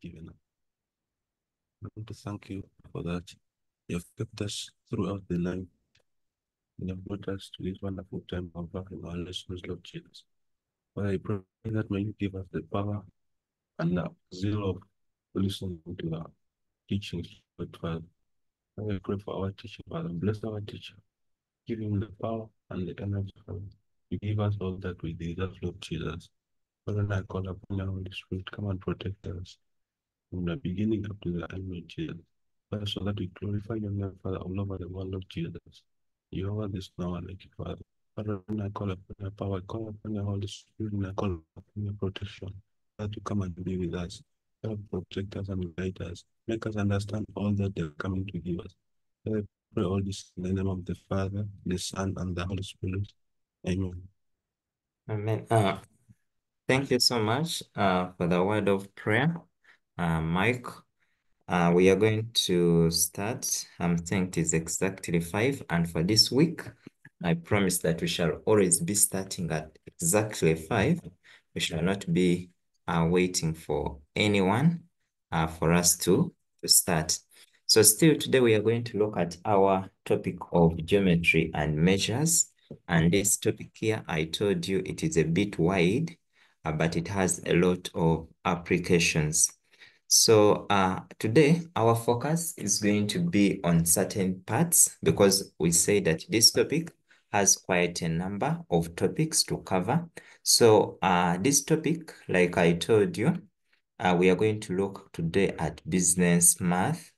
given us. I want to thank you for that. You have kept us throughout the night. You have brought us to this wonderful time of having our listeners, Lord Jesus. But I pray that may you give us the power and the zeal of listening to the teachings, Lord Father. I pray for our teacher, Father. Bless our teacher. Give him the power and the energy, Father. You give us all that we deserve, Lord Jesus. Father, I call upon the Holy Spirit, come and protect us from the beginning up to the end, Lord Jesus. Father, so that we glorify your name, Father, all over the world, Lord Jesus. You are this now and like you, Father. Father, I call upon your power, I call upon your Holy Spirit, and I call upon your protection. Father, to come and be with us. Father, protect us and guide us. Make us understand all that they're coming to give us. Father, I pray all this in the name of the Father, the Son, and the Holy Spirit. Amen. Amen. Thank you so much for the word of prayer, Mike. We are going to start. I think it is exactly 5. And for this week, I promise that we shall always be starting at exactly 5. We shall not be waiting for anyone for us to start. So still today we are going to look at our topic of geometry and measures. And this topic here, I told you it is a bit wide, but it has a lot of applications. So today our focus is going to be on certain parts because we say that this topic has quite a number of topics to cover. So this topic, like I told you, we are going to look today at business math.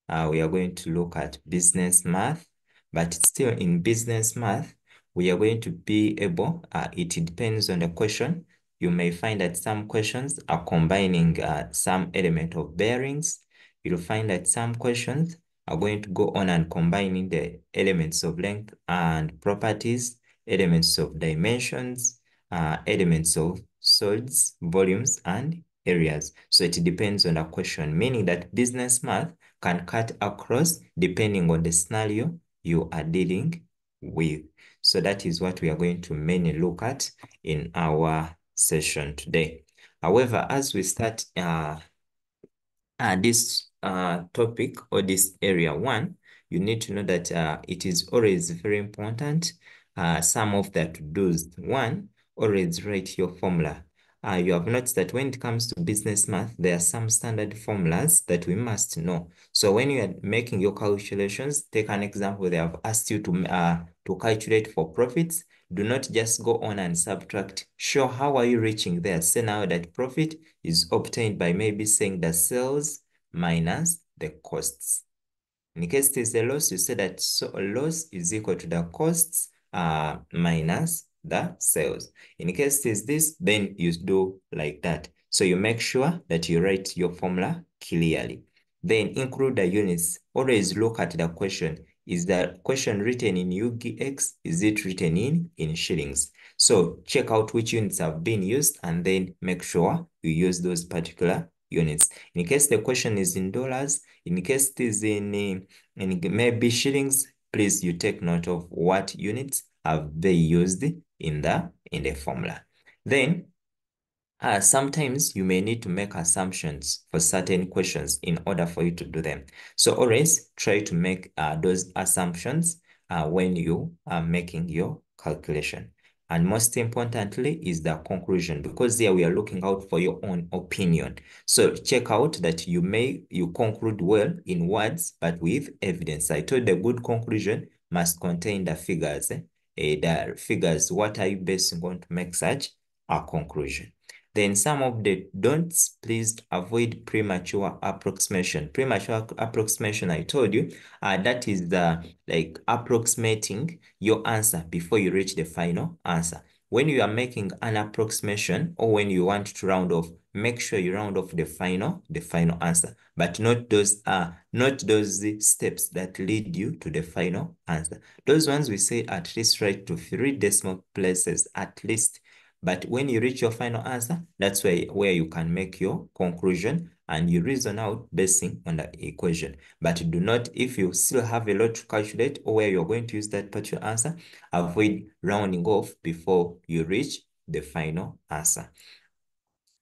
We are going to look at business math, but still in business math, we are going to be able, it depends on the question. You may find that some questions are combining some element of bearings. You'll find that some questions are going to go on and combining the elements of length and properties, elements of dimensions, elements of solids, volumes, and areas. So it depends on the question, meaning that business math can cut across depending on the scenario you are dealing with. So that is what we are going to mainly look at in our session today. However, as we start this topic or this area 1, you need to know that it is always very important. Some of the to-dos. 1, always write your formula. You have noticed that when it comes to business math, there are some standard formulas that we must know. So when you are making your calculations, take an example. They have asked you to calculate for profits. Do not just go on and subtract. Show how are you reaching there. Say now that profit is obtained by maybe saying the sales minus the costs. In case it is a loss, you say that so a loss is equal to the costs minus the sales. In case it is this, then you do like that. So you make sure that you write your formula clearly. Then include the units. Always look at the question. Is the question written in UGX? Is it written in shillings? So check out which units have been used and then make sure you use those particular units. In case the question is in dollars, in case it is in maybe shillings, please you take note of what units have they used in the formula. Then sometimes you may need to make assumptions for certain questions in order for you to do them. So always try to make those assumptions when you are making your calculation. And most importantly is the conclusion, because here we are looking out for your own opinion. So check out that you conclude well in words, but with evidence. I told the good conclusion must contain the figures. The figures, what are you basing on to make such a conclusion? Then some of the don'ts, please avoid premature approximation. Premature approximation, I told you, that is like approximating your answer before you reach the final answer. When you are making an approximation or when you want to round off, make sure you round off the final answer, but not those steps that lead you to the final answer. Those ones we say at least write to 3 decimal places at least. But when you reach your final answer, that's where you can make your conclusion and you reason out basing on the equation. But do not, if you still have a lot to calculate or where you're going to use that particular answer, avoid rounding off before you reach the final answer.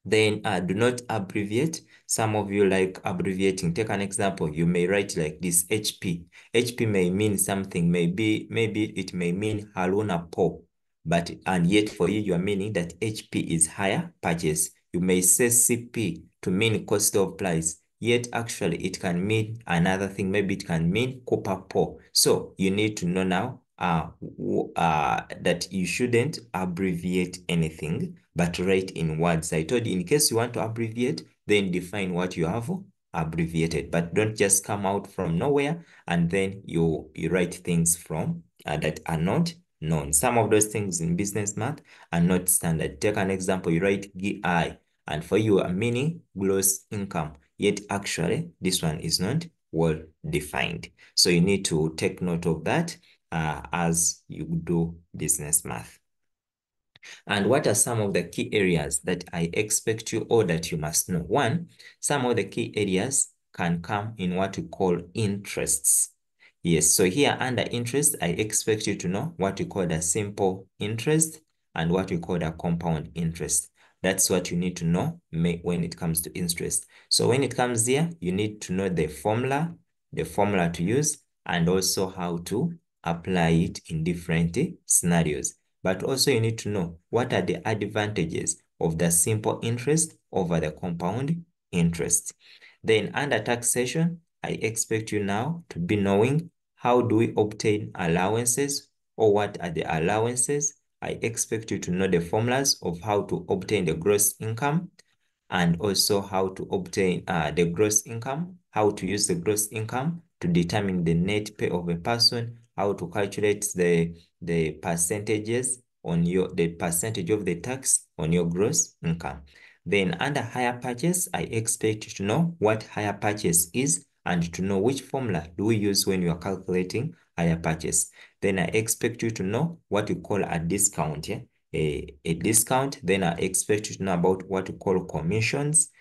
Then do not abbreviate. Some of you like abbreviating. Take an example. You may write like this HP. HP may mean something. Maybe it may mean Haruna Po. But and yet for you, you are meaning that HP is higher purchase. You may say CP to mean cost of price. Yet actually it can mean another thing. Maybe it can mean copper Po. So you need to know now that you shouldn't abbreviate anything, but write in words. I told you, in case you want to abbreviate, then define what you have abbreviated, but don't just come out from nowhere and then you write things from that are not known. Some of those things in business math are not standard. Take an example, you write GI, and for you are meaning gross income, yet actually this one is not well defined. So you need to take note of that as you do business math. And what are some of the key areas that I expect you or that you must know? One, some of the key areas can come in what we call interests. Yes, so here under interest, I expect you to know what we call the simple interest and what we call the compound interest. That's what you need to know when it comes to interest. So when it comes here, you need to know the formula to use, and also how to apply it in different scenarios. But also you need to know what are the advantages of the simple interest over the compound interest. Then under taxation, I expect you now to be knowing how do we obtain allowances, or what are the allowances. I expect you to know the formulas of how to obtain the gross income, and also how to obtain the gross income, how to use the gross income to determine the net pay of a person, how to calculate the percentages on the percentage of the tax on your gross income. Then under hire purchase, I expect you to know what hire purchase is and to know which formula do we use when you are calculating hire purchase. Then I expect you to know what you call a discount. Yeah? A discount. Then I expect you to know about what we call commissions,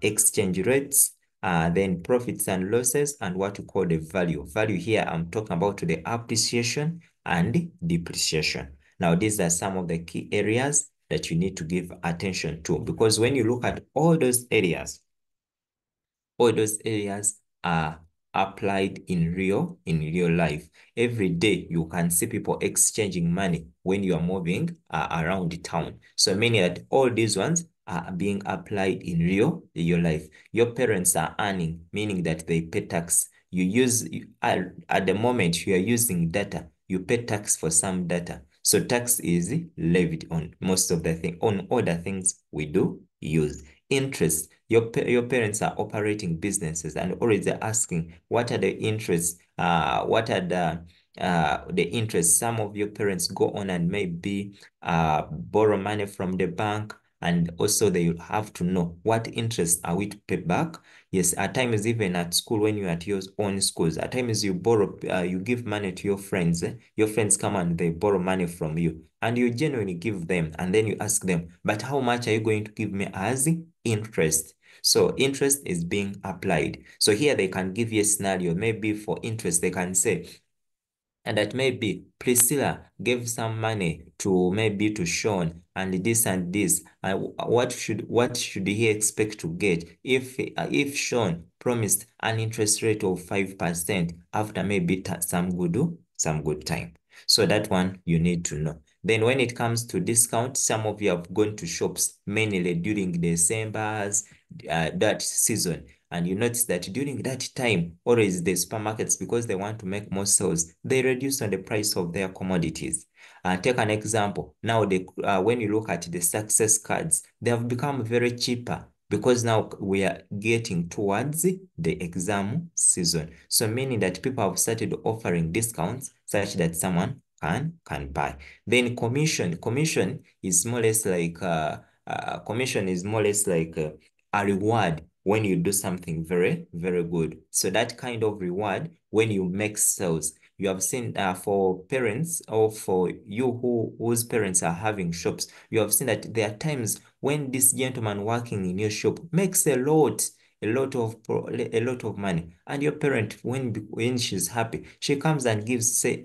exchange rates, then profits and losses, and what we call the value. Value here, I'm talking about the appreciation and depreciation. Now, these are some of the key areas that you need to give attention to, because when you look at all those areas are applied in real life. Every day you can see people exchanging money when you are moving around the town. So meaning that all these ones are being applied in real life. Your parents are earning, meaning that they pay tax. You use at the moment you are using data, you pay tax for some data. So tax is levied on most of the thing, on all the things we do use. Interest. Your parents are operating businesses and always they're asking, what are the interests? What are the interests? Some of your parents go on and maybe borrow money from the bank, and also they have to know what interest are we to pay back. Yes, at times even at school, when you're at your own schools, at times you borrow, you give money to your friends. Your friends come and they borrow money from you, and you genuinely give them, and then you ask them, but how much are you going to give me as interest? So interest is being applied. So here they can give you a scenario. Maybe for interest, they can say, and that maybe Priscilla gave some money to maybe to Sean and this and this. What should he expect to get if Sean promised an interest rate of 5% after maybe some good time? So that one you need to know. Then when it comes to discount, some of you have gone to shops mainly during December's that season, and you notice that during that time, always the supermarkets, because they want to make more sales, they reduce on the price of their commodities. Take an example. Now, when you look at the success cards, they have become very cheaper because now we are getting towards the exam season. So meaning that people have started offering discounts such that someone can buy. Then commission is more or less like a reward when you do something very, very good. So that kind of reward when you make sales. You have seen for parents, or for you whose parents are having shops, you have seen that there are times when this gentleman working in your shop makes a lot of money, and your parent, when she's happy, she comes and say,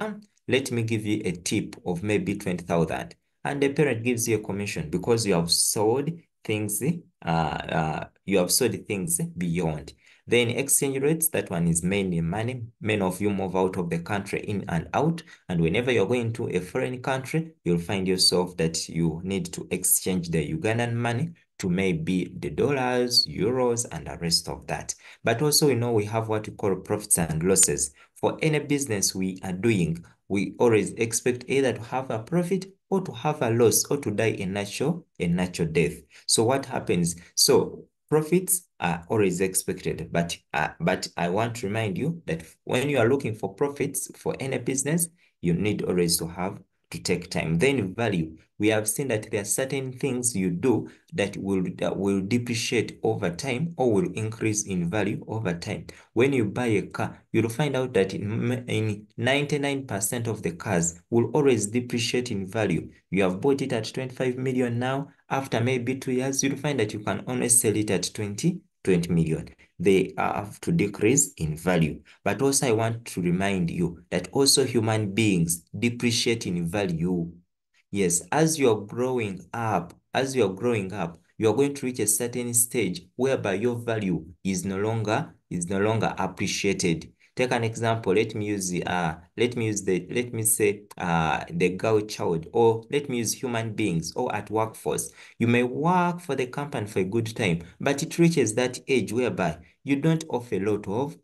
let me give you a tip of maybe 20,000, and the parent gives you a commission because you have sold things, you have sold things beyond. Then exchange rates, that one is mainly money. Many of you move out of the country in and out. And whenever you're going to a foreign country, you'll find yourself that you need to exchange the Ugandan money to maybe the dollars, euros, and the rest of that. But also, we have what we call profits and losses. For any business we are doing, we always expect either to have a profit or to have a loss or to die a natural death. So what happens? So profits are always expected, but I want to remind you that when you are looking for profits for any business, you need always to take time. Then value. We have seen that there are certain things you do that will depreciate over time or will increase in value over time. When you buy a car, you'll find out that in 99% of the cars will always depreciate in value. You have bought it at 25 million now. After maybe 2 years, you'll find that you can only sell it at 20 million. They have to decrease in value. But also I want to remind you that also human beings depreciate in value. Yes, as you're growing up, you're going to reach a certain stage whereby your value is no longer appreciated. Take an example. Let me say the girl child, or let me use human beings or at workforce. You may work for the company for a good time, but it reaches that age whereby you don't offer a lot of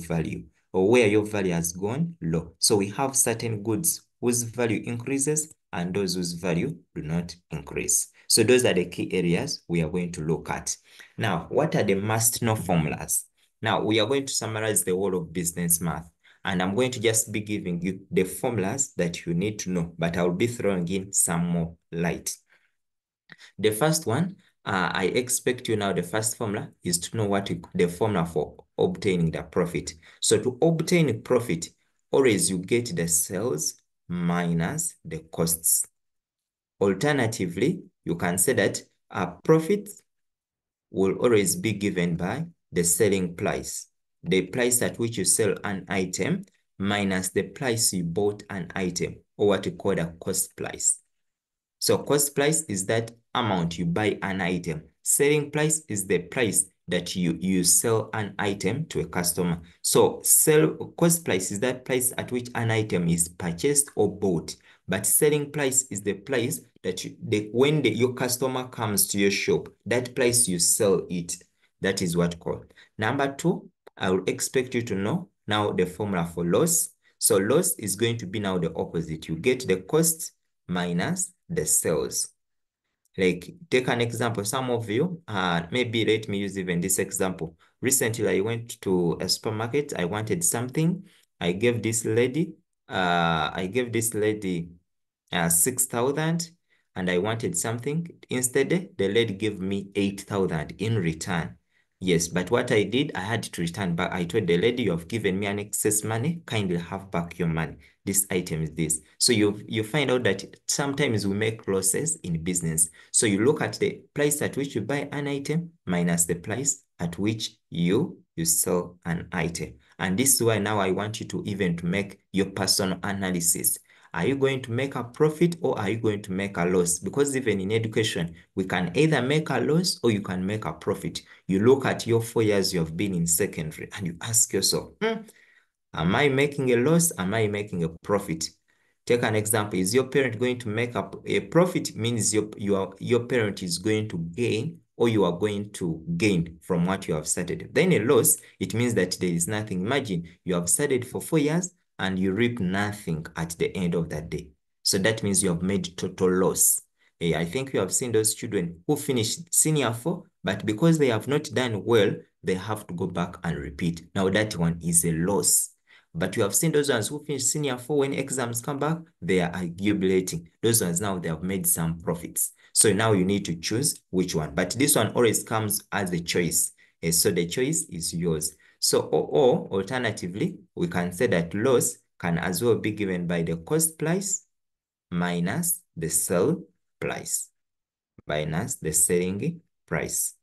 value, or where your value has gone low. So we have certain goods whose value increases and those whose value do not increase. So those are the key areas we are going to look at. Now, what are the must-know formulas? Now, we are going to summarize the whole of business math, and I'm going to just be giving you the formulas that you need to know, but I'll be throwing in some more light. The first one, I expect you now, the first formula is to know the formula for obtaining the profit. So to obtain profit, always you get the sales minus the costs. Alternatively, you can say that a profit will always be given by the selling price, the price at which you sell an item minus the price you bought an item, or what we call the cost price. So cost price is that amount you buy an item. Selling price is the price that you sell an item to a customer. So cost price is that price at which an item is purchased or bought. But selling price is the price that when your customer comes to your shop, that price you sell it. That is what called. Number two, I will expect you to know now the formula for loss. So loss is going to be now the opposite. You get the cost minus the sales. Like, take an example. Some of you, maybe let me use even this example. Recently, I went to a supermarket. I wanted something. I gave this lady, 6,000, and I wanted something. Instead, the lady gave me 8,000 in return. Yes, but what I did, I had to return back. I told the lady, you have given me an excess money. Kindly have back your money. This item is this. So you find out that sometimes we make losses in business. So you look at the price at which you buy an item minus the price at which you sell an item. And this is why now I want you to even to make your personal analysis. Are you going to make a profit or are you going to make a loss? Because even in education, we can either make a loss or you can make a profit. You look at your 4 years you have been in secondary and you ask yourself, am I making a loss? Am I making a profit? Take an example. Is your parent going to make a profit? Means your parent is going to gain, or you are going to gain from what you have started. Then a loss, it means that there is nothing. Imagine you have studied for 4 years and you reap nothing at the end of that day. So that means you have made total loss. I think you have seen those children who finished senior 4, but because they have not done well, they have to go back and repeat. Now that one is a loss. But you have seen those ones who finish senior 4, when exams come back, they are jubilating. Those ones now, they have made some profits. So now you need to choose which one. But this one always comes as a choice. So the choice is yours. So, or alternatively, we can say that loss can as well be given by the cost price minus the sell price, minus the selling price.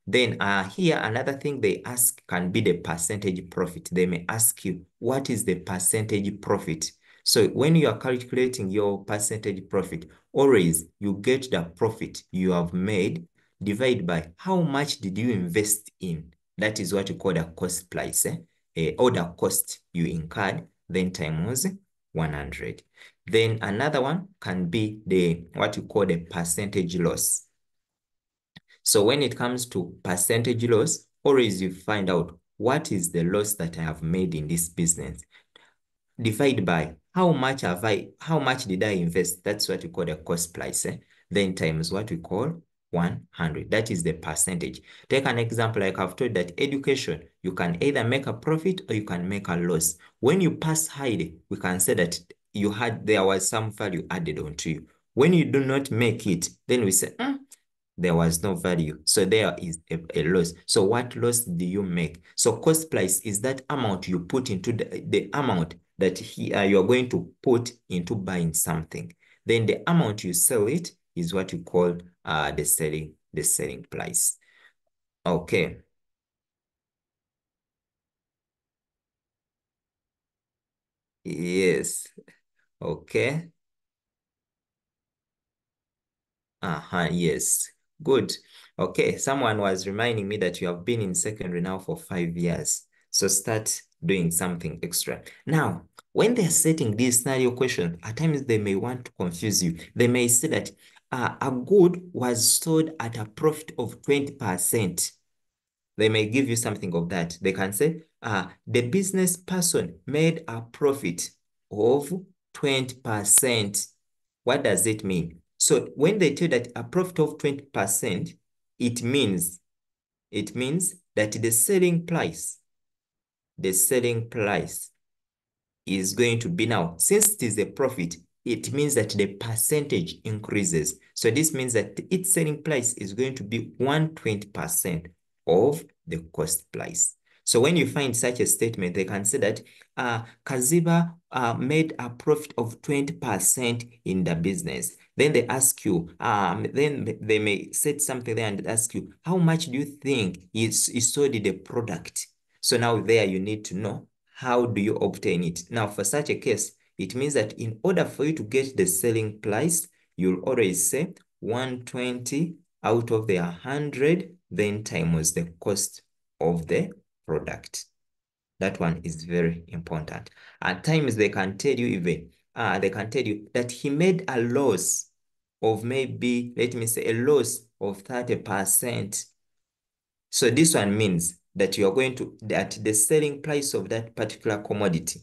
Then here, another thing they ask can be the percentage profit. They may ask you, what is the percentage profit? So when you are calculating your percentage profit, always you get the profit you have made divide by how much did you invest in. That is what you call the cost price, or the cost you incurred, then times 100. Then another one can be the what you call the percentage loss. So when it comes to percentage loss, always you find out what is the loss that I have made in this business. Divide by how much did I invest? That's what we call the cost price. Then times what we call 100. That is the percentage. Take an example, like I've told that education, you can either make a profit or you can make a loss. When you pass high, we can say that there was some value added onto you. When you do not make it, then we say, there was no value. So there is a loss. So what loss do you make? So cost price is that amount you put into the amount that you are going to put into buying something. Then the amount you sell it is what you call the selling price. Okay. Yes. Okay. Yes. Good. Okay, someone was reminding me that you have been in secondary now for 5 years. So start doing something extra. Now, when they're setting these scenario questions, at times they may want to confuse you. They may say that a good was sold at a profit of 20%. They may give you something of that. They can say, the business person made a profit of 20%. What does it mean? So when they tell that a profit of 20%, it means that the selling price is going to be now, since it is a profit, it means that the percentage increases. So this means that its selling price is going to be 120% of the cost price. So when you find such a statement, they can say that Kaziba made a profit of 20% in the business. Then they ask you, then they may set something there and ask you, how much do you think is sold the product? So now there you need to know, how do you obtain it? Now, for such a case, it means that in order for you to get the selling price, you'll always say 120 out of the 100, then times the cost of the product. That one is very important. At times, they can tell you that he made a loss of maybe, let me say, a loss of 30%. So this one means that you are going to, that the selling price of that particular commodity,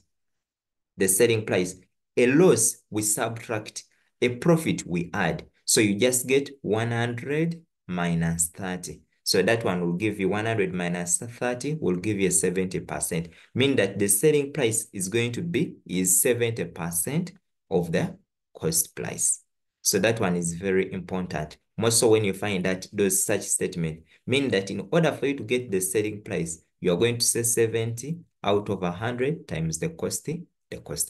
the selling price, a loss we subtract, a profit we add. So you just get 100 minus 30. So that one will give you 100 minus 30 will give you 70%. Mean that the selling price is going to be 70% of the cost price. So that one is very important. More so when you find that those such statement mean that in order for you to get the selling price, you are going to say 70 out of 100 times the cost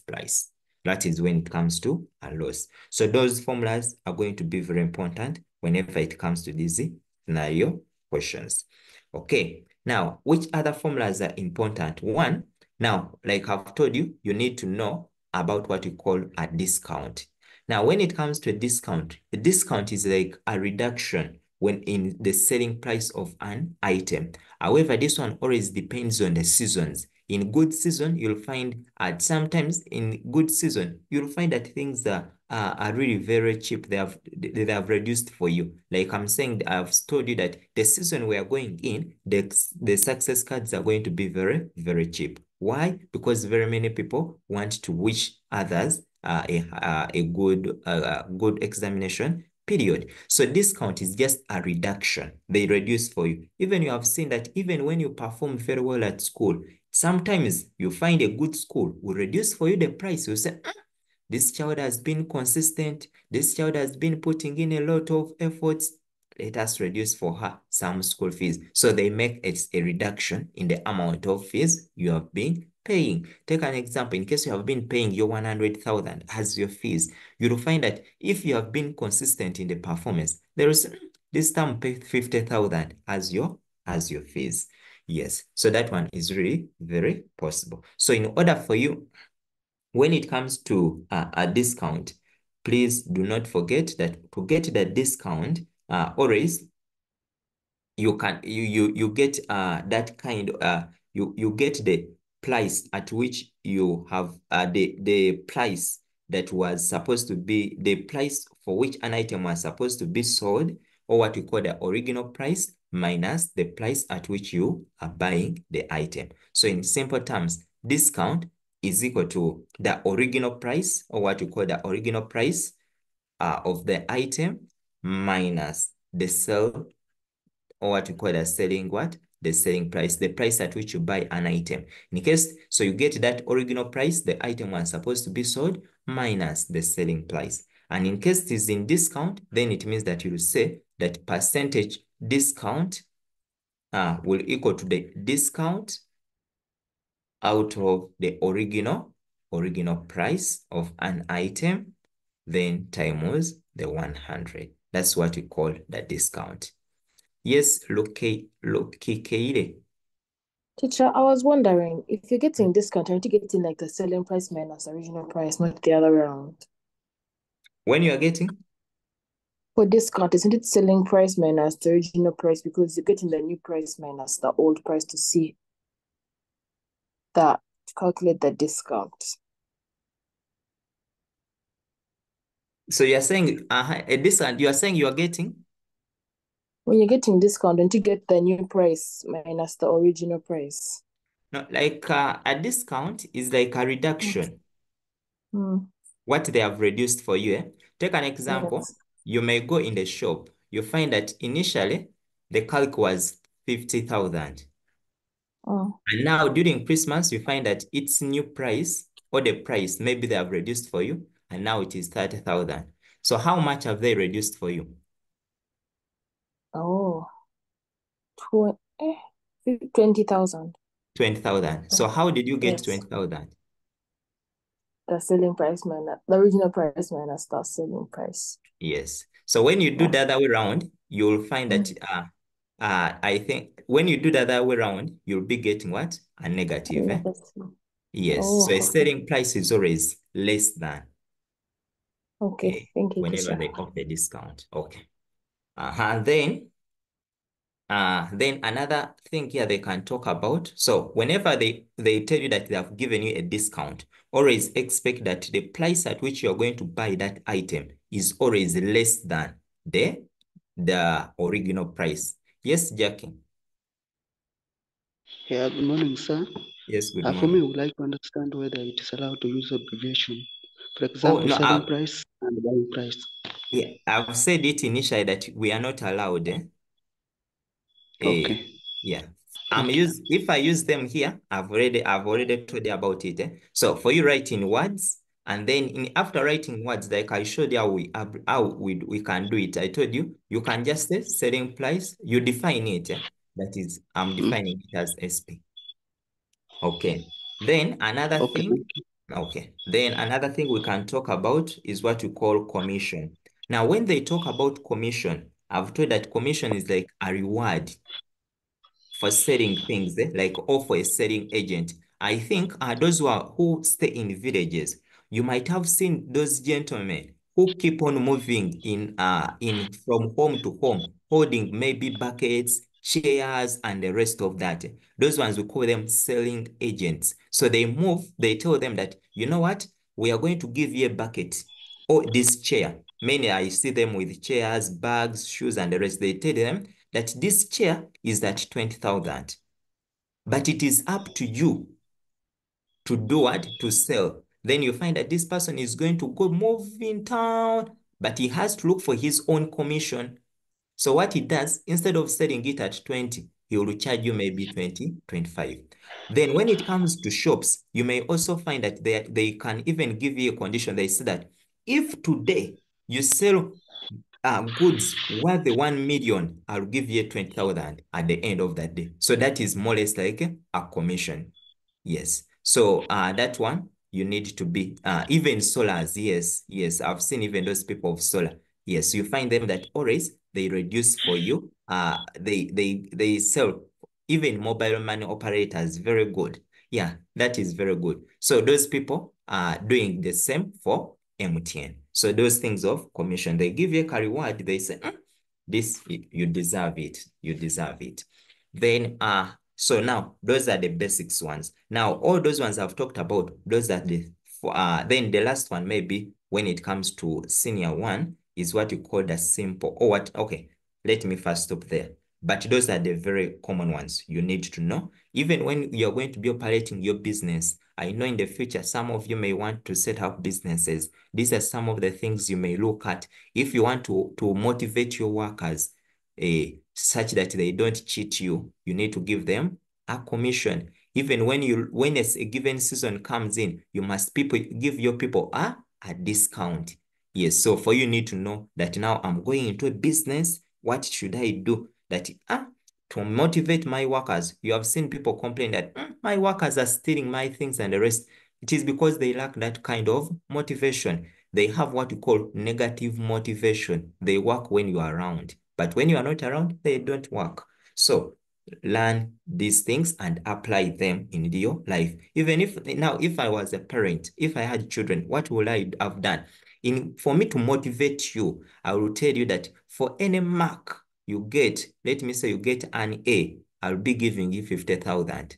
price. That is when it comes to a loss. So those formulas are going to be very important whenever it comes to these scenario questions. Okay, now which other formulas are important? One, now, like I've told you, you need to know about what we call a discount. Now, when it comes to a discount is like a reduction when in the selling price of an item. However, this one always depends on the seasons. In good season, you'll find sometimes in good season, you'll find that things are really very cheap. They have reduced for you. Like I'm saying, I've told you that the season we are going in, the success cards are going to be very, very cheap. Why? Because very many people want to wish others a good examination period. So discount is just a reduction. They reduce for you. Even you have seen that even when you perform very well at school, sometimes you find a good school will reduce for you the price. You say, this child has been consistent. This child has been putting in a lot of efforts. Let us reduce for her some school fees. So they make a reduction in the amount of fees you have been paying. Take an example. In case you have been paying your 100,000 as your fees, you'll find that if you have been consistent in the performance, there is this time pay 50,000 as your fees. Yes, so that one is really very possible. So in order for you, when it comes to a discount, please do not forget that to get the discount, always you get that kind you get the price at which you have the price that was supposed to be the price for which an item was supposed to be sold, or what we call the original price minus the price at which you are buying the item. So in simple terms, discount is equal to the original price, or what we call the original price of the item minus the sell, or what we call the selling what? The selling price, the price at which you buy an item. In case, so you get that original price, the item was supposed to be sold, minus the selling price. And in case it is in discount, then it means that you will say that percentage discount will equal to the discount out of the original price of an item, then times the 100. That's what we call the discount. Yes, Kikeire. Teacher, I was wondering if you're getting discount, aren't you getting like the selling price minus original price, not the other way around? When you are getting, For discount, isn't it selling price minus the original price because you're getting the new price minus the old price to see that to calculate the discount? so you are saying a discount, you are saying you are getting, When you're getting discount, don't you get the new price minus the original price? no, like a discount is like a Mm. reduction, Mm. what they have reduced for you. Take an example. Yes. You may go in the shop, you find that initially the calc was 50,000. Oh, And now during Christmas, you find that its new price or the price, maybe they have reduced for you, and now it is 30,000. So how much have they reduced for you? oh, 20,000. 20,000. So how did you get Yes. 20,000? The selling price minus the original price minus the selling price. Yes. So when you do Oh. the other way around, you'll find that Mm. I think when you do the other way around, you'll be getting what? A negative, eh? Negative. Yes. So a Oh, selling price is always less than okay. Thank you, whenever teacher. they offer discount. Okay. Then another thing here they can talk about. So whenever they tell you that they have given you a discount, always expect that the price at which you're going to buy that item is always less than the original price. Yes, Jackie. Yeah, good morning, sir. Yes, good For me, I morning. would like to understand whether it is allowed to use abbreviation. For Oh, example, no, selling price and buying price. yeah, I've said it initially that we are not allowed. Eh, Okay, yeah. thank you. If I use them here, I've already told you about it. So for you writing words, and then after writing words, like I showed you how we can do it. I told you you can just say selling price, you define it. That is, I'm Mm, defining it as SP. Okay. Then another okay, thing, okay. Then another thing we can talk about is what we call commission. Now, when they talk about commission, I've told that commission is like a reward for selling things, like or for a selling agent. I think those who stay in villages, you might have seen those gentlemen who keep on moving in from home to home, holding maybe buckets, chairs, and the rest of that. Those ones we call them selling agents. So they move, they tell them that, you know what, we are going to give you a bucket or this chair. Many I see them with chairs, bags, shoes, and the rest. They tell them that this chair is at 20,000, but it is up to you to do what? To sell. Then you find that this person is going to go move in town, but he has to look for his own commission. So what he does, instead of selling it at 20, he will charge you maybe 20, 25. Then when it comes to shops, you may also find that they can even give you a condition. They say that if today you sell goods worth the 1 million, I'll give you 20,000 at the end of that day. So that is more or less like a commission. Yes. So that one you need to be even solars. Yes, yes. I've seen even those people of solar. Yes, you find them that always they reduce for you. They sell even mobile money operators. Very good. Yeah, that is very good. So those people are doing the same for MTN. So those things of commission, they give you a reward. They say, This, you deserve it. You deserve it. Then, so now those are the basics ones. Now, all those ones I've talked about, those are the, then the last one, maybe when it comes to senior one, is what you call the simple, or what, okay, let me first stop there. But those are the very common ones you need to know. Even when you're going to be operating your business, I know in the future, some of you may want to set up businesses. These are some of the things you may look at. If you want to motivate your workers, such that they don't cheat you, you need to give them a commission. Even when a given season comes in, you must give your people a discount. Yes, so for you need to know that now I'm going into a business. What should I do that to motivate my workers? You have seen people complain that my workers are stealing my things and the rest. It is because they lack that kind of motivation. They have what you call negative motivation. They work when you are around, but when you are not around, they don't work. So learn these things and apply them in your life. Even if now, if I was a parent, if I had children, what would I have done? For me to motivate you, I will tell you that for any mark you get, let me say you get an A, I'll be giving you 50,000.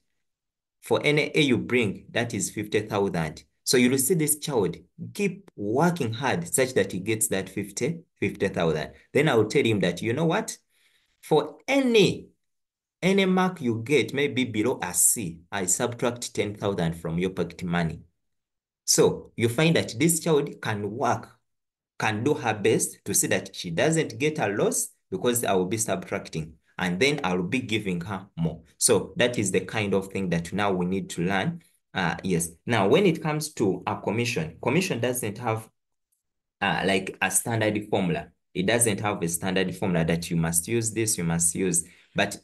For any A you bring, that is 50,000. So you will see this child keep working hard such that he gets that 50,000. Then I will tell him that, you know what? For any mark you get, maybe below a C, I subtract 10,000 from your pocket money. So you find that this child can work, can do her best to see that she doesn't get a loss because I will be subtracting, and then I will be giving her more. So that is the kind of thing that now we need to learn. Yes. Now, when it comes to a commission doesn't have like a standard formula. It doesn't have a standard formula that you must use this, you must use, but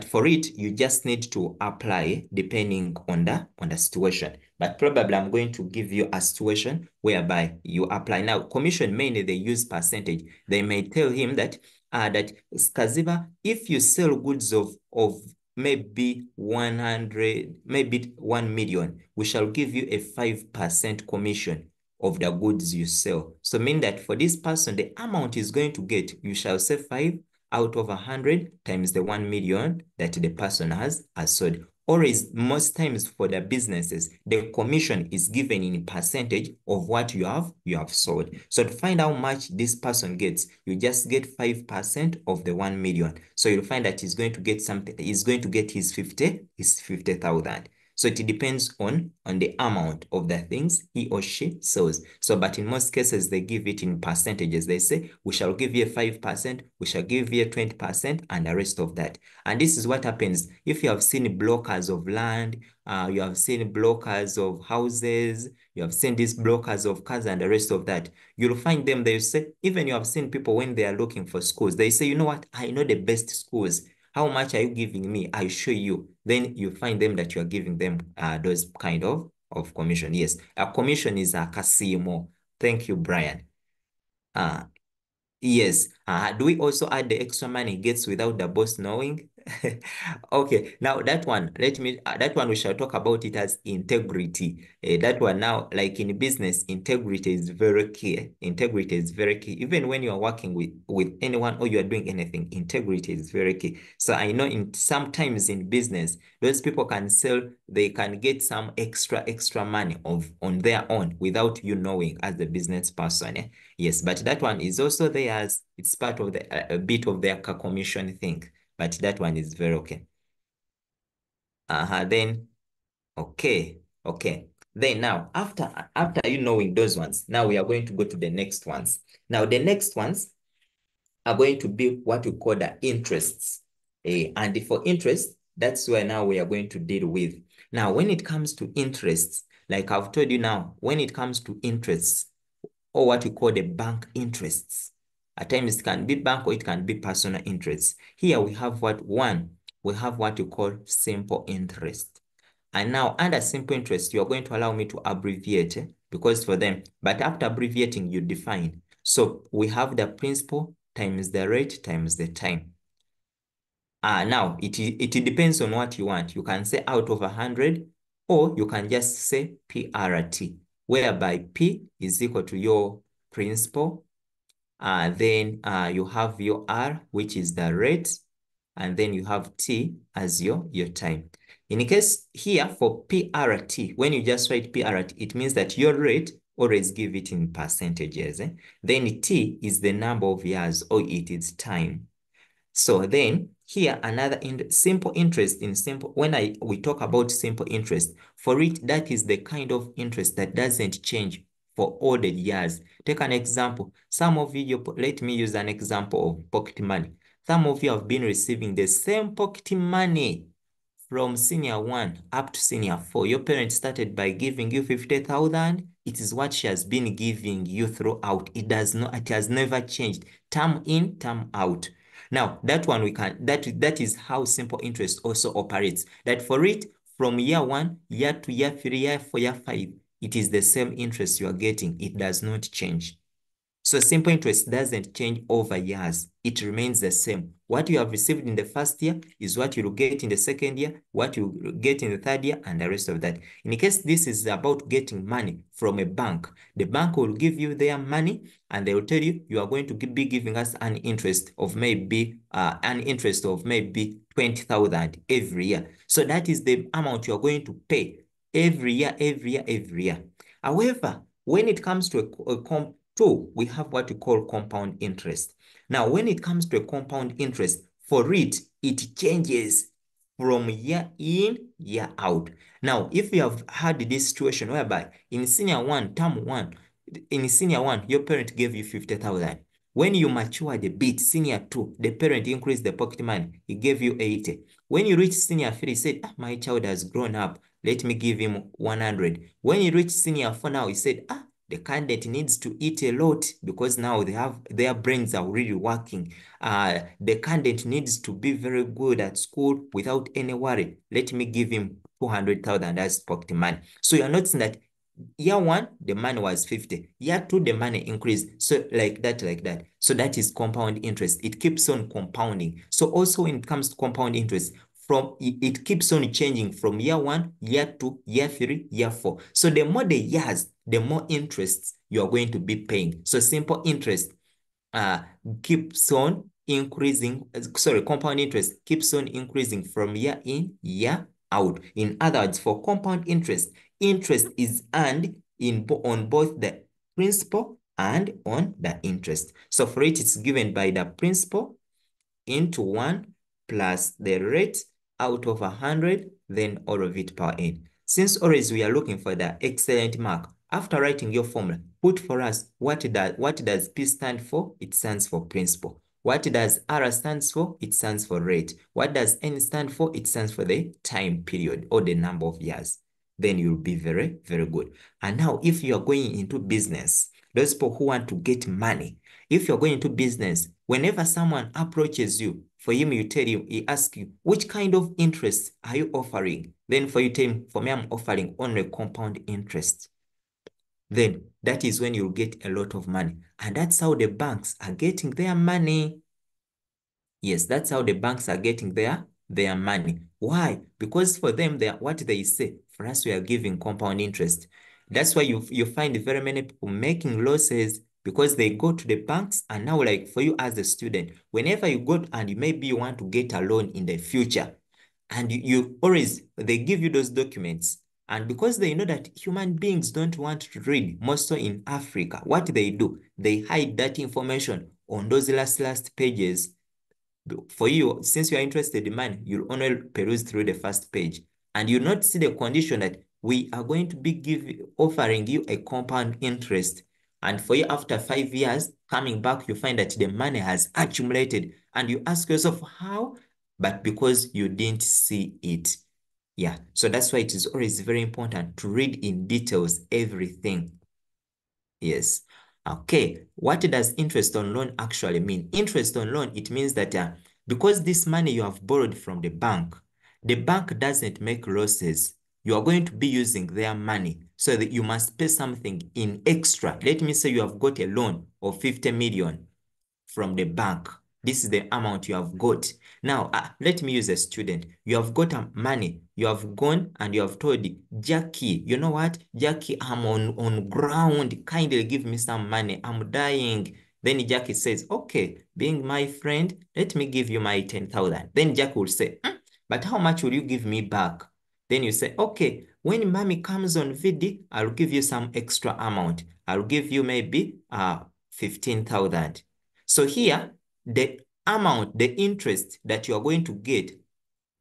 for it, you just need to apply depending on the situation. But probably I'm going to give you a situation whereby you apply. Now, commission mainly they use percentage. They may tell him that Skaziba, if you sell goods of maybe 100, maybe 1 million, we shall give you a 5% commission of the goods you sell. So mean that for this person, the amount is going to get, you shall say 5 out of 100 times the 1 million that the person has sold. Or is most times for the businesses, the commission is given in percentage of what you have sold. So to find out how much this person gets, you just get 5% of the 1 million. So you'll find that he's going to get something, he's going to get his 50,000. So it depends on the amount of the things he or she sells. So, but in most cases, they give it in percentages. They say, we shall give you 5%, we shall give you 20%, and the rest of that. And this is what happens if you have seen brokers of land, you have seen brokers of houses, you have seen these brokers of cars and the rest of that. You'll find them, they say, even you have seen people when they are looking for schools, they say, you know what, I know the best schools. How much are you giving me? I show you. Then you find them that you are giving them those kind of commission. Yes, a commission is a casimo. Thank you, Brian. Uh, yes. Do we also add the extra money gets without the boss knowing? Okay, now that one, that one we shall talk about it as integrity. That one now, like in business, integrity is very key. Integrity is very key. Even when you are working with anyone or you are doing anything, integrity is very key. So I know sometimes in business, those people can sell, they can get some extra money on their own without you knowing as a business person. Yes, but that one is also theirs. It's part of a bit of their commission thing, but that one is very okay. Then, okay. Then now, after you knowing those ones, now we are going to go to the next ones. Now, the next ones are going to be what we call the interests. And for interest, that's where now we are going to deal with. Now, when it comes to interests, like I've told you now, when it comes to interests, or what we call the bank interests. At times it can be bank or it can be personal interests. Here we have we have what you call simple interest. And now under simple interest, you're going to allow me to abbreviate because for them, but after abbreviating, you define. So we have the principal times the rate times the time. Now it depends on what you want. You can say out of 100, or you can just say PRT, whereby P is equal to your principal Then you have your R, which is the rate, and then you have T as your time. In case here for PRT, when you just write PRT, it means that your rate always give it in percentages. Then T is the number of years, or it is time. So then here another simple interest in simple, when we talk about simple interest, for it, that is the kind of interest that doesn't change for all the years. Take an example. Some of you, let me use an example of pocket money. Some of you have been receiving the same pocket money from senior 1 up to senior 4. Your parents started by giving you 50,000. It is what she has been giving you throughout. It has never changed. Term in, term out. Now, that one that is how simple interest also operates. That for it, from year 1, year 2, year 3, year 4, year 5, it is the same interest you are getting. It does not change. So simple interest doesn't change over years. It remains the same. What you have received in the first year is what you will get in the second year, what you will get in the third year, and the rest of that. In case this is about getting money from a bank, the bank will give you their money and they will tell you, you are going to be giving us an interest of maybe 20,000 every year. So that is the amount you are going to pay every year, every year, every year. However, when it comes to we have what we call compound interest. Now, when it comes to a compound interest, for it changes from year in, year out. Now, if you have had this situation whereby in senior 1, term 1, in senior 1, your parent gave you 50,000. When you matured a bit, senior 2, the parent increased the pocket money. He gave you 80. When you reach senior 3, he said, my child has grown up. Let me give him 100. When you reach senior 4 now, he said, the candidate needs to eat a lot because now their brains are really working. The candidate needs to be very good at school without any worry. Let me give him 200,000 as pocket money. So you're noticing that year 1, the money was 50. Year 2, the money increased. So like that, like that. So that is compound interest. It keeps on compounding. So also when it comes to compound interest, it keeps on changing from year 1, year 2, year 3, year 4. So the more the years, the more interests you are going to be paying. So simple interest keeps on increasing. Compound interest keeps on increasing from year in, year out. In other words, for compound interest, interest is earned on both the principal and on the interest. So for it, it's given by the principal into 1 plus the rate out of 100, then all of it per n. Since always we are looking for the excellent mark, after writing your formula, put for us what does P stand for? It stands for principal. What does R stands for? It stands for rate. What does N stand for? It stands for the time period or the number of years. Then you'll be very, very good. And now if you are going into business, those people who want to get money, if you're going into business, whenever someone approaches you, for him, he asks you, which kind of interest are you offering? Then for you tell him, for me, I'm offering only compound interest. Then that is when you'll get a lot of money. And that's how the banks are getting their money. Yes, that's how the banks are getting their money. Why? Because for them, what they say, for us, we are giving compound interest. That's why you find very many people making losses because they go to the banks and now like for you as a student, whenever you go and maybe you want to get a loan in the future and they give you those documents. And because they know that human beings don't want to read, most so in Africa, what they do, they hide that information on those last pages. For you, since you are interested in money, you'll only peruse through the first page and you'll not see the condition that we are going to be offering you a compound interest. And for you, after 5 years, coming back, you find that the money has accumulated and you ask yourself how, but because you didn't see it. Yeah, so that's why it is always very important to read in details everything. Yes. Okay. What does interest on loan actually mean? Interest on loan, it means that because this money you have borrowed from the bank doesn't make losses. You are going to be using their money so that you must pay something in extra. Let me say you have got a loan of 50 million from the bank. This is the amount you have got. Now, let me use a student. You have got money. You have gone and you have told Jackie, you know what? Jackie, I'm on ground. Kindly give me some money. I'm dying. Then Jackie says, okay, being my friend, let me give you my 10,000. Then Jackie will say, but how much will you give me back? Then you say, okay, when mommy comes on VD, I'll give you some extra amount. I'll give you maybe 15,000. So here, the amount, the interest that you are going to get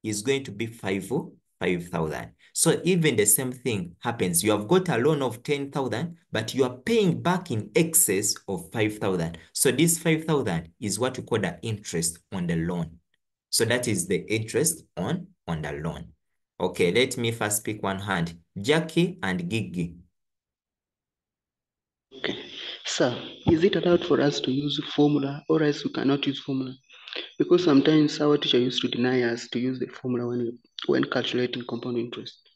is going to be 5,000. So even the same thing happens. You have got a loan of 10,000, but you are paying back in excess of 5,000. So this 5,000 is what we call the interest on the loan. So that is the interest on the loan. Okay, let me first pick one hand. Jackie and Gigi. Okay. Sir, is it allowed for us to use formula or else we cannot use formula? Because sometimes our teacher used to deny us to use the formula when calculating compound interest.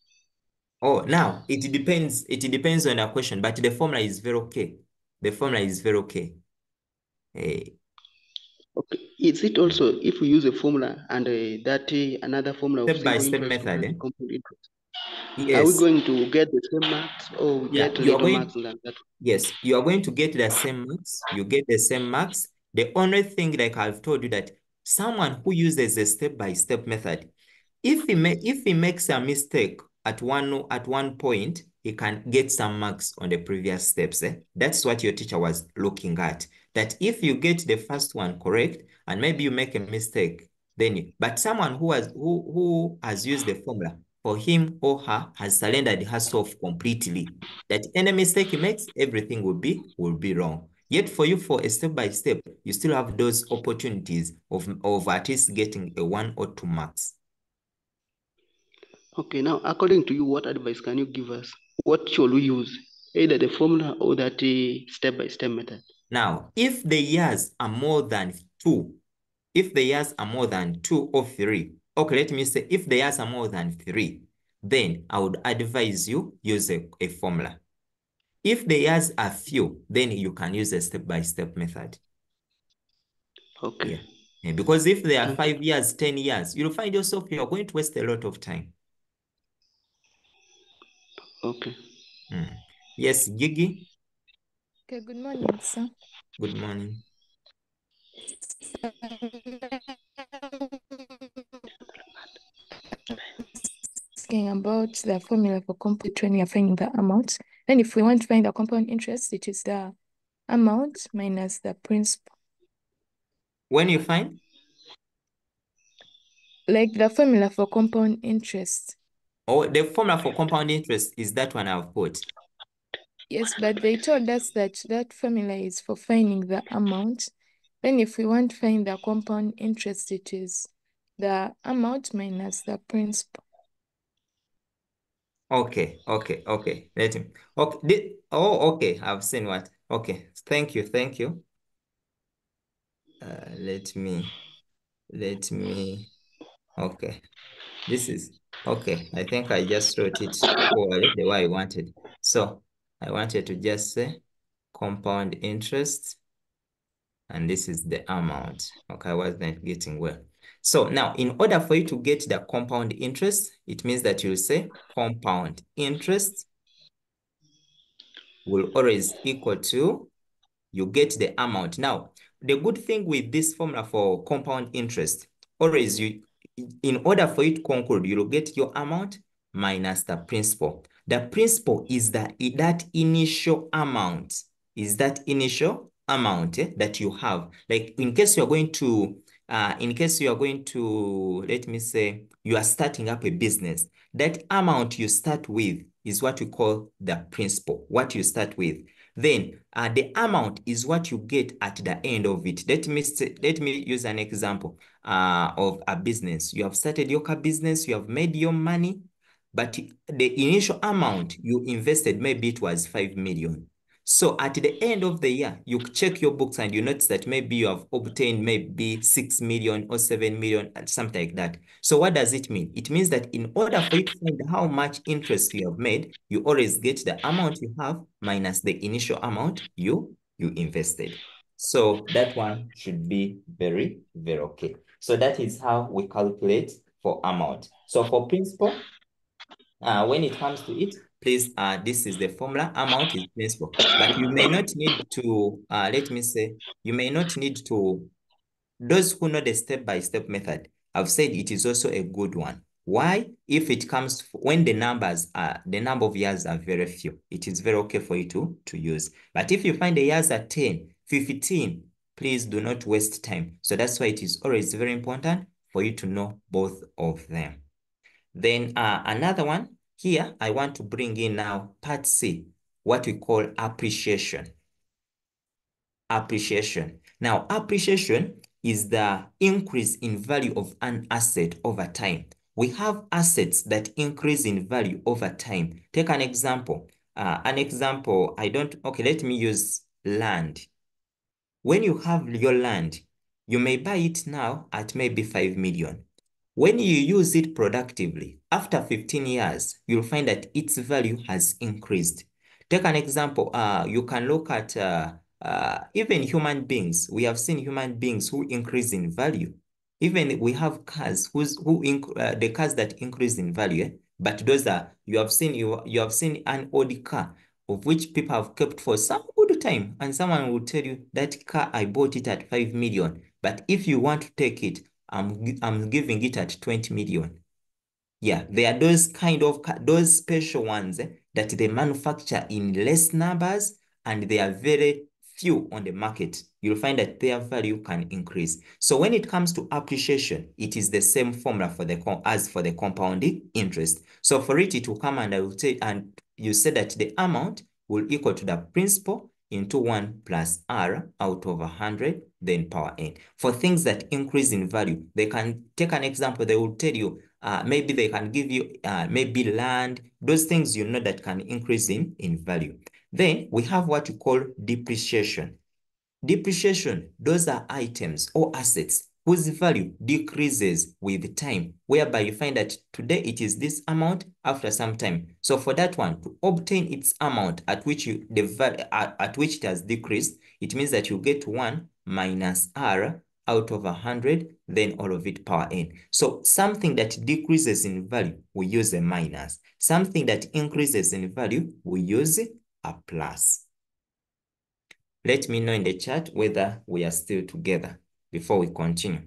Oh, now it depends. It depends on the question, but the formula is very okay. The formula is very okay. Eh, Okay. Is it also if we use a formula and another formula of simple Step-by-step interest we method, have eh? the compound interest? Are we Yes. going to get the same marks or we Yeah, get you are little going, marks than that? yes, you are going to get the same marks. You get the same marks. The only thing, like I've told you, that someone who uses a step-by-step method, if he makes a mistake at one point, he can get some marks on the previous steps. That's what your teacher was looking at. That if you get the first one correct and maybe you make a mistake, but someone who has used the formula, for him or her has surrendered herself completely. That any mistake he makes, everything will be wrong. Yet for you, for a step by step, you still have those opportunities of at least getting a 1 or 2 marks. Okay, now according to you, what advice can you give us? What should we use? Either the formula or that step-by-step method? Now, if the years are more than 2, or 3, okay, let me say if the years are more than 3, then I would advise you use a formula. If the years are few, then you can use a step-by-step method. Okay. Yeah. Yeah, because if they are Thank you. 5 years, 10 years, you'll find yourself you're going to waste a lot of time. Okay. Yes, Gigi, Okay, good morning, sir. good morning. Asking about the formula for compound when we are finding the amount. Then if we want to find the compound interest, it is the amount minus the principal. When you find, Like the formula for compound interest. the formula for compound interest is that one I've put. Yes, but they told us that that formula is for finding the amount. Then if we want to find the compound interest, it is the amount minus the principal. Okay. Let him. Okay. Okay. I've seen what. Okay. Thank you. Let me. Okay. This is okay. I think I just wrote it poorly the way I wanted. So I wanted to just say compound interest, and this is the amount. Okay, I wasn't getting well. So now, in order for you to get the compound interest, it means that you'll say compound interest will always equal to, you get the amount. Now, the good thing with this formula for compound interest, always in order for you to conclude, you'll get your amount minus the principal. The principal is that initial amount, that you have. Like in case you are going to, let me say, you are starting up a business, that amount you start with is what we call the principal, what you start with. Then the amount is what you get at the end of it. Let me use an example of a business. You have started your car business, you have made your money, but the initial amount you invested, maybe it was 5 million. So at the end of the year, you check your books and you notice that maybe you have obtained maybe 6 million or 7 million and something like that. So what does it mean? It means that in order for you to find how much interest you have made, you always get the amount you have minus the initial amount you invested. So that one should be very, very okay. So that is how we calculate for amount. So for principal, when it comes to it, please, this is the formula. Amount is principal. But you may not need to, let me say, you may not need to, those who know the step-by-step method, I've said it is also a good one. Why? If it comes to, when the number of years are very few, it is very okay for you to use. But if you find the years are 10, 15, please do not waste time. So that's why it is always very important for you to know both of them. Then another one here, I want to bring in now part C, what we call appreciation. Appreciation. Now, appreciation is the increase in value of an asset over time. We have assets that increase in value over time. Take an example. Okay, let me use land. When you have your land, you may buy it now at maybe 5 million. When you use it productively, after 15 years, you'll find that its value has increased. Take an example, you can look at even human beings. We have seen human beings who increase in value. Even we have cars the cars that increase in value, but those are, you have seen an old car of which people have kept for some good time, and someone will tell you that car I bought it at 5 million, but if you want to take it, I'm giving it at 20 million. Yeah, there are those kind of those special ones that they manufacture in less numbers, and they are very few on the market. You'll find that their value can increase. So when it comes to appreciation, it is the same formula for as for the compounding interest. So for it, it will come, and I will say, and you say that the amount will equal to the principal into 1 plus r out of 100, then power n. For things that increase in value, they can take an example. They will tell you, maybe they can give you maybe land, those things you know that can increase in value. Then we have what you call depreciation. Depreciation, those are items or assets whose value decreases with time, whereby you find that today it is this amount after some time. So for that one, to obtain its amount at which at which it has decreased, it means that you get 1 minus r out of 100, then all of it power n. So something that decreases in value, we use a minus. Something that increases in value, we use a plus. Let me know in the chat whether we are still together before we continue.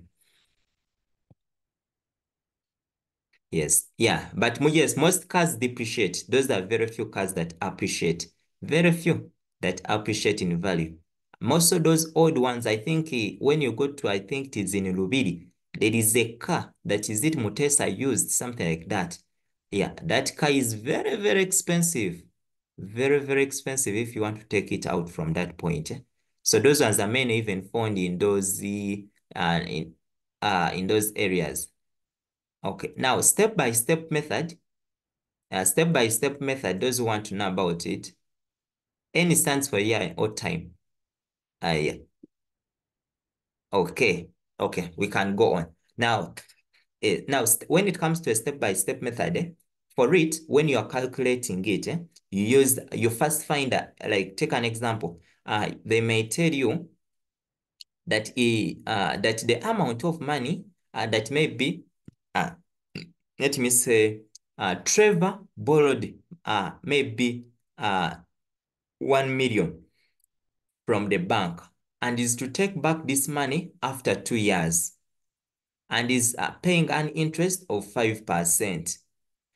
Yes, yeah, but yes, most cars depreciate. Those are very few cars that appreciate. Very few that appreciate in value. Most of those old ones, I think when you go to, I think it is in Lubidi, there is a car that is it Mutesa used, something like that. Yeah, that car is very, very expensive. Very, very expensive if you want to take it out from that point. So those ones are mainly even found in those in those areas. Okay, now step-by-step method. Step-by-step method, those who want to know about it. N stands for year or time. Yeah. Okay, okay, we can go on. Now, when it comes to a step-by-step method, for it, when you are calculating it, you first find like, take an example. They may tell you that that the amount of money that may be, let me say, Trevor borrowed maybe 1 million from the bank, and is to take back this money after 2 years, and is paying an interest of 5%.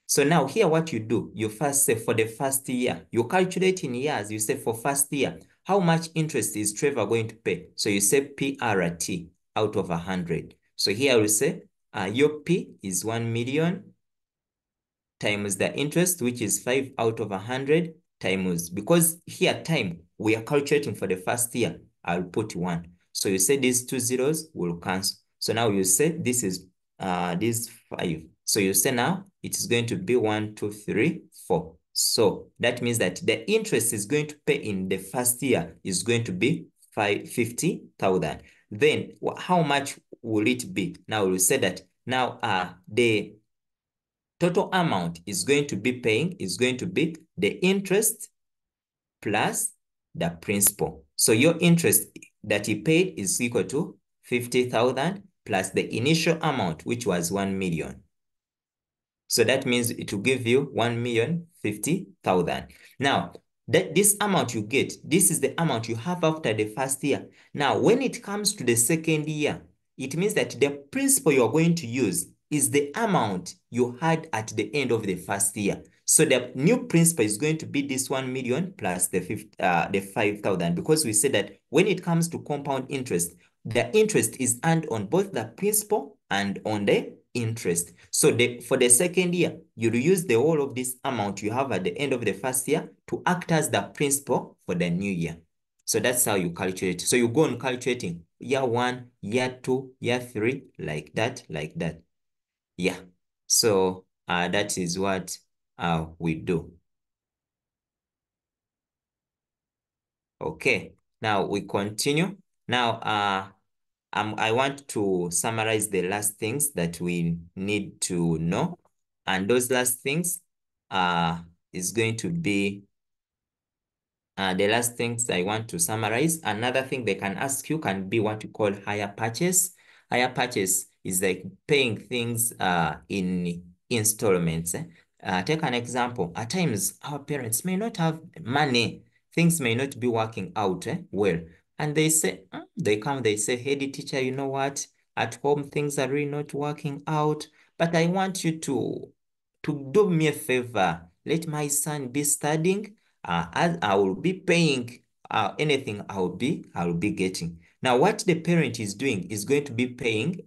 So now here what you do, you first say for the first year, you calculate in years, you say for first year, how much interest is Trevor going to pay? So you say PRT out of 100. So here we say your P is 1 million times the interest, which is 5 out of 100 times, because here time, we are calculating for the first year, I'll put 1. So you say these 2 zeros will cancel. So now you say this is this 5. So you say now it is going to be 1, 2, 3, 4. So that means that the interest is going to pay in the first year is going to be 50,000. Then how much will it be? Now we'll say that now the total amount is going to be the interest plus the principal. So your interest that he paid is equal to 50,000 plus the initial amount, which was 1 million. So that means it will give you 1,050,000. Now, this amount you get, this is the amount you have after the first year. Now, when it comes to the second year, it means that the principal you're going to use is the amount you had at the end of the first year. So the new principal is going to be this 1 million plus the 5,000, because we said that when it comes to compound interest, the interest is earned on both the principal and on the interest. So for the second year, you'll use the whole of this amount you have at the end of the first year to act as the principal for the new year. So that's how you calculate. So you go on calculating year 1, year 2, year 3, like that, like that. Yeah. So that is what we do. Okay. Now we continue. Now I want to summarize the last things that we need to know. And those last things is going to be the last things I want to summarize. Another thing they can ask you can be what you call hire purchase. Hire purchase is like paying things in installments. Take an example. At times, our parents may not have money. Things may not be working out well. And they say, they come, they say, hey, teacher, you know what? At home, things are really not working out. But I want you to do me a favor. Let my son be studying as I will be paying anything I will be getting. Now, what the parent is doing is going to be paying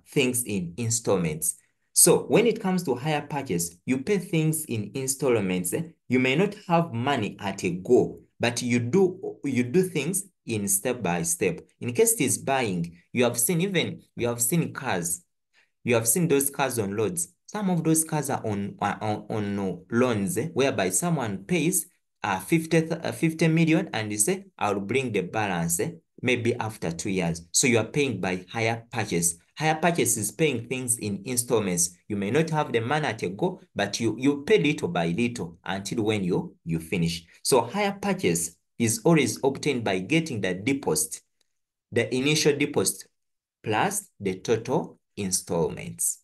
things in installments. So when it comes to hire purchase, you pay things in installments. You may not have money at a go, but you do things in step by step. In case it is buying, you have seen cars. You have seen those cars on loads. Some of those cars are on loans, whereby someone pays 50 million and you say, I'll bring the balance maybe after 2 years. So you are paying by hire purchase. Hire purchase is paying things in installments. You may not have the money at a go, but you pay little by little until when you finish. So hire purchase is always obtained by getting the deposit, the initial deposit plus the total installments.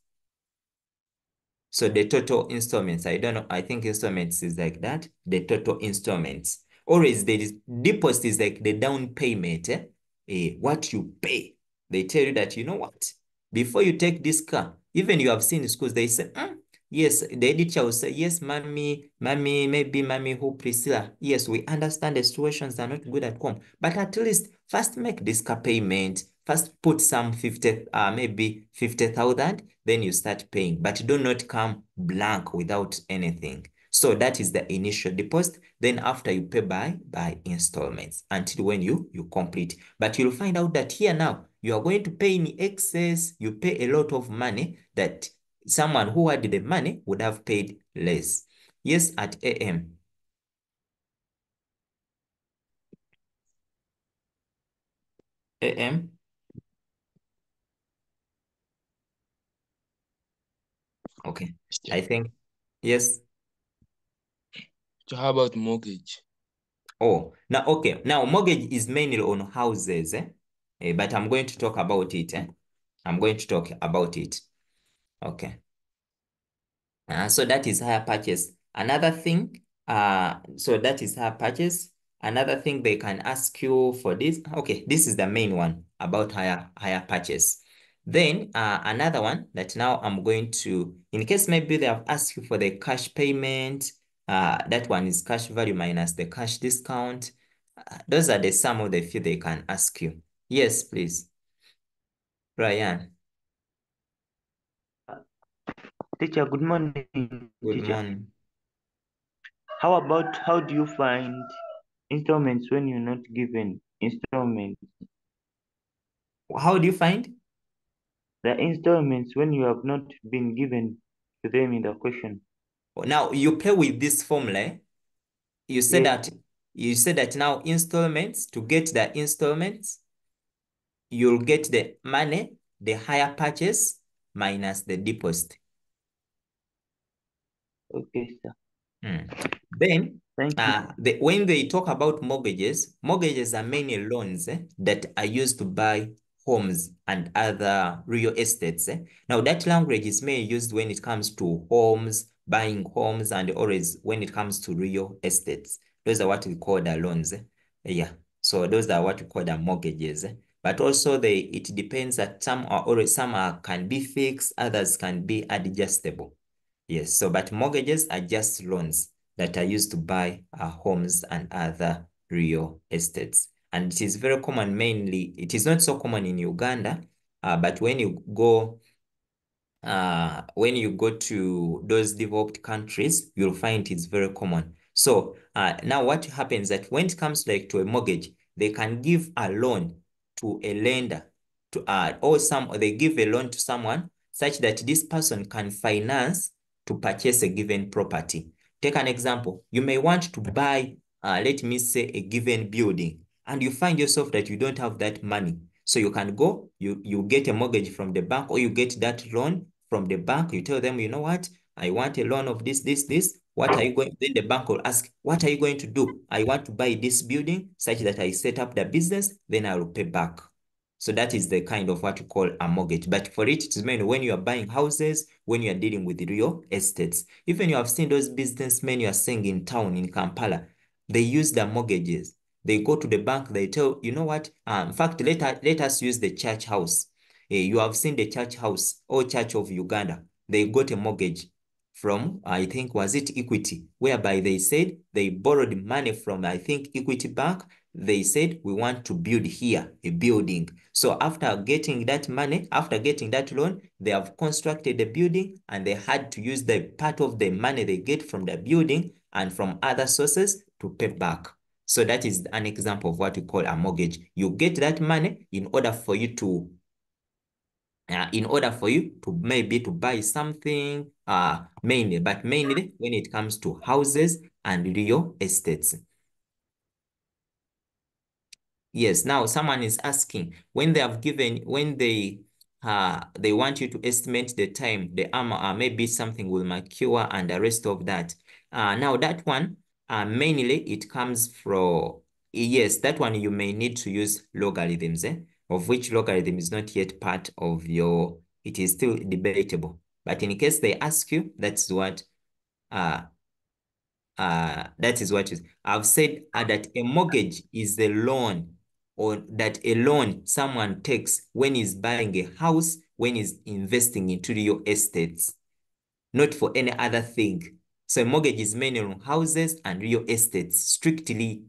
So the total installments, I don't know, I think installments is like that, the total installments. Always the deposit is like the down payment, what you pay. They tell you that, you know what, before you take this car, even you have seen in schools, they say, yes, the editor will say, yes, maybe mommy who Priscilla, yes, we understand the situations are not good at home, but at least first make this car payment, first put some 50, maybe 50,000, then you start paying, but do not come blank without anything. So that is the initial deposit. Then after you pay by installments until when you complete. But you'll find out that here now, you are going to pay in excess. You pay a lot of money that someone who had the money would have paid less. Yes, at AM. AM. Okay. I think, yes. So how about mortgage? Oh, now, okay. Now, mortgage is mainly on houses, but I'm going to talk about it. I'm going to talk about it. Okay. So that is hire purchase. Another thing, so that is hire purchase. Another thing they can ask you for this. Okay, this is the main one about hire purchase. Then another one that now I'm going to, in case maybe they have asked you for the cash payment, that one is cash value minus the cash discount. Those are some of the few they can ask you. Yes, please. Ryan, Teacher, good morning, good teacher. morning. How do you find installments when you're not given installments? How do you find? The installments when you have not been given to them in the question. Now you pay with this formula. You said Yes. that now installments, to get the installments, you'll get the money, the hire purchase minus the deposit. Okay, sir. Then Thank you. when they talk about mortgages are mainly loans that are used to buy homes and other real estates. Now that language is mainly used when it comes to homes, buying homes, and always when it comes to real estates. Those are what we call the loans. Yeah. So those are what we call the mortgages. But also it depends that some are always can be fixed, others can be adjustable. Yes. So but mortgages are just loans that are used to buy homes and other real estates. And it is very common mainly, it is not so common in Uganda, but when you go to those developed countries, you'll find it's very common. So now what happens that when it comes like to a mortgage, they can give a loan to a lender to or they give a loan to someone such that this person can finance to purchase a given property. Take an example. You may want to buy, let me say, a given building, and you find yourself that you don't have that money. So you can go, you get a mortgage from the bank, or you get that loan from the bank. You tell them, you know what, I want a loan of this. What are you going, then the bank will ask, what are you going to do? I want to buy this building such that I set up the business, then I will pay back. So that is the kind of what you call a mortgage. But for it is mainly when you are buying houses, when you are dealing with real estates. Even you have seen those businessmen you are seeing in town in Kampala, they use their mortgages. They go to the bank, they tell, you know what, in fact, let us use the church house. You have seen the church house or Church of Uganda. They got a mortgage from, I think, was it Equity, whereby they said they borrowed money from, I think, Equity Bank. They said, we want to build here a building. So after getting that money, after getting that loan, they have constructed the building, and they had to use the part of the money they get from the building and from other sources to pay back. So that is an example of what we call a mortgage. You get that money in order for you to maybe to buy something, mainly when it comes to houses and real estates. Yes, now someone is asking, when they want you to estimate the time the armor maybe something will mature and the rest of that. Now that one, mainly it comes from, yes, that one you may need to use logarithms, of which logarithm is not yet part of it is still debatable. But in case they ask you, uh, that is what is. I've said that a mortgage is a loan, or that a loan someone takes when he's buying a house, when he's investing into real estates, not for any other thing. So a mortgage is mainly on houses and real estates, strictly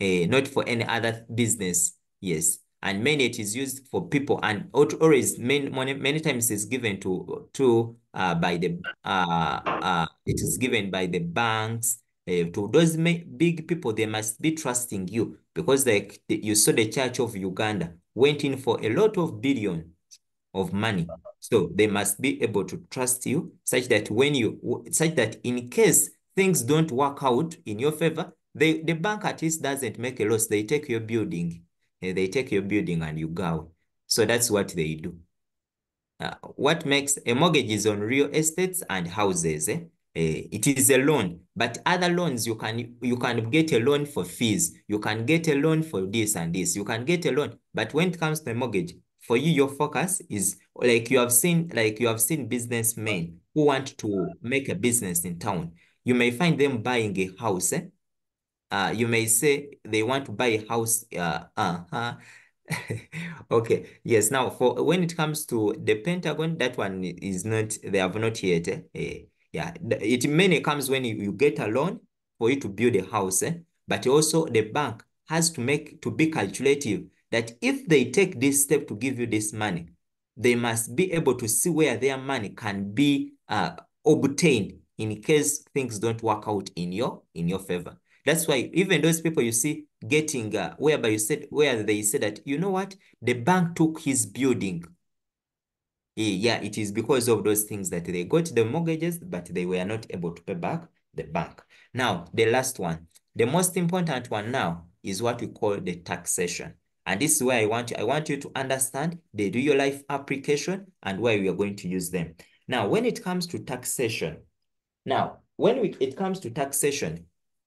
not for any other business. Yes. And mainly it is used for people, and always many times it's given by the it is given by the banks to those big people. They must be trusting you, because like you saw the Church of Uganda went in for a lot of billion of money. So they must be able to trust you such that in case things don't work out in your favor, the bank at least doesn't make a loss. They take your building. They take your building and you go. So that's what they do. What makes a mortgage is on real estates and houses. It is a loan, but other loans you can get a loan for fees. You can get a loan for this and this. You can get a loan, but when it comes to a mortgage, for you, your focus is like you have seen businessmen who want to make a business in town. You may find them buying a house. You may say they want to buy a house. Okay, yes. Now, for when it comes to the Pentagon, that one is not, they have not yet. Yeah, it mainly comes when you get a loan for you to build a house, but also the bank has to be calculative that if they take this step to give you this money, they must be able to see where their money can be obtained in case things don't work out in your favor. That's why even those people you see getting where they said that, you know what, the bank took his building. Yeah, it is because of those things that they got the mortgages, but they were not able to pay back the bank. Now, the last one, the most important one now is what we call the taxation. And this is where I want you to understand the real life application and why we are going to use them. Now, when it comes to taxation,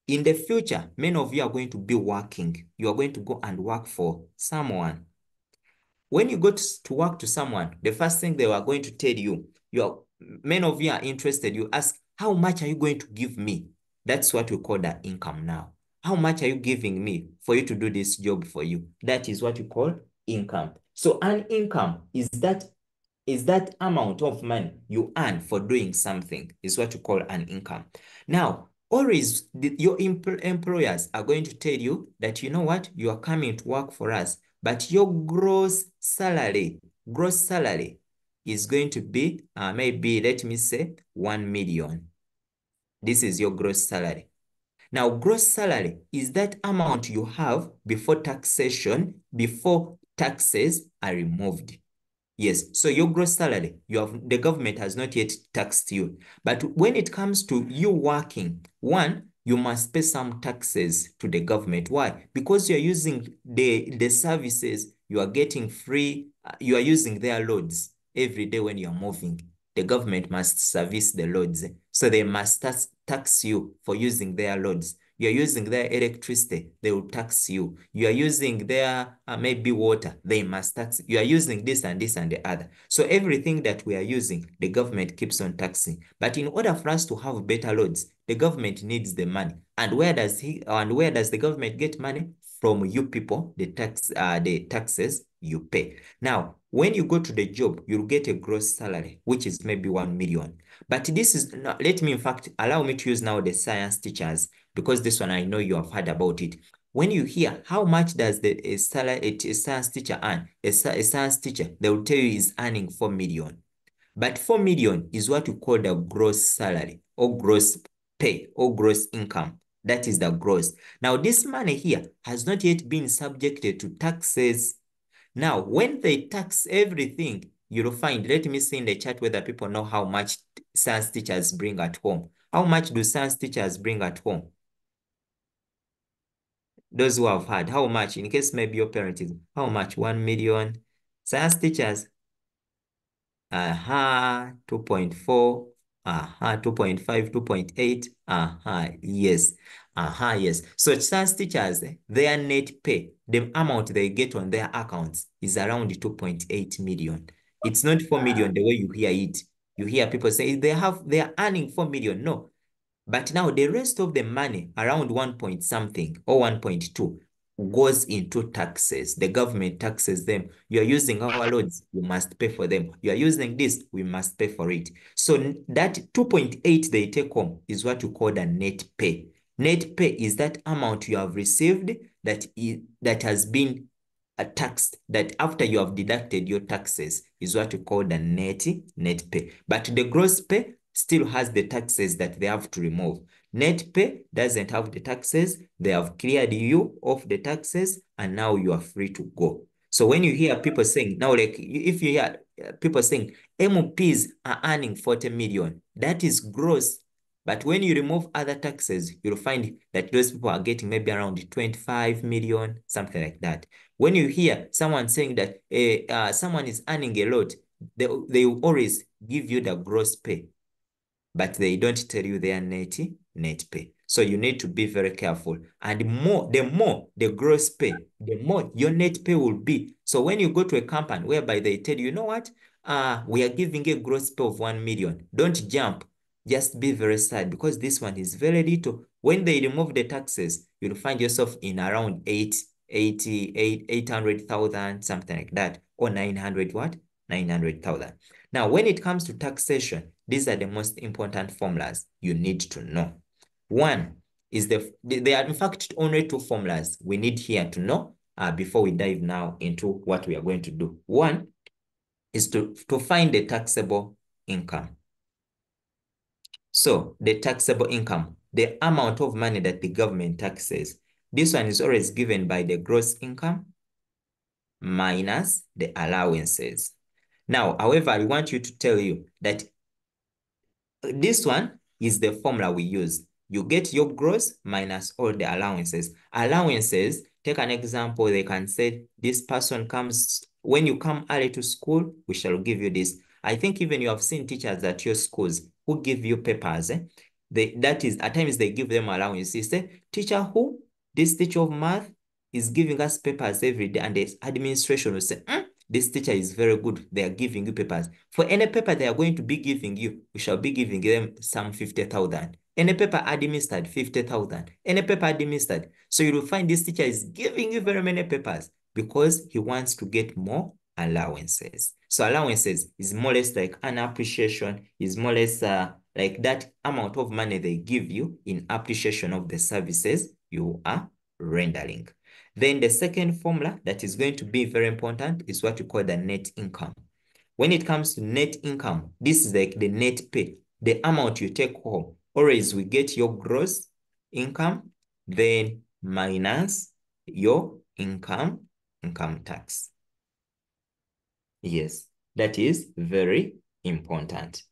in the future, many of you are going to be working. You are going to go and work for someone. when you go to work to someone, the first thing they are going to tell you, many of you are interested, you ask, how much are you going to give me? That's what we call the income now. How much are you giving me for you to do this job for you? That is what we call income. So an income is that amount of money you earn for doing something is what you call an income. Now, always your employers are going to tell you that, you know what, you are coming to work for us, but your gross salary is going to be maybe, let me say, 1 million. This is your gross salary. Now, gross salary is that amount you have before taxation, before taxes are removed. Yes, so your gross salary, the government has not yet taxed you. But when it comes to you working, one, you must pay some taxes to the government. Why? Because you're using the services, you are getting free, you are using their loads every day when you're moving. The government must service the loads. So they must tax you for using their loads. You're using their electricity, they will tax you. You are using their maybe water, they must tax. You are using this and this and the other. So everything that we are using, the government keeps on taxing. But in order for us to have better loads, the government needs the money. And where does the government get money? From you people, the taxes you pay. Now, when you go to the job, you'll get a gross salary, which is maybe 1 million. But this is, let me in fact, allow me to use now the science teachers, because this one I know you have heard about it. When you hear how much does a science teacher earn, a science teacher, they will tell you is earning 4 million. But 4 million is what you call the gross salary or gross pay or gross income. That is the gross. Now, this money here has not yet been subjected to taxes. Now, when they tax everything, you'll find, let me see in the chat whether people know how much science teachers bring at home. How much do science teachers bring at home? Those who have had, how much, in case maybe your parent is, how much? 1 million. Science teachers, 2.4, 2.5, 2.8, yes, yes. So science teachers, their net pay, the amount they get on their accounts is around 2.8 million. It's not 4 million the way you hear it. You hear people say they are earning 4 million. No, but now the rest of the money, around 1 point something or 1.2, goes into taxes. The government taxes them. You are using our loads, you must pay for them. You are using this, we must pay for it. So that 2.8 they take home is what you call the net pay. Net pay is that amount you have received that has been taxed, that after you have deducted your taxes is what you call the net pay. But the gross pay still has the taxes that they have to remove. Net pay doesn't have the taxes. They have cleared you of the taxes and now you are free to go. So when you hear people saying, now like if you hear people saying MPs are earning 40 million, that is gross. But when you remove other taxes, you'll find that those people are getting maybe around 25 million, something like that. When you hear someone saying that someone is earning a lot, they will always give you the gross pay, but they don't tell you their net pay. So you need to be very careful. And the more the gross pay, the more your net pay will be. So when you go to a company whereby they tell you, you know what, we are giving a gross pay of 1 million, don't jump. Just be very sad because this one is very little. When they remove the taxes, you'll find yourself in around 800,000, something like that, or 900 what? 900,000. Now, when it comes to taxation, these are the most important formulas you need to know. One is there are in fact only two formulas we need here to know before we dive now into what we are going to do. One is to find the taxable income. So the taxable income, the amount of money that the government taxes, this one is always given by the gross income minus the allowances. Now, however, I want you to tell you that this one is the formula we use. You get your gross minus all the allowances. Allowances, take an example, they can say this person comes, when you come early to school, we shall give you this. I think even you have seen teachers at your schools who give you papers. That is, at times they give them allowances. Say, teacher who? This teacher of math is giving us papers every day, and the administration will say, this teacher is very good. They are giving you papers. For any paper they are going to be giving you, we shall be giving them some 50,000. Any paper administered, 50,000. Any paper administered. So you will find this teacher is giving you very many papers because he wants to get more allowances. So allowances is more or less like an appreciation, is more or less like that amount of money they give you in appreciation of the services you are rendering. Then the second formula that is going to be very important is what we call the net income. When it comes to net income, this is like the net pay, the amount you take home. Always we get your gross income, then minus your income tax. Yes, that is very important.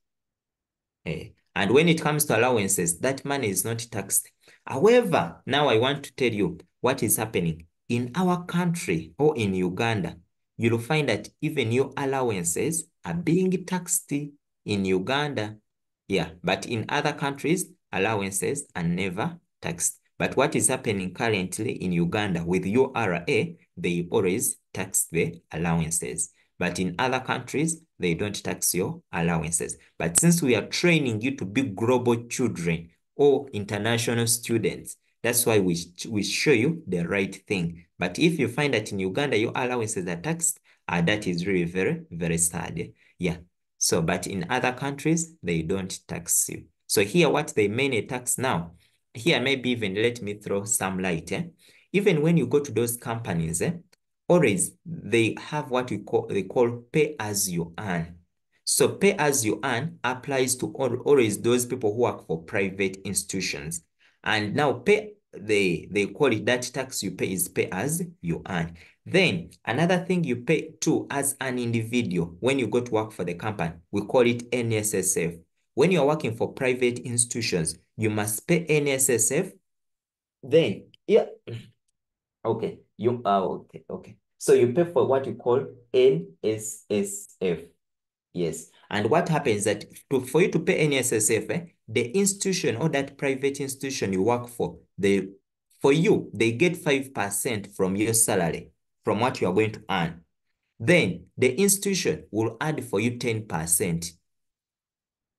And when it comes to allowances, that money is not taxed. However, now I want to tell you what is happening. In our country or in Uganda, you'll find that even your allowances are being taxed in Uganda. Yeah, but in other countries, allowances are never taxed. But what is happening currently in Uganda with URA, they always tax the allowances. But in other countries, they don't tax your allowances. But since we are training you to be global children or international students, that's why we show you the right thing. But if you find that in Uganda, your allowances are taxed, that is really very, very sad. Yeah. So, but in other countries, they don't tax you. So here, what they mainly tax now, here maybe even let me throw some light. Even when you go to those companies, always they have what they call pay as you earn. So pay as you earn applies to always those people who work for private institutions. And now they call it that tax you pay is pay as you earn. Then another thing you pay too as an individual when you go to work for the company, we call it NSSF. When you're working for private institutions, you must pay NSSF. Then, yeah, okay, okay. So you pay for what you call NSSF. Yes. And what happens that for you to pay NSSF, the institution or that private institution you work for, they get 5% from your salary, from what you are going to earn. Then the institution will add for you 10%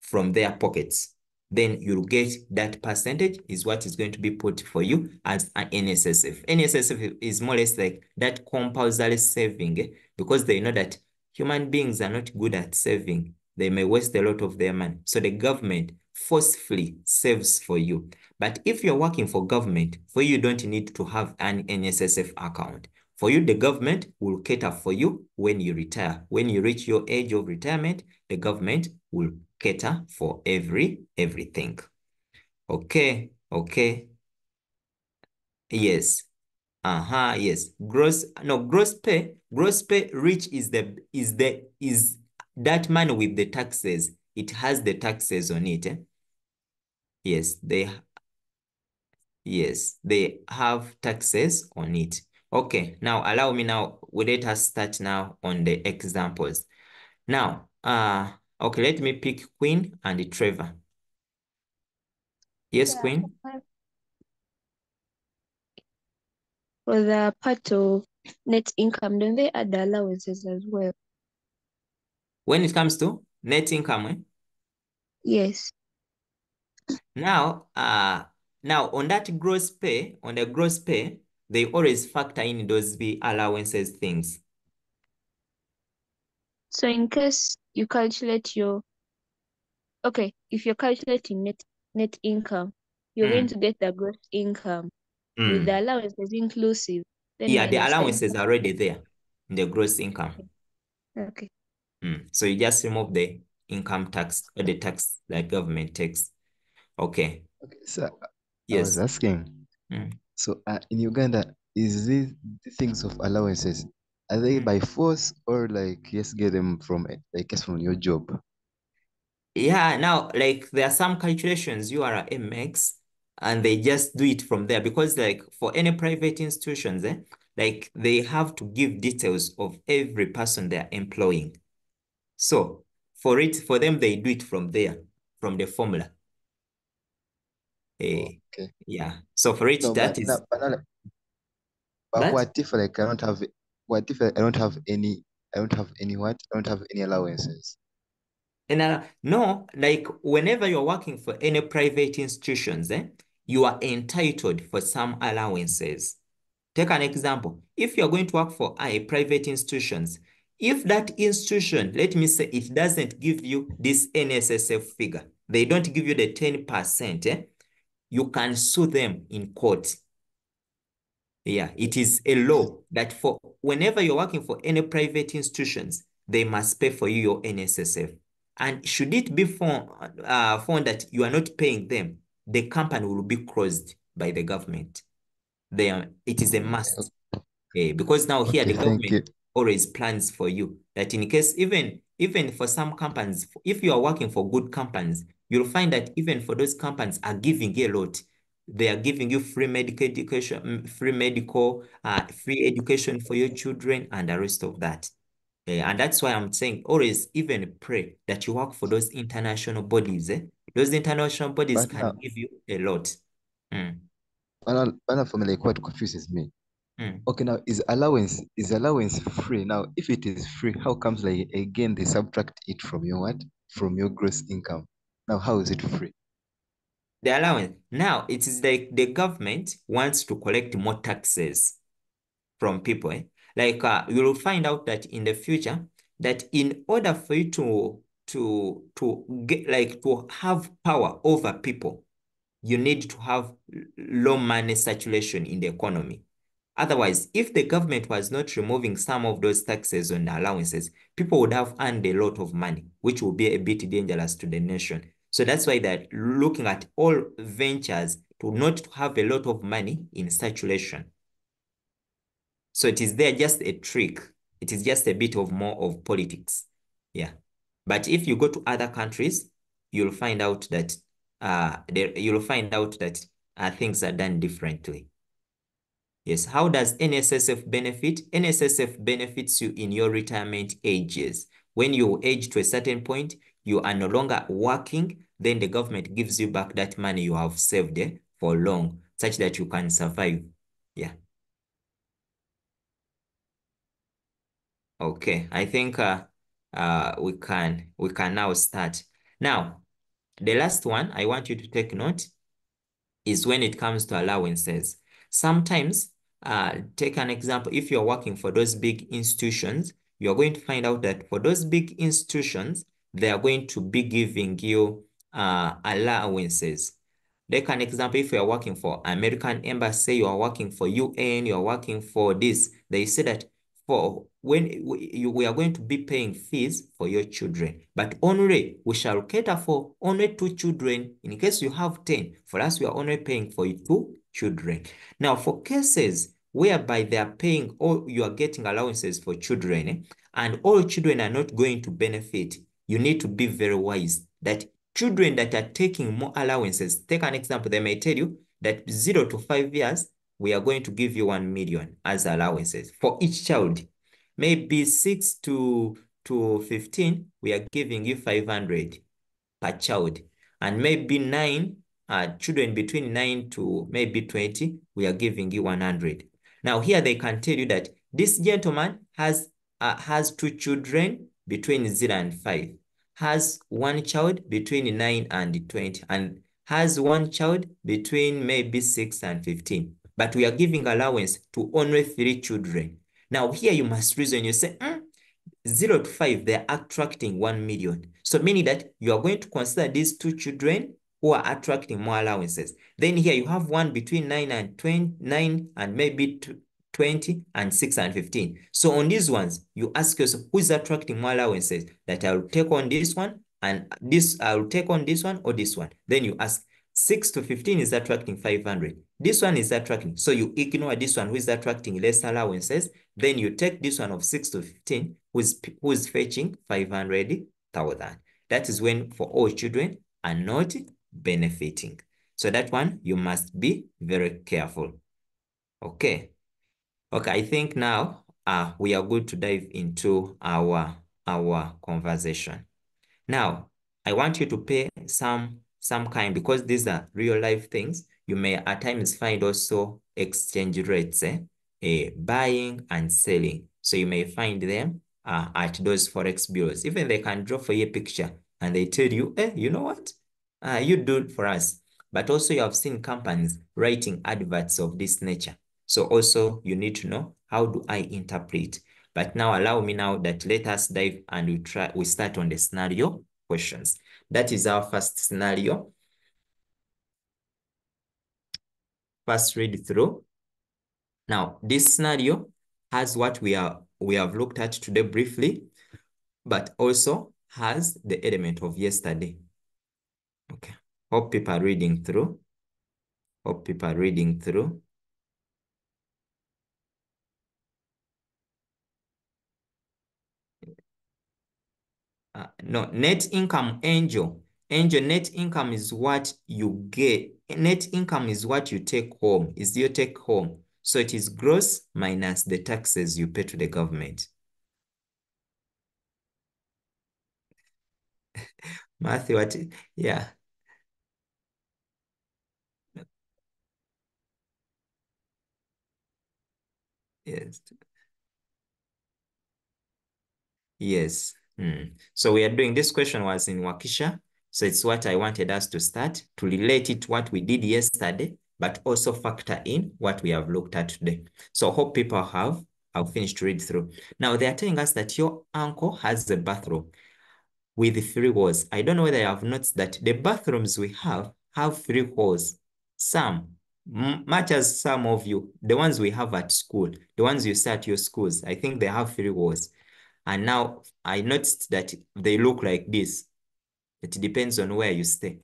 from their pockets. Then you'll get that percentage is what is going to be put for you as an NSSF. NSSF is more or less like that compulsory saving because they know that human beings are not good at saving. They may waste a lot of their money. So the government forcefully saves for you. But if you're working for government, for you don't need to have an NSSF account. For you, the government will cater for you when you retire. When you reach your age of retirement, the government will cater for everything. Okay. Yes. Yes. Gross pay rich is that money with the taxes. It has the taxes on it. Yes, they have taxes on it. Okay, now allow me now, let us start now on the examples. Now, okay, let me pick Queen and Trevor. Yes, Yeah. Queen? For the part of net income, don't they add the allowances as well? When it comes to net income, Yes. now, on that gross pay, they always factor in those allowances things. So in case you calculate if you're calculating net income, you're going to get the gross income with the allowances inclusive, then Yeah, the minus the allowances income. are already there in the gross income. Okay. So you just remove the income tax or the tax that government takes. Okay. Okay, so I was Yes. asking, so in Uganda, is the things of allowances, are they by force or like just get them from your job? Yeah, now like there are some calculations URA makes and they just do it from there because like for any private institutions, like they have to give details of every person they're employing. So for them, they do it from there, from the formula. Okay. Yeah. So for it, No, that is. but But what if like I don't have any I don't have any what? I don't have any allowances. And no, like whenever you're working for any private institutions, you are entitled for some allowances. Take an example. If you're going to work for private institutions, if that institution, let me say, it doesn't give you this NSSF figure, they don't give you the 10%, you can sue them in court. Yeah, it is a law that for whenever you're working for any private institutions, they must pay for you your NSSF. And should it be found that you are not paying them, the company will be closed by the government. It is a must. Because now here Okay, the thank you. government always plans for you that in case even for some companies, if you are working for good companies, you'll find that even for those companies are giving a lot. They are giving you free medical education, free education for your children and the rest of that. And that's why I'm saying always even pray that you work for those international bodies. Those international bodies But now, can give you a lot. for me, like what confuses me. Mm. Okay, now is allowance free? Now, if it is free, how comes like again they subtract it from your what? From your gross income. Now, how is it free? The allowance. Now, it is like the government wants to collect more taxes from people. Like you will find out that in the future, that in order for you to get like to have power over people, you need to have low money circulation in the economy. Otherwise, if the government was not removing some of those taxes on allowances, people would have earned a lot of money, which will be a bit dangerous to the nation. So that's why they're looking at all ventures to not have a lot of money in circulation. So it is there just a trick. It is just a bit of more of politics. Yeah. But if you go to other countries, you'll find out that things are done differently. Yes. How does NSSF benefit? NSSF benefits you in your retirement ages. When you age to a certain point, you are no longer working, then the government gives you back that money you have saved for long, such that you can survive. Yeah. Okay. I think we can now start. Now, the last one I want you to take note is when it comes to allowances. Sometimes, take an example, if you're working for those big institutions, you're going to find out that for those big institutions, they are going to be giving you allowances. Take an example, if you are working for American Embassy, you are working for UN, you are working for this, they say that for when we are going to be paying fees for your children, but only we shall cater for only 2 children. In case you have 10, for us, we are only paying for 2 children. Now, for cases whereby they are paying or you are getting allowances for children, and all children are not going to benefit, you need to be very wise that children that are taking more allowances, take an example, they may tell you that 0 to 5 years, we are going to give you 1 million as allowances for each child. Maybe 6 to 15, we are giving you 500 per child. And maybe 9 children between 9 to maybe 20, we are giving you 100. Now here they can tell you that this gentleman has 2 children between 0 and 5, has 1 child between 9 and 20, and has 1 child between maybe 6 and 15. But we are giving allowance to only 3 children. Now here you must reason, you say, 0 to 5, they're attracting 1 million. So meaning that you are going to consider these 2 children who are attracting more allowances. Then here you have one between 9 and 29 and maybe 20 and 6 and 15. So on these ones, you ask yourself, who is attracting more allowances? That I'll take on this one and this, I'll take on this one or this one. Then you ask, 6 to 15 is attracting 500. This one is attracting. So you ignore this one who is attracting less allowances. Then you take this one of 6 to 15 who is fetching 500,000. That is when for all children are not benefiting. So that one you must be very careful. Okay. Okay, I think now we are good to dive into our conversation. Now, I want you to pay some kind, because these are real life things. You may at times find also exchange rates, buying and selling. So you may find them at those forex bureaus. Even they can draw for you a picture and they tell you, you know what? You do it for us. But also you have seen companies writing adverts of this nature. So also you need to know, how do I interpret? But now allow me now that let us dive and we start on the scenario questions. That is our first scenario. First read through. Now, this scenario has what we have looked at today briefly, but also has the element of yesterday. Okay. Hope people are reading through. Hope people are reading through. No, net income, Angel. Angel, net income is what you get. Net income is what you take home, is your take home. So it is gross minus the taxes you pay to the government. Matthew, what? Yeah. Yes. Yes. So we are doing, this question was in Waukesha. So it's what I wanted us to start to relate it to what we did yesterday, but also factor in what we have looked at today. So hope people have finished to read through. Now they are telling us that your uncle has a bathroom with 3 walls. I don't know whether you have noticed that the bathrooms we have 3 walls. Some, much as some of you, the ones we have at school, the ones you see at your schools, I think they have 3 walls. And now I noticed that they look like this. It depends on where you stay.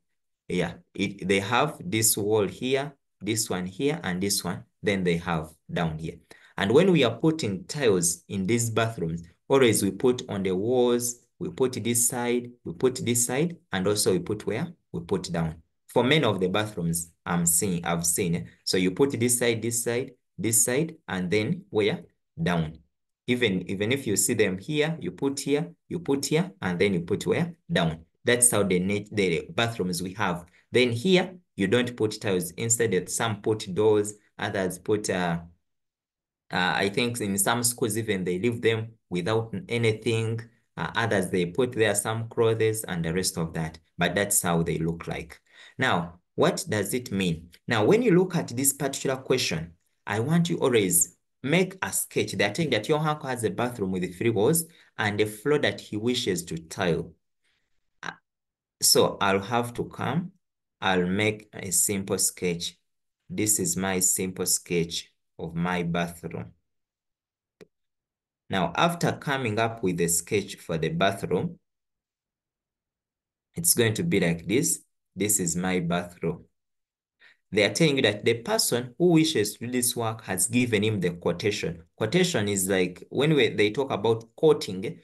Yeah, they have this wall here, this one here, and this one. Then they have down here. And when we are putting tiles in these bathrooms, always we put on the walls, we put this side, and also we put where? We put down. For many of the bathrooms I've seen. So you put this side, and then where? Down. Even if you see them here, you put here, and then you put where? Down. That's how the bathrooms we have. Then here, you don't put tiles. Instead, some put doors, others put, I think in some schools even they leave them without anything. Others, they put there some clothes and the rest of that. But that's how they look like. Now, what does it mean? Now, when you look at this particular question, I want you always make a sketch. They're saying that your uncle has a bathroom with 3 walls and a floor that he wishes to tile. So I'll have to come, I'll make a simple sketch. This is my simple sketch of my bathroom. Now, after coming up with a sketch for the bathroom, it's going to be like this. This is my bathroom. They are telling you that the person who wishes to do this work has given him the quotation. Quotation is like, when they talk about quoting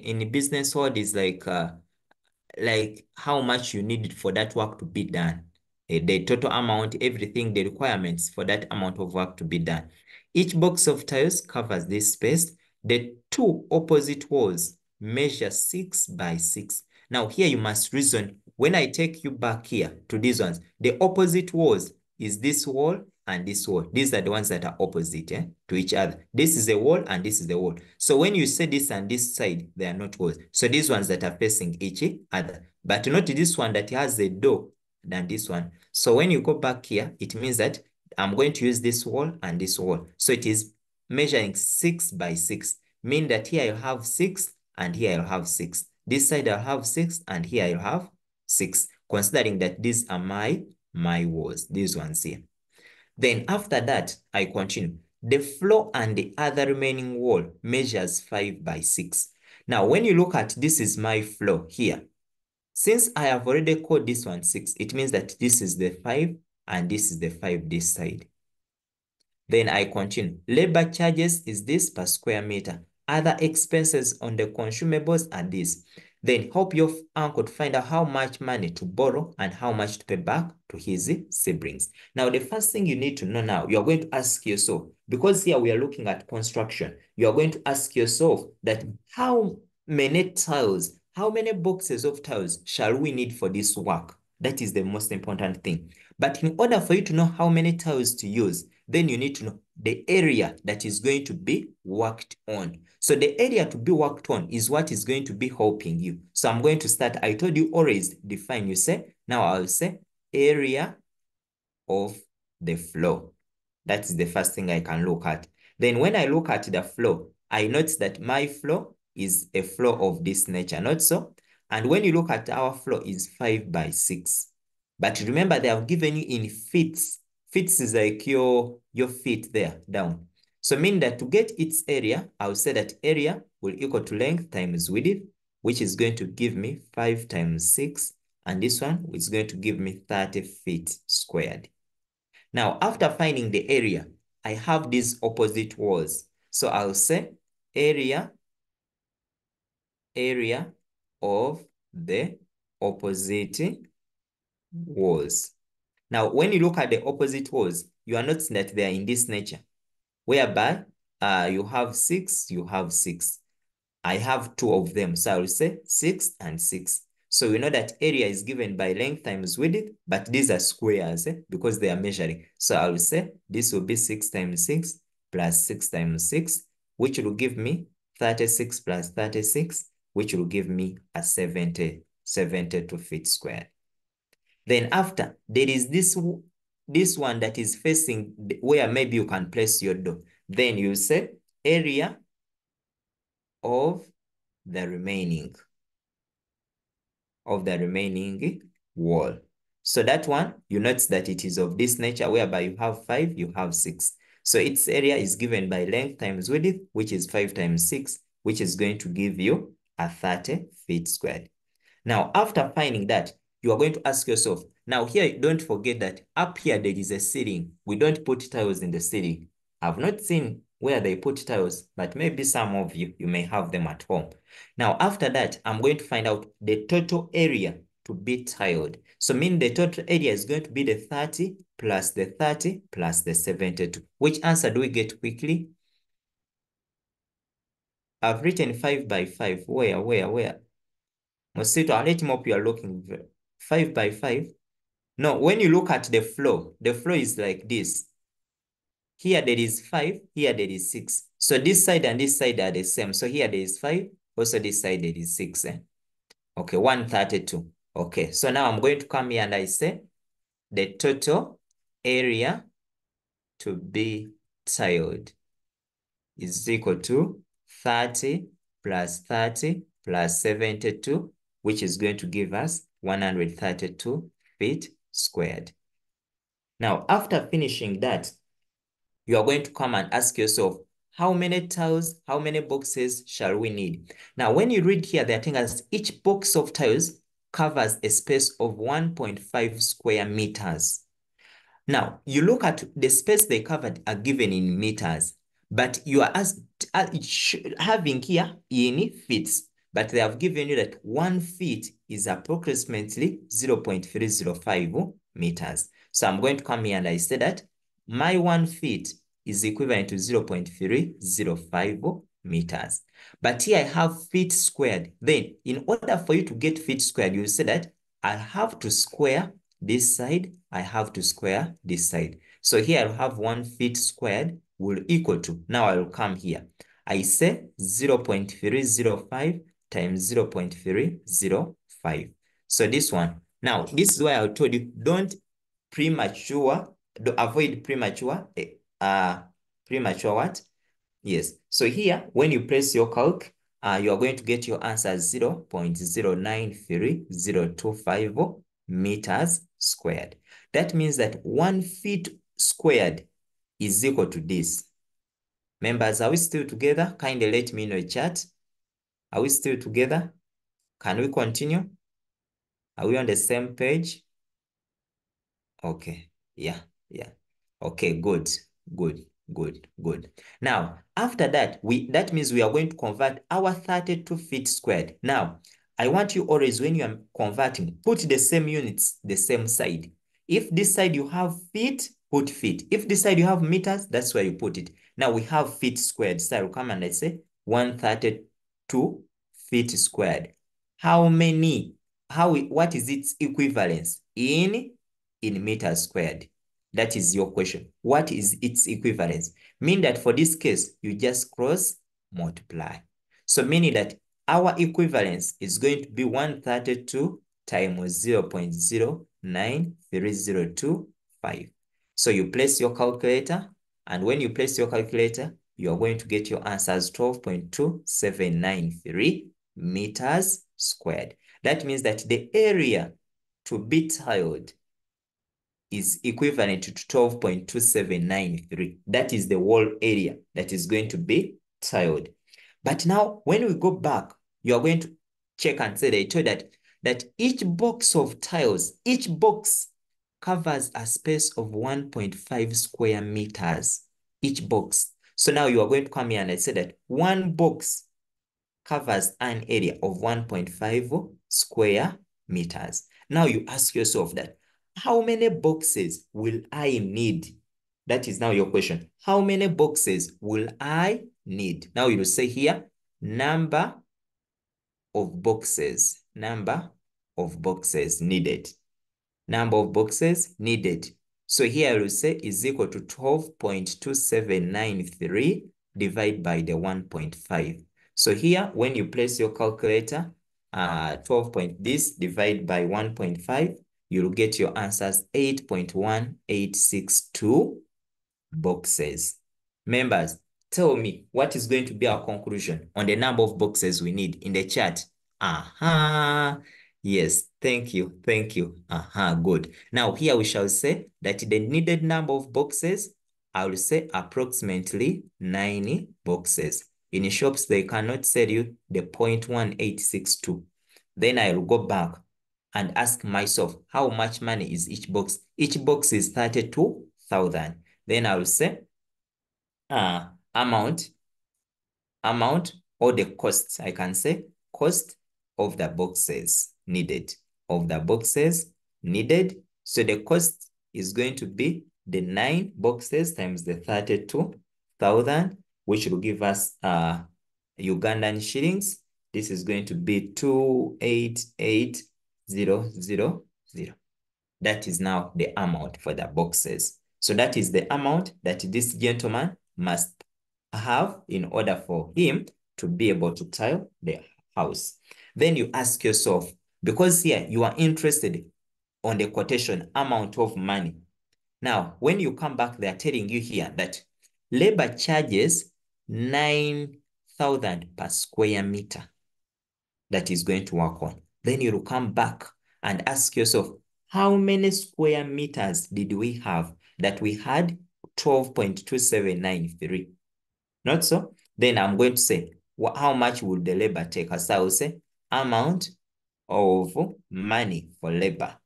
in business world is like how much you need for that work to be done. The total amount, everything, the requirements for that amount of work to be done. Each box of tiles covers this space. The 2 opposite walls measure 6 by 6. Now here you must reason, when I take you back here to these ones, the opposite walls is this wall and this wall. These are the ones that are opposite to each other. This is a wall and this is the wall. So when you say this and this side, they are not walls. So these ones that are facing each other. But not this one that has a door than this one. So when you go back here, it means that I'm going to use this wall and this wall. So it is measuring 6 by 6. Mean that here you have 6 and here you have 6. This side I'll have 6 and here I'll have 6. Considering that these are my walls, these ones here. Then after that, I continue. The floor and the other remaining wall measures 5 by 6. Now, when you look at this is my floor here. Since I have already called this one 6, it means that this is the 5 and this is the 5 this side. Then I continue. Labor charges is this per square meter. Other expenses on the consumables are this. Then help your uncle to find out how much money to borrow and how much to pay back to his siblings. Now, the first thing you need to know now, you're going to ask yourself, because here we are looking at construction, you're going to ask yourself that how many tiles, how many boxes of tiles shall we need for this work? That is the most important thing. But in order for you to know how many tiles to use, then you need to know the area that is going to be worked on. So the area to be worked on is what is going to be helping you. So I'm going to start, I told you always define, you say, now I'll say area of the floor. That's the first thing I can look at. Then when I look at the floor, I notice that my floor is a floor of this nature, not so? And when you look at our floor is 5 by 6. But remember, they have given you in feet. Feet is like your feet there, down. So mean that to get its area, I'll say that area will equal to length times width, which is going to give me 5 times 6. And this one is going to give me 30 feet squared. Now, after finding the area, I have these opposite walls. So I'll say area of the opposite walls. Now, when you look at the opposite walls, you are noticing that they are in this nature, whereby you have 6, you have 6. I have 2 of them, so I will say 6 and 6. So we know that area is given by length times width, but these are squares because they are measuring. So I will say this will be 6 times 6 plus 6 times 6, which will give me 36 plus 36, which will give me a 72 feet squared. Then after, there is this one that is facing where maybe you can place your door. Then you say area of the remaining wall. So that one, you notice that it is of this nature, whereby you have 5, you have 6. So its area is given by length times width, which is 5 times 6, which is going to give you a 30 feet squared. Now, after finding that, you are going to ask yourself, now here, don't forget that up here, there is a ceiling. We don't put tiles in the ceiling. I've not seen where they put tiles, but maybe some of you may have them at home. Now, after that, I'm going to find out the total area to be tiled. So mean the total area is going to be the 30 plus the 30 plus the 72. Which answer do we get quickly? I've written 5 by 5. Where? Mosito, I'll let him up. You are looking 5 by 5. No, when you look at the floor is like this. Here there is 5, here there is 6. So this side and this side are the same. So here there is 5, also this side there is 6. Okay, 132. Okay, so now I'm going to come here and I say the total area to be tiled is equal to 30 plus 30 plus 72, which is going to give us 132 feet squared. Now, after finishing that, you are going to come and ask yourself, how many tiles, how many boxes shall we need? Now, when you read here, they're telling us each box of tiles covers a space of 1.5 square meters. Now, you look at the space they covered are given in meters, but you are asked, having here in feet, but they have given you that 1 feet is approximately 0.305 meters. So I'm going to come here and I say that my 1 feet is equivalent to 0.305 meters. But here I have feet squared. Then, in order for you to get feet squared, you say that I have to square this side, I have to square this side. So here I'll have 1 feet squared will equal to, now I'll come here. I say 0.305 times 0.305. So this one, now this is why I told you, don't avoid premature what? Yes. So here, when you press your calc, you are going to get your answer 0.093025 meters squared. That means that 1 feet squared is equal to this. Members, are we still together? Kindly let me know in chat. Are we still together? Can we continue? Are we on the same page? Okay. Yeah. Okay, good. Now, after that, that means we are going to convert our 32 feet squared. Now, I want you always, when you are converting, put the same units, the same side. If this side you have feet, put feet. If this side you have meters, that's where you put it. Now we have feet squared. So I will come and I say 132 feet squared. What is its equivalence in meters squared? That is your question. What is its equivalence? Mean that for this case, you just cross multiply. So meaning that our equivalence is going to be 132 times 0.09302.5. So you place your calculator, and when you place your calculator, you are going to get your answer as 12.2793 meters squared. That means that the area to be tiled is equivalent to 12.2793. That is the whole area that is going to be tiled. But now, when we go back, you are going to check and say they told that each box of tiles, each box covers a space of 1.5 square meters, each box. So now you are going to come here and I say that one box covers an area of 1.5 square meters. Now you ask yourself that, how many boxes will I need? That is now your question. How many boxes will I need? Now you say here, number of boxes needed. Number of boxes needed. So here I will say is equal to 12.2793 divided by the 1.5. So here, when you place your calculator, 12 point this divided by 1.5, you'll get your answers 8.1862 boxes. Members, tell me what is going to be our conclusion on the number of boxes we need in the chat. Yes, thank you. Good. Now here we shall say that the needed number of boxes, I will say approximately 9 boxes. In shops, they cannot sell you the 0.1862. Then I will go back and ask myself, how much money is each box? Each box is 32,000. Then I will say amount or the cost. I can say cost of the boxes needed. So the cost is going to be the 9 boxes times the 32,000, which will give us Ugandan shillings. This is going to be 288,000. That is now the amount for the boxes. So that is the amount that this gentleman must have in order for him to be able to tile the house. Then you ask yourself, because here you are interested on the quotation amount of money. Now, when you come back, they are telling you here that labor charges 9,000 per square meter that is going to work on. Then you will come back and ask yourself, how many square meters did we have? That we had 12.2793. Not so? Then I'm going to say, well, how much would the labor take? As I will say, amount of money for labor.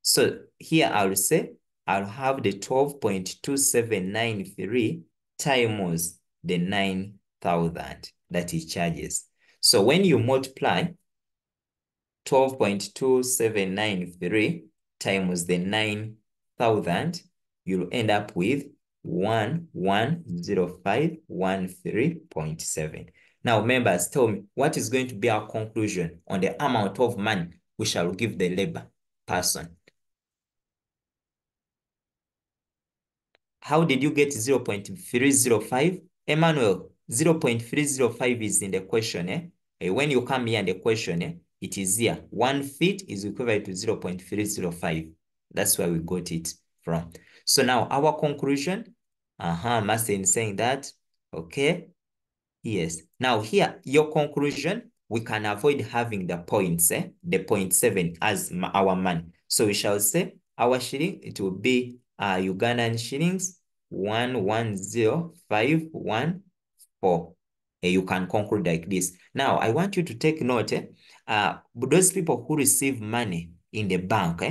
So here I will say, I'll have the 12.2793 times the 9,000 that it charges. So when you multiply 12.2793 times the 9,000, you'll end up with 110513.7. Now, members, tell me, what is going to be our conclusion on the amount of money we shall give the labor person? How did you get 0.305? Emmanuel, 0.305 is in the question. When you come here in the question, it is here. 1 feet is equivalent to 0.305. That's where we got it from. So now our conclusion, Master is saying that, okay. Yes. Now here, your conclusion, we can avoid having the points, the 0.7 as our money. So we shall say our shilling, it will be Ugandan shillings 110514. You can conclude like this. Now, I want you to take note, those people who receive money in the bank,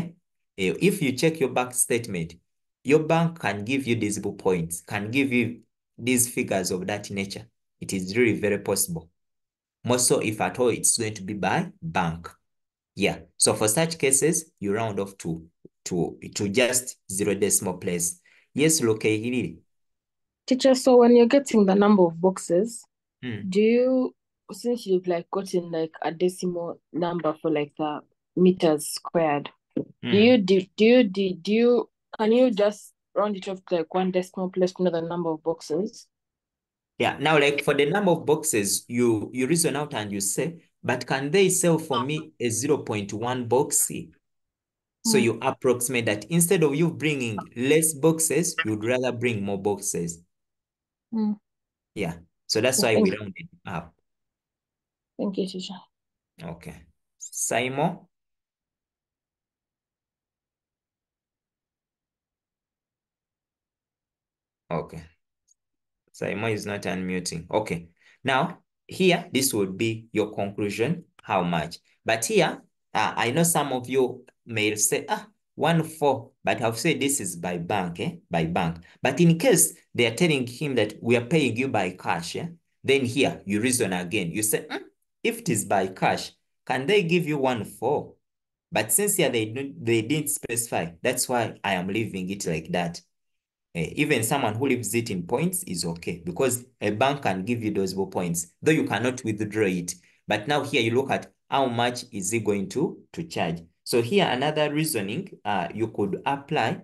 if you check your bank statement, your bank can give you these points, can give you these figures of that nature. It is really very possible. More so if at all it's going to be by bank. Yeah. So for such cases, you round off to just 0 decimal place. Yes, Lokehiri. Teacher, so when you're getting the number of boxes, do you, since you've like gotten like a decimal number for like the meters squared, Can you just round it off to like one decimal place to know the number of boxes? Yeah, now like for the number of boxes, you reason out and you say, but can they sell for me a 0.1 box? So you approximate that instead of you bringing less boxes, you'd rather bring more boxes. Yeah, so that's why we round it up. Thank you, teacher. Okay. Simon? Okay. Simon is not unmuting. Okay. Now, here, this would be your conclusion. How much? But here, I know some of you may say, 1-4, but I've said this is by bank, by bank. But in case they are telling him that we are paying you by cash, then here, you reason again. You say, if it is by cash, can they give you 1-4? But since here they didn't specify, that's why I am leaving it like that. Even someone who leaves it in points is okay because a bank can give you those points, though you cannot withdraw it. But now here you look at how much is it going to charge. So here another reasoning you could apply,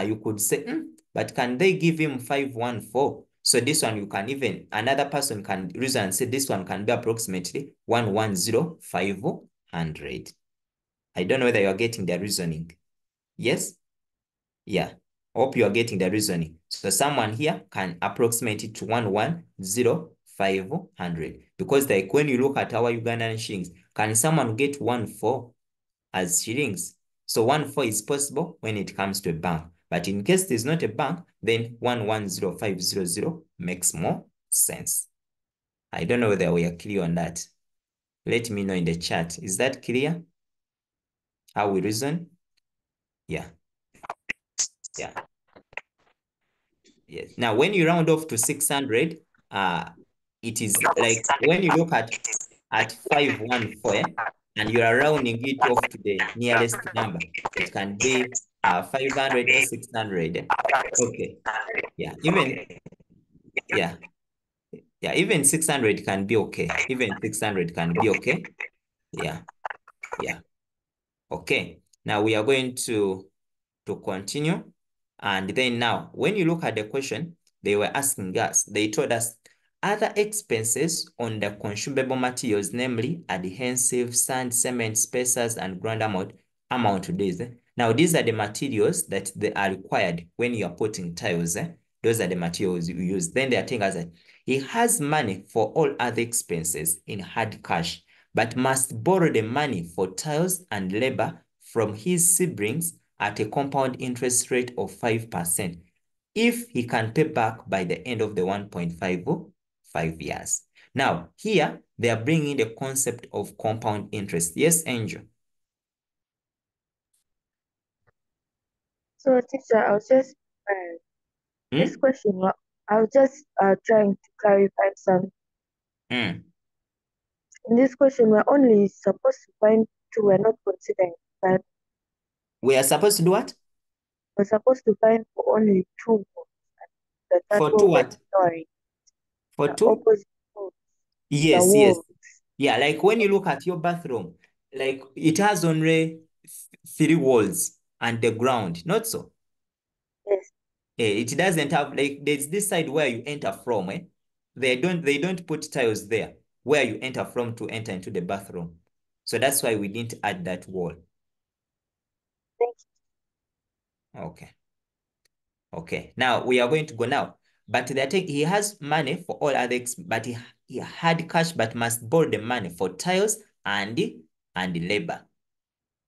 you could say, but can they give him 514? So this one you can even, another person can reason and say this one can be approximately 110,500. I don't know whether you're getting the reasoning. Yes? Yeah. Hope you are getting the reasoning. So someone here can approximate it to 110,500 because like when you look at our Ugandan shillings, can someone get 1-4 as shillings? So 1-4 is possible when it comes to a bank. But in case there's not a bank, then 110,500 makes more sense. I don't know whether we are clear on that. Let me know in the chat. Is that clear? How we reason? Yeah. Yeah. Yes. Now, when you round off to 600, it is like when you look at 514 and you are rounding it off to the nearest number, it can be 500 or 600. Okay. Yeah. Yeah. Yeah. Even 600 can be okay. Even 600 can be okay. Yeah. Yeah. Okay. Now we are going to continue. And then now, when you look at the question, they were asking us, they told us other expenses on the consumable materials, namely adhesive, sand, cement, spacers, and ground amount to this. Now, these are the materials that they are required when you are putting tiles. Those are the materials you use. Then they are telling us that he has money for all other expenses in hard cash, but must borrow the money for tiles and labor from his siblings at a compound interest rate of 5% if he can pay back by the end of the 1.5 years. Now, here, they are bringing the concept of compound interest. Yes, Angel? So, teacher, this question, I was just trying to clarify something. In this question, we're only supposed to find two, we're not considering five. We are supposed to do what? We're supposed to find for only two. The third For two one, what? sorry. For The two? opposite walls. Yes, yes. Yeah, like when you look at your bathroom, like it has only 3 walls and the ground, not so? Yes. It doesn't have, like, there's this side where you enter from, They don't put tiles there where you enter from to enter into the bathroom. So that's why we didn't add that wall. Thank you. Okay. Okay. Now we are going to go now. But he has money for all other, but he had cash, but must borrow the money for tiles and labor.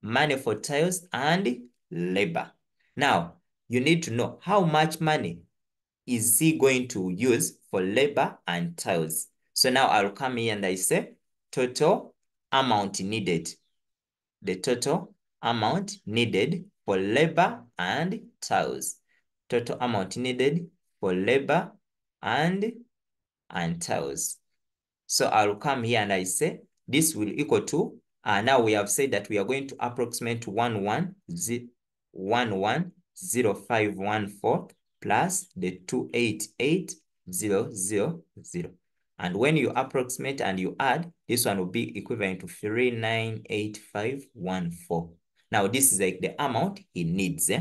Money for tiles and labor. Now, you need to know how much money is he going to use for labor and tiles. So now I'll come here and I say total amount needed. The total amount needed for labor and tiles. Total amount needed for labor and tiles. So I'll come here and I say this will equal to, now we have said that we are going to approximate 110514 plus the 288000. And when you approximate and you add, this one will be equivalent to 398514. Now, this is like the amount he needs.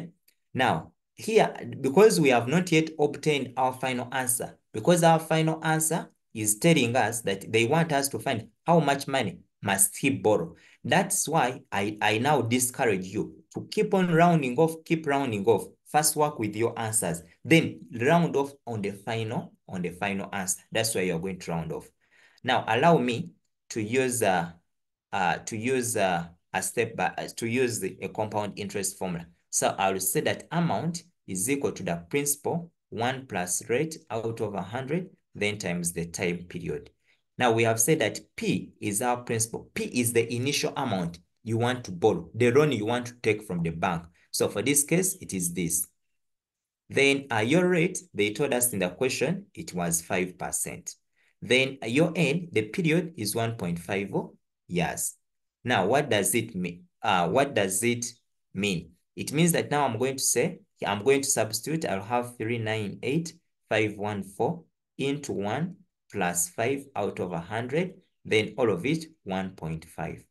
Now, here, because we have not yet obtained our final answer, because our final answer is telling us that they want us to find how much money must he borrow. That's why I now discourage you to keep on rounding off, keep rounding off. First work with your answers, then round off on the final answer. That's why you're going to round off. Now, allow me to use a compound interest formula. So I will say that amount is equal to the principal 1 plus rate out of 100, then times the time period. Now we have said that P is our principal. P is the initial amount you want to borrow, the loan you want to take from the bank. So for this case, it is this. Then your rate, they told us in the question, it was 5%. Then your N, the period is 1.5 years. Now, what does it mean? It means that now I'm going to say, I'm going to substitute, I'll have 398,514 into 1 plus 5 out of 100, then all of it 1.5.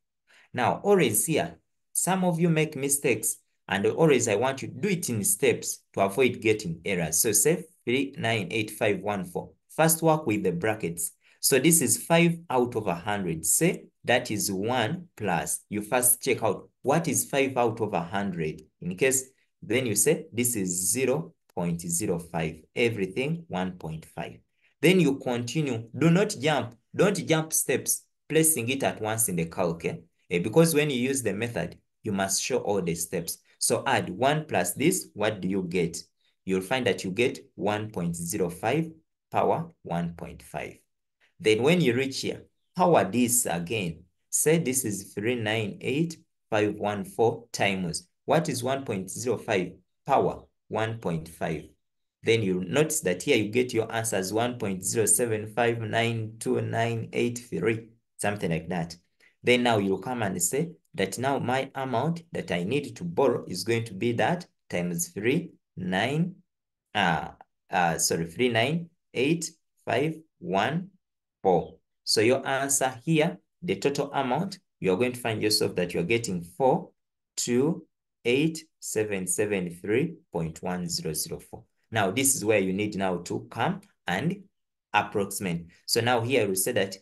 Now, always here, some of you make mistakes, and always I want you to do it in steps to avoid getting errors. So say 398,514. First work with the brackets. So this is 5 out of 100. Say that is 1 plus. You first check out what is 5 out of 100. In case, then you say this is 0.05. Everything 1.5. Then you continue. Do not jump. Don't jump steps, placing it at once in the calc. Because when you use the method, you must show all the steps. So add 1 plus this, what do you get? You'll find that you get 1.05 power 1.5. Then when you reach here, power this again. Say this is 398,514 times. What is 1.05 power 1.5? Then you notice that here you get your answers 1.0759298 something like that. Then now you come and say that now my amount that I need to borrow is going to be that times 398,514. So your answer here, the total amount, you're going to find yourself that you're getting 428,773.1004. Now, this is where you need now to come and approximate. So now here we say that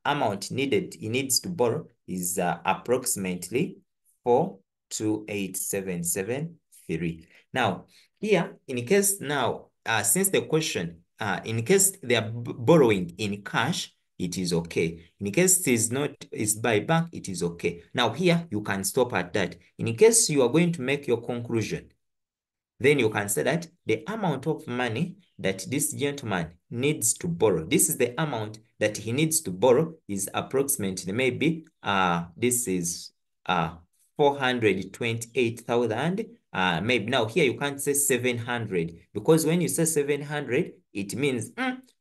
amount needed, he needs to borrow is approximately 428,773. Now, here, in case now, since the question, in case they are borrowing in cash, it is okay. In case it is not, is by bank, it is okay. Now here, you can stop at that. In case you are going to make your conclusion, then you can say that the amount of money that this gentleman needs to borrow, this is the amount that he needs to borrow, is approximately maybe, this is 428,000. Maybe now here you can't say 700, because when you say 700, it means,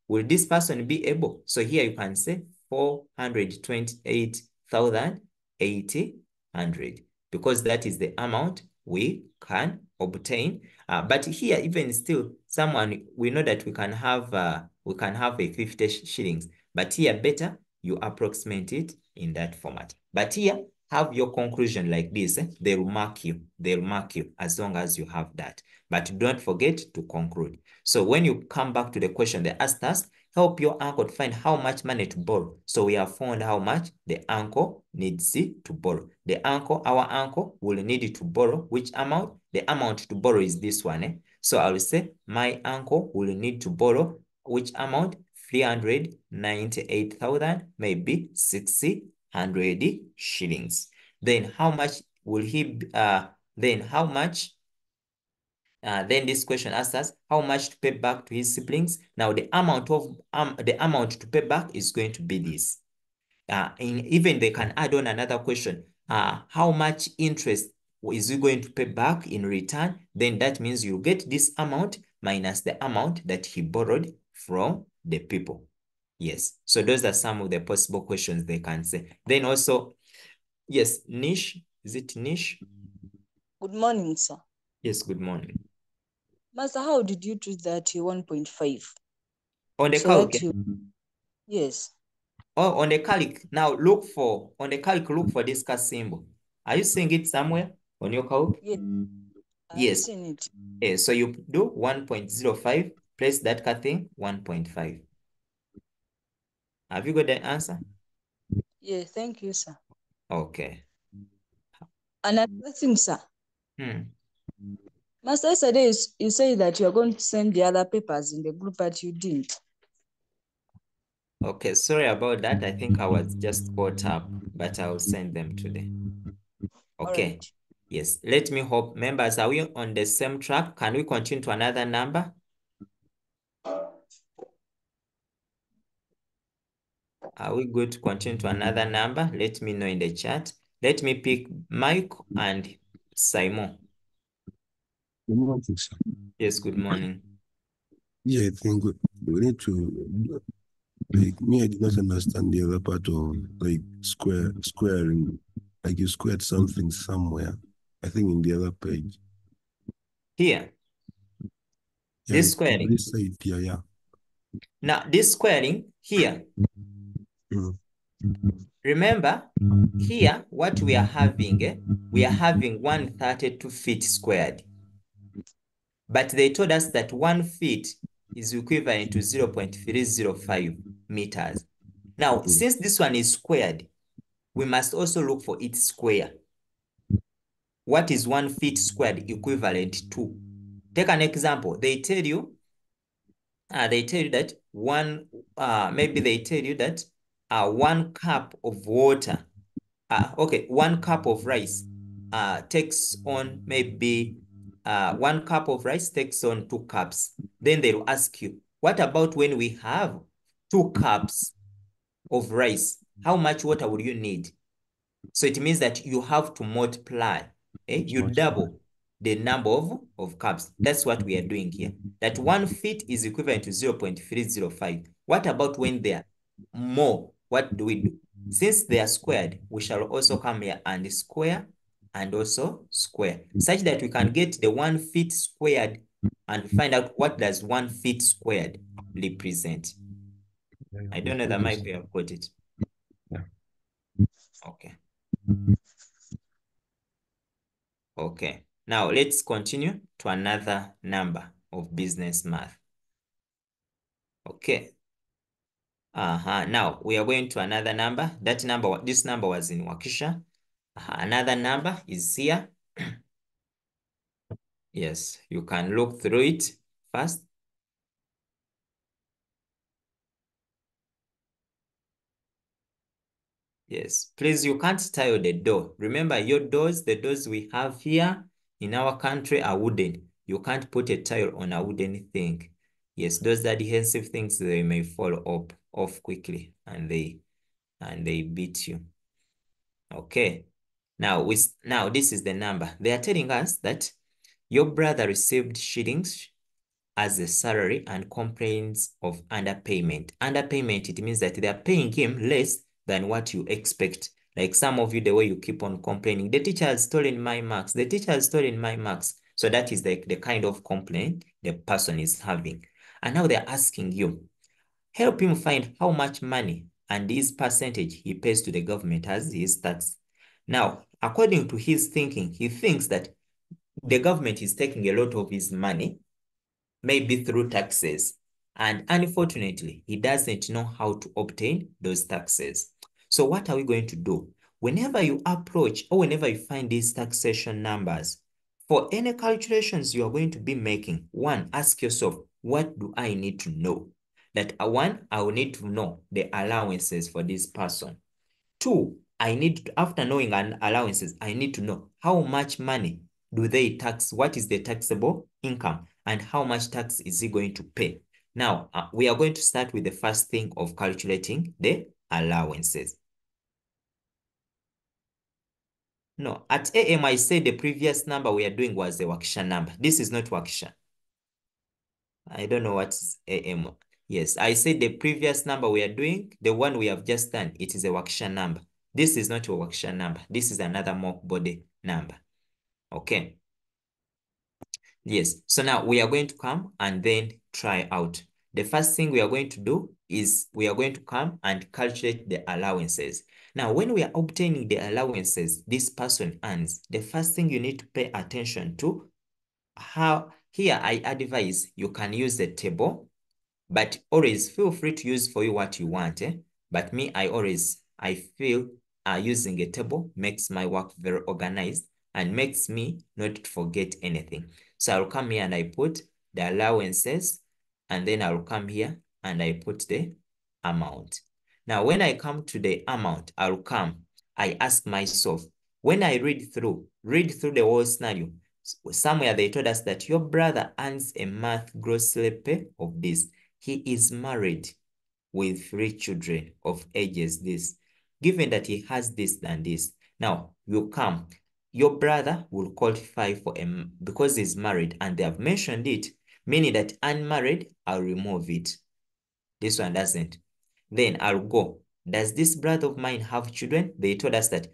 will this person be able? So here you can say 428,800, because that is the amount we can obtain. But here, even still, someone, we know that we can have a 50 shillings, but here better you approximate it in that format. But here, have your conclusion like this. They'll mark you as long as you have that. But don't forget to conclude. So when you come back to the question they asked us, help your uncle to find how much money to borrow. So we have found how much the uncle needs to borrow. Our uncle will need to borrow which amount? The amount to borrow is this one. So I will say my uncle will need to borrow which amount? 398,000, maybe 600 shillings. Then how much will he, then this question asks us how much to pay back to his siblings. Now the amount to pay back is going to be this. Even they can add on another question. How much interest is he going to pay back in return? Then that means you get this amount minus the amount that he borrowed from the people. Yes. So those are some of the possible questions they can say. Then also, yes, Nish. Is it Nish? Good morning, sir. Yes, good morning. Master, how did you choose that 1.5? On the So calc? that you, yes. Oh, on the calc. Now look for, on the calc, look for this cat symbol. Are you seeing it somewhere on your code? Yes, I've Yes. seen it. So you do 1.05, place that thing 1.5. Have you got the answer? Yeah, thank you, sir. Okay. Another thing, sir. Hmm. Master, yesterday you say that you're going to send the other papers in the group, but you didn't. Okay, sorry about that. I think I was just caught up, but I'll send them today. Okay. All right. Yes. Let me hope. Members, are we on the same track? Can we continue to another number? Are we good to continue to another number? Let me know in the chat. Let me pick Mike and Simon. Good morning, sir. Yes, good morning. Yeah, I think we need to, like, me, I did not understand the other part of, like, squaring. Like, you squared something somewhere, I think in the other page. Here. Yeah, This like, on squaring. this side here, yeah. Now, this squaring here. Mm. Remember, here, what we are having, we are having 132 feet squared. But they told us that 1 feet is equivalent to 0.305 meters. Now, since this one is squared, we must also look for its square. What is 1 feet squared equivalent to? Take an example. They tell you that maybe they tell you that 1 cup of water, 1 cup of rice takes on maybe 1 cup of rice takes on 2 cups. Then they'll ask you, what about when we have 2 cups of rice? How much water would you need? So it means that you have to multiply. You double the number of cups. That's what we are doing here. That 1 feet is equivalent to 0.305. What about when they are more? What do we do? Since they are squared, we shall also come here and square and also square, such that we can get the 1 feet squared and find out what does 1 feet squared represent. I don't know that Mike we have got it. Yeah. Okay. Okay. Now let's continue to another number of business math. Okay. Now we are going to another number. This number was in Waukesha. Another number is here. Yes, you can look through it first. Yes, please, you can't tile the door. Remember, the doors we have here in our country are wooden. You can't put a tile on a wooden thing. Yes, those adhesive things, they may fall off quickly and they beat you. Okay. Now this is the number. They are telling us that your brother received shillings as a salary and complains of underpayment. Underpayment, it means that they are paying him less than what you expect. Like some of you, the way you keep on complaining, the teacher has stolen my marks, the teacher has stolen my marks. So that is the kind of complaint the person is having. And now they're asking you, help him find how much money and his percentage he pays to the government as his tax. Now, according to his thinking, he thinks that the government is taking a lot of his money, maybe through taxes. And unfortunately, he doesn't know how to obtain those taxes. So what are we going to do? Whenever you approach or whenever you find these taxation numbers, for any calculations you are going to be making, one, ask yourself, what do I need to know? That one, I will need to know the allowances for this person. Two, after knowing allowances, I need to know how much money do they tax, what is the taxable income, and how much tax is he going to pay. Now, we are going to start with the first thing of calculating the allowances. No, at AM, I said the previous number we are doing was the Waukesha number. This is not Waukesha. I don't know what's AM. Yes, I said the previous number we are doing, the one we have just done, it is a Waukesha number. This is not a Waukesha number. This is another mock body number. Okay. Yes, so now we are going to come and then try out. the first thing we are going to do is we are going to come and calculate the allowances. Now, when we are obtaining the allowances this person earns, the first thing you need to pay attention to, how here I advise you can use the table, but always feel free to use for you what you want. But me, I feel using a table makes my work very organized and makes me not forget anything. So I'll come here and I put the allowances, and then I'll come here and I put the amount. Now, when I come to the amount, I ask myself, when I read through the whole scenario, somewhere they told us that your brother earns a month grossly pay of this. He is married with 3 children of ages this. Given that he has this and this, now you come, your brother will qualify for because he's married and they have mentioned it, meaning that unmarried, I'll remove it. This one doesn't. Then I'll go, does this brother of mine have children? They told us that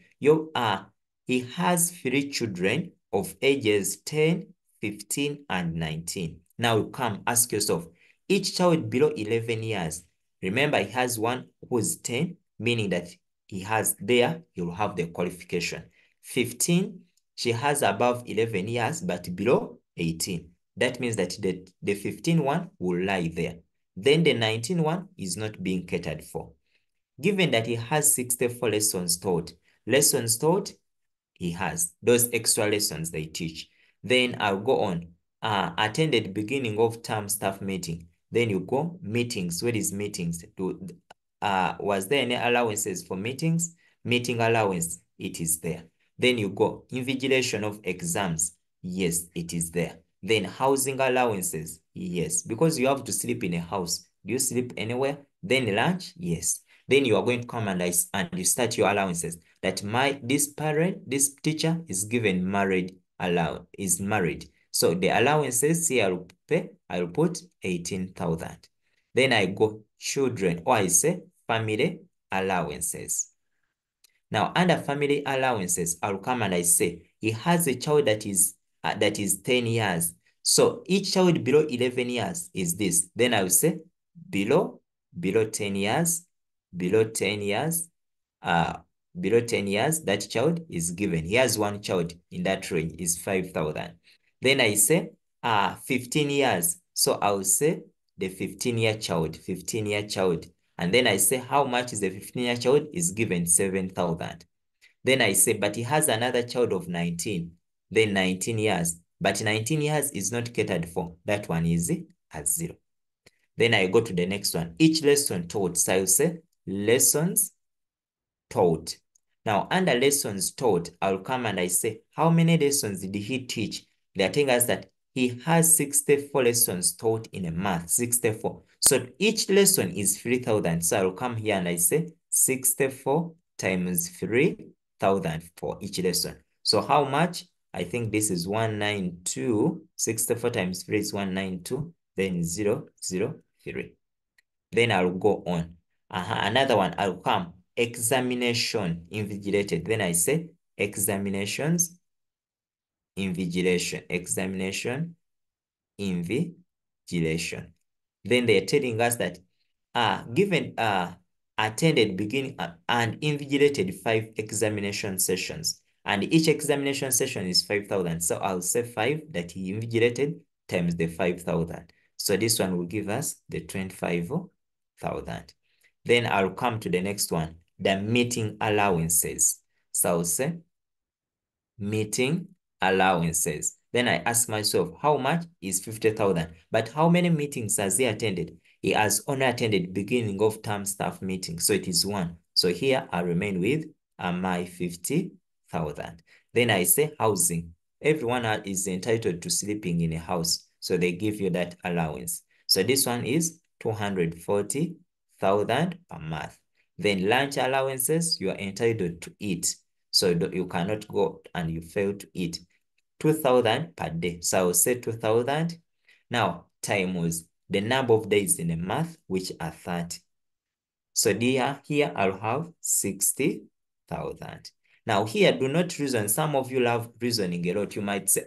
he has 3 children of ages 10, 15, and 19. Now you come ask yourself, each child below 11 years, remember he has one who's 10, meaning that he'll have the qualification. 15, she has above 11 years, but below 18. That means that the 15 one will lie there. Then the 19 one is not being catered for. Given that he has 64 lessons taught, he has those extra lessons they teach. Then I'll go on, attended beginning of term staff meeting. Then you go meetings. What is meetings? Was there any allowances for meetings? Meeting allowance, it is there. Then you go invigilation of exams. Yes, it is there. Then housing allowances. Yes, because you have to sleep in a house. Do you sleep anywhere? Then lunch. Yes. Then you are going to come and you start your allowances. That this teacher is given is married. So the allowances here I'll put 18,000. Then I go children, or I say family allowances. Now, under family allowances, I'll come and I say he has a child that is 10 years. So each child below 11 years is this. Then I will say below 10 years, below 10 years, below 10 years, that child is given. He has one child in that range is 5,000. Then I say 15 years. So I will say the 15-year child. And then I say how much is the 15-year child is given 7,000. Then I say, but he has another child of 19, then 19 years. But 19 years is not catered for. That one is at 0. Then I go to the next one. Each lesson taught. So I will say lessons taught. Now, under lessons taught, I'll come and I say, how many lessons did he teach? They're telling us that he has 64 lessons taught in a month, 64. So each lesson is 3,000. So I'll come here and I say 64 times 3,000 for each lesson. So how much? I think this is 192. 64 times 3 is 192. Then 003. Then I'll go on. Another one, I'll come. Examination invigilated. Then I say examinations invigilation. Examination invigilation. Then they're telling us that given attended beginning and invigilated 5 examination sessions. And each examination session is 5,000. So I'll say 5 that he invigilated times the 5,000. So this one will give us the 25,000. Then I'll come to the next one, the meeting allowances. So I'll say meeting allowances. Then I ask myself, how much is 50,000? But how many meetings has he attended? He has only attended beginning of term staff meeting. So it is 1. So here I remain with my 50,000. Then I say housing. Everyone is entitled to sleeping in a house. So they give you that allowance. So this one is 240,000 per month. Then lunch allowances, you are entitled to eat. So you cannot go and you fail to eat. 2,000 per day. So I will say 2,000. Now, times the number of days in a month, which are 30. So here I'll have 60,000. Now here, do not reason. Some of you love reasoning a lot. You might say,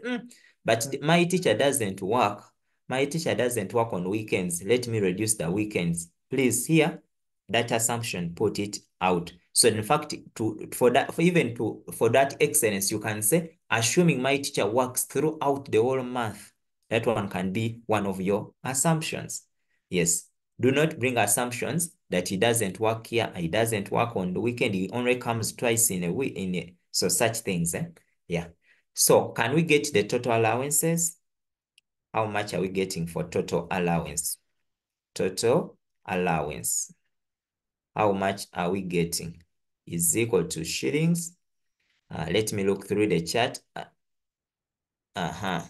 but my teacher doesn't work my teacher doesn't work on weekends. Let me reduce the weekends. Please, here, that assumption, put it out. So in fact, for that excellence, you can say, assuming my teacher works throughout the whole month. That one can be one of your assumptions. Yes. Do not bring assumptions that he doesn't work here, he doesn't work on the weekend, he only comes twice in a week, so such things. Yeah. So can we get the total allowances? How much are we getting for total allowance? Total allowance. How much are we getting? Is equal to shillings. Let me look through the chart. Uh-huh.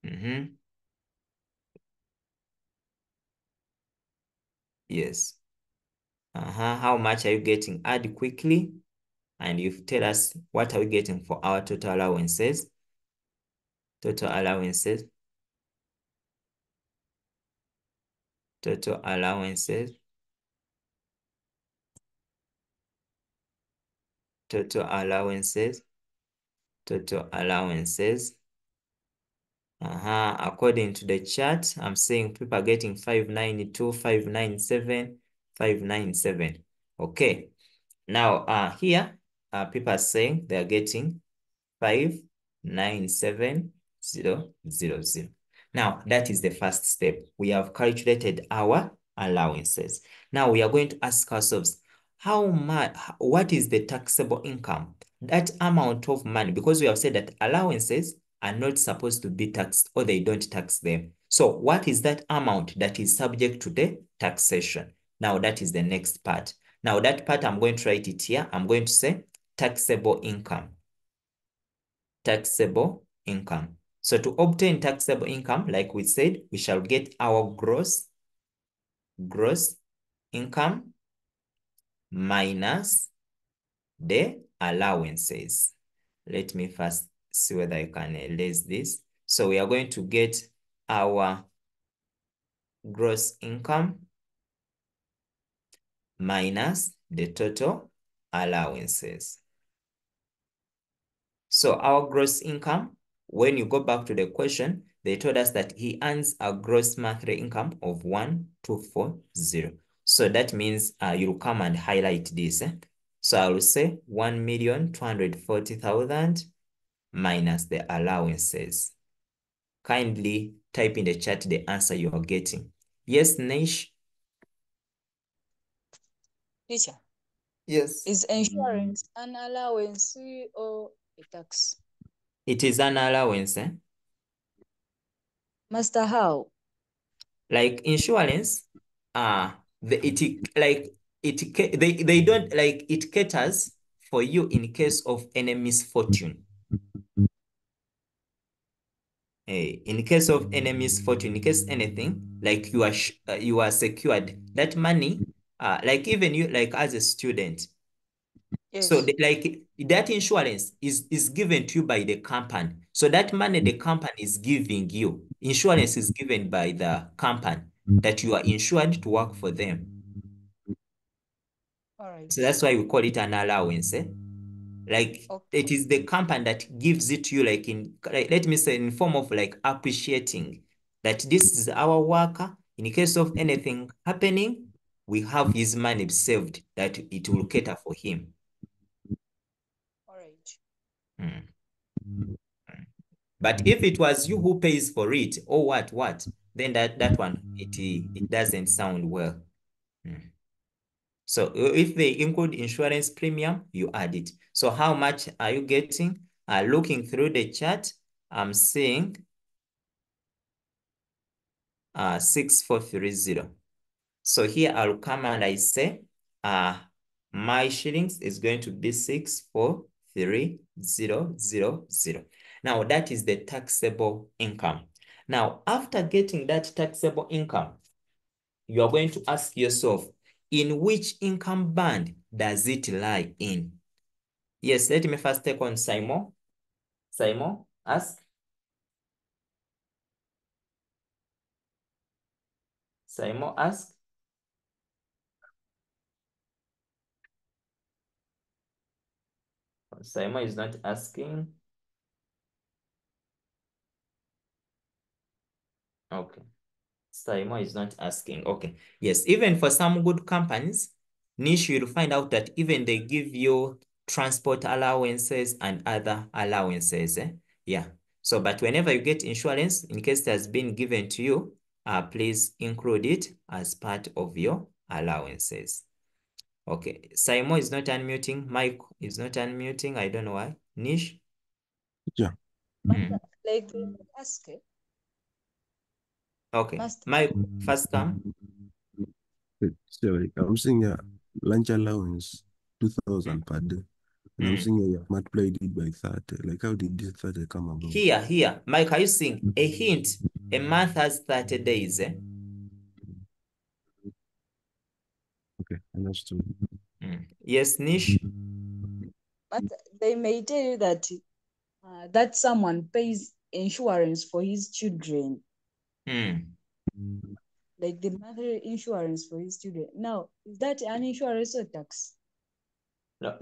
Mm-hmm. Yes. Uh-huh. How much are you getting? Add quickly. And you tell us what are we getting for our total allowances. Total allowances. Total allowances. Total allowances. Total allowances. According to the chart, I'm saying people are getting 592, 597, 597. Okay. Now, here, people are saying they're getting 597,000. Now, that is the first step. We have calculated our allowances. Now, we are going to ask ourselves, how much, what is the taxable income? That amount of money, because we have said that allowances are not supposed to be taxed or they don't tax them. So what is that amount that is subject to the taxation? Now, that is the next part. Now, that part, I'm going to write it here. I'm going to say taxable income. Taxable income. So to obtain taxable income, like we said, we shall get our gross income minus the allowances. Let me first see whether I can erase this. So we are going to get our gross income minus the total allowances. So our gross income, when you go back to the question, they told us that he earns a gross monthly income of 1,240. So that means you'll come and highlight this. So I will say 1,240,000 minus the allowances. Kindly type in the chat the answer you are getting. Yes, Nish? Teacher, Yes. is insurance an allowance or a tax? It is an allowance. Master, how? Like insurance, they don't like it caters for you in case of any misfortune. In case of any misfortune, in case anything, like you are secured. That money, like even you, like as a student. So Yes. like that insurance is given to you by the company. So that money the company is giving you, insurance is given by the company that you are insured to work for them. All right. So that's why we call it an allowance. Like Okay. it is the company that gives it to you, like let me say in form of like appreciating that this is our worker. In case of anything happening, we have his money saved that it will cater for him. All right. Mm. But if it was you who pays for it or what, then that one, it doesn't sound well. Mm. So if they include insurance premium, you add it. So how much are you getting? Looking through the chart, I'm seeing 6,430. So here I'll come and I say, my shillings is going to be 643,000. Now that is the taxable income. Now, after getting that taxable income, you are going to ask yourself, in which income band does it lie in? Yes, let me first take on Simon. Simon, ask. Simon, ask. Saima is not asking. Okay. Saima is not asking. Okay. Yes, even for some good companies, niche, you'll find out that even they give you transport allowances and other allowances. Yeah. So, but whenever you get insurance, in case it has been given to you, please include it as part of your allowances. Okay. Saimo is not unmuting. Mike is not unmuting. I don't know why. Niche? Yeah. Like they ask, Okay. must Mike, first come. So like, I'm seeing your lunch allowance 2,000 per day. And I'm seeing you have multiplied it by 30. Like, how did this 30 come about? Here. Mike, are you seeing a hint? A month has 30 days. Okay, understood. Yes, Nish? but they may tell you that that someone pays insurance for his children, like the monthly insurance for his children. Now, is that an insurance or tax? No,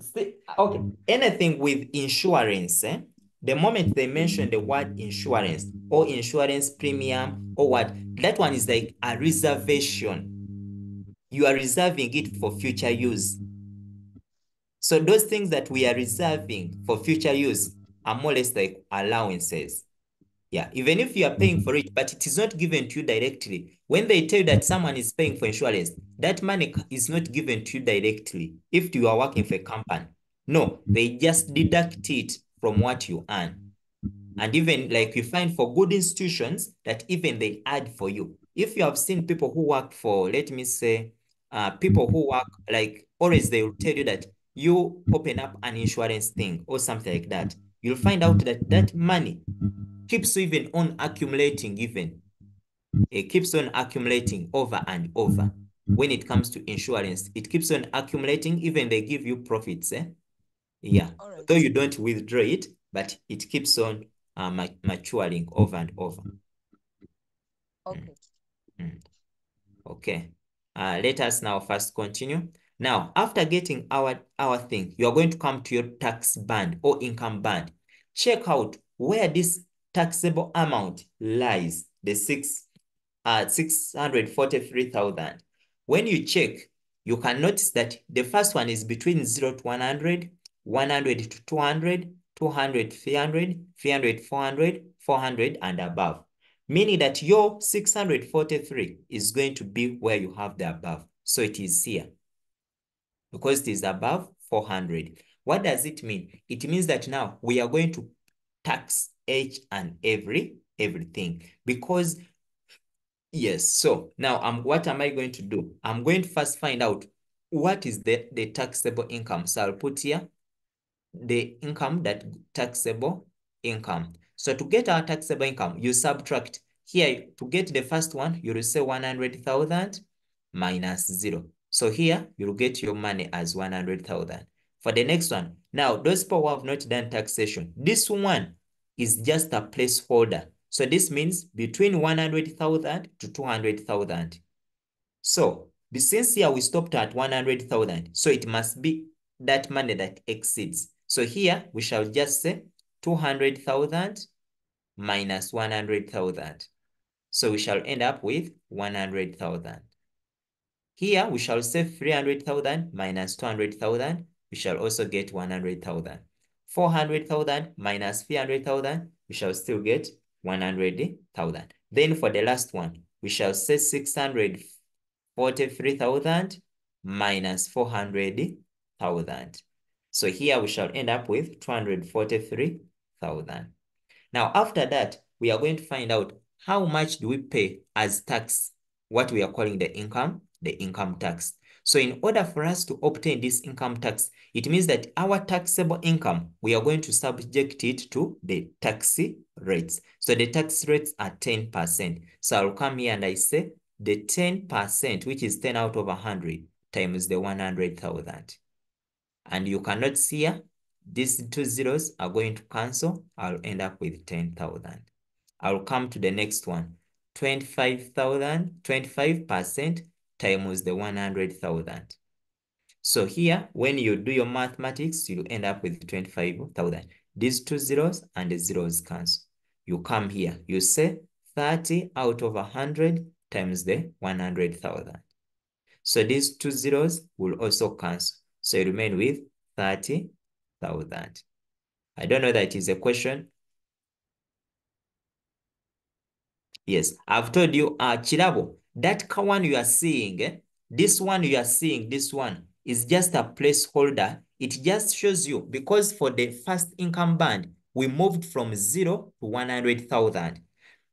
okay. Anything with insurance, the moment they mention the word insurance or insurance premium or what, that one is like a reservation. You are reserving it for future use. So those things that we are reserving for future use are more or less like allowances. Yeah, even if you are paying for it, but it is not given to you directly. When they tell you that someone is paying for insurance, that money is not given to you directly if you are working for a company. No, they just deduct it from what you earn. And even like you find for good institutions that even they add for you. If you have seen people who work for, let me say, people who work like always, they will tell you that you open up an insurance thing or something like that. You'll find out that that money keeps even on accumulating even. It keeps on accumulating over and over. When it comes to insurance, it keeps on accumulating, even they give you profits. Yeah, All though right. you don't withdraw it, but it keeps on maturing over and over. Okay. Okay. Let us now first continue. Now, after getting our thing, you are going to come to your tax band or income band. Check out where this taxable amount lies, the 643,000. When you check, you can notice that the first one is between 0 to 100, 100 to 200, 200, 300, 300, 400, 400, and above. Meaning that your 643 is going to be where you have the above. So it is here because it is above 400. What does it mean? It means that now we are going to tax each and everything because yes. So now what am I going to do? I'm going to first find out what is the taxable income. So I'll put here the income, that taxable income. So to get our taxable income, you subtract here. To get the first one, you will say 100,000 minus 0. So here you'll get your money as 100,000. For the next one, now those people who have not done taxation, this one is just a placeholder. So this means between 100,000 to 200,000. So since here we stopped at 100,000, so it must be that money that exceeds. So here we shall just say 200,000 minus 100,000. So we shall end up with 100,000. Here we shall say 300,000 minus 200,000. We shall also get 100,000. 400,000 minus 300,000. We shall still get 100,000. Then for the last one, we shall say 643,000 minus 400,000. So here we shall end up with 243,000. Now, after that, we are going to find out how much do we pay as tax, what we are calling the income tax. So in order for us to obtain this income tax, it means that our taxable income, we are going to subject it to the tax rates. So the tax rates are 10%. So I'll come here and I say the 10%, which is 10 out of 100 times the 100,000. And you cannot see here, these two zeros are going to cancel. I'll end up with 10,000. I'll come to the next one. 25,000, 25% times the 100,000. So here, when you do your mathematics, you end up with 25,000. These two zeros and the zeros cancel. You come here, you say 30 out of 100 times the 100,000. So these two zeros will also cancel. So you remain with 30,000. I don't know that it is a question. Yes, I've told you, Chirabo, that one you are seeing, this one you are seeing, this one is just a placeholder. It just shows you, because for the first income band, we moved from 0 to 100,000,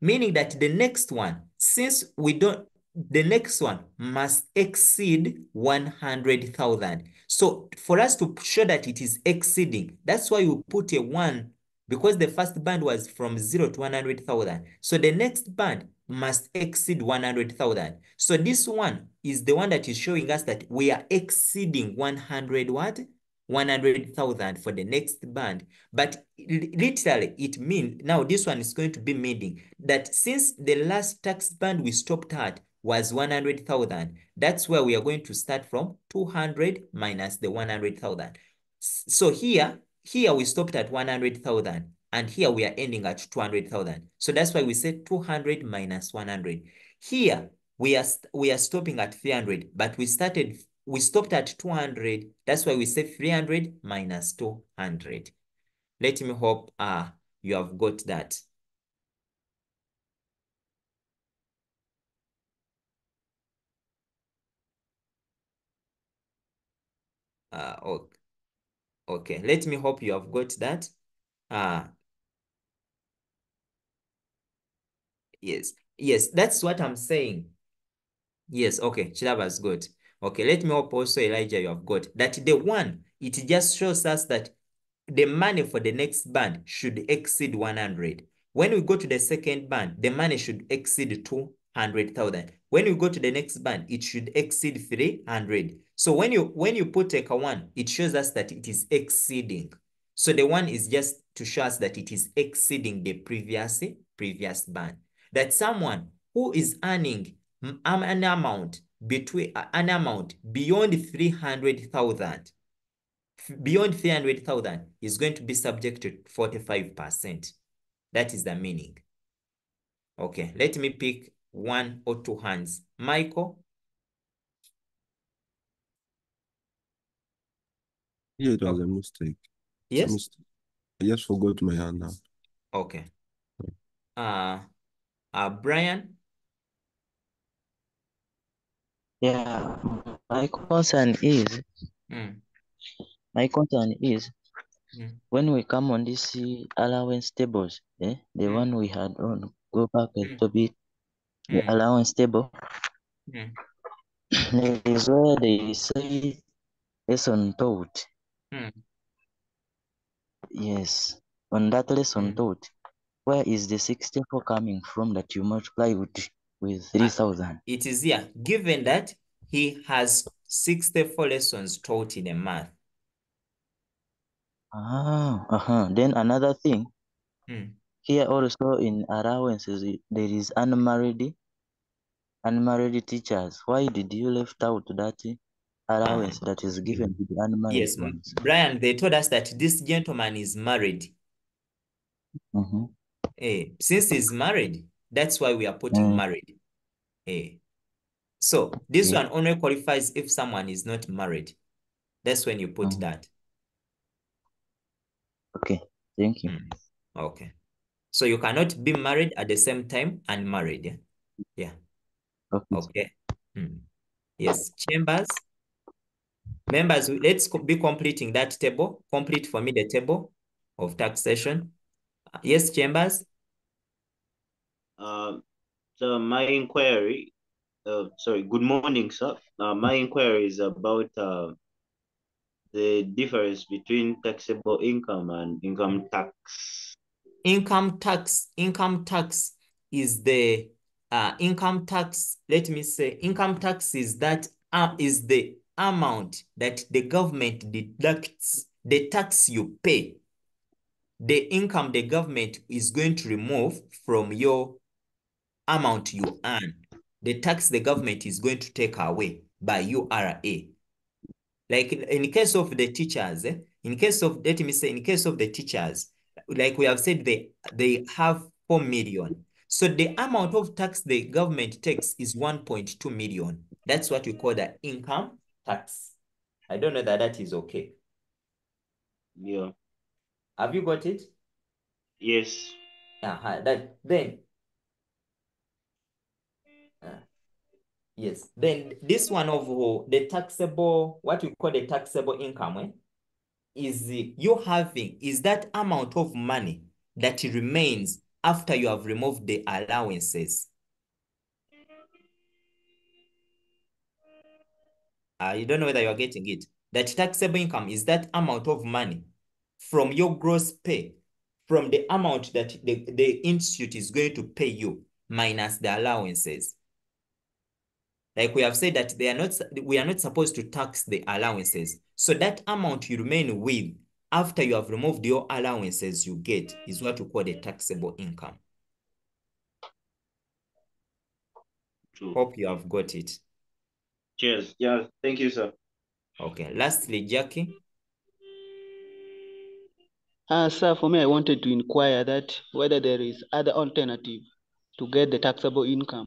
meaning that the next one, since we don't, the next one must exceed 100,000. So for us to show that it is exceeding, that's why we put a 1, because the first band was from 0 to 100,000. So the next band must exceed 100,000. So this one is the one that is showing us that we are exceeding 100 what? 100,000 for the next band. But literally it means, now this one is going to be meaning that since the last tax band we stopped at was 100,000, that's where we are going to start from 200 minus the 100,000. So here we stopped at 100,000 and here we are ending at 200,000. So that's why we say 200 minus 100. Here we are stopping at 300, but we stopped at 200. That's why we say 300 minus 200. Let me hope you have got that. Okay. Okay, let me hope you have got that. Yes, that's what I'm saying. Yes, okay, Chilaba's good. Okay, let me hope also, Elijah, you have got that. The one, it just shows us that the money for the next band should exceed 100. When we go to the second band, the money should exceed 200,000. When we go to the next band, it should exceed 300. So when you put a one, it shows us that it is exceeding. So the one is just to show us that it is exceeding the previous band. That someone who is earning an amount beyond 300,000 is going to be subject to 45%. That is the meaning. Okay, let me pick one or two hands. Michael? Yeah, it was a mistake. It's a Yes? mistake. I just forgot my hand now. Okay. Brian? Yeah, my concern is Mm. Mm. when we come on this allowance tables, the one we had on, go back a little bit, the allowance table, there is where they say lesson taught. Yes, on that lesson taught, where is the 64 coming from that you multiply with 3,000? It is here, given that he has 64 lessons taught in a month. Then another thing, Mm. here also in allowances, there is unmarried teachers. Why did you left out that allowance that is given to the unmarried Yes, ones? Brian, they told us that this gentleman is married. Since he's married, that's why we are putting married. So this one only qualifies if someone is not married. That's when you put that. Okay, thank you. Okay. So you cannot be married at the same time and married. Yeah. Okay. Yes. Chambers. Members, let's be completing that table. Complete for me the table of taxation. Yes, Chambers. So my inquiry, sorry, good morning, sir. My inquiry is about the difference between taxable income and income tax. Income tax is the income tax. Let me say, income tax is that is the amount that the government deducts the tax you pay. The income the government is going to remove from your amount you earn. The tax the government is going to take away by URA. Like in case of the teachers, in case of, let me say, in case of the teachers, like we have said, they have 4 million. So the amount of tax the government takes is 1.2 million. That's what we call the income tax. I don't know that that is okay. Yeah. Have you got it? Yes. Then yes. Then this one of the taxable, what we call the taxable income, is is that amount of money that remains after you have removed the allowances. You don't know whether you are getting it. That taxable income is that amount of money from your gross pay, from the amount that the institute is going to pay you minus the allowances. Like we have said that we are not supposed to tax the allowances. So that amount you remain with after you have removed your allowances you get is what we call the taxable income. True. Hope you have got it. Cheers. Yeah, thank you, sir. Okay, lastly, Jackie. Sir, for me, I wanted to inquire that whether there is other alternative to get the taxable income.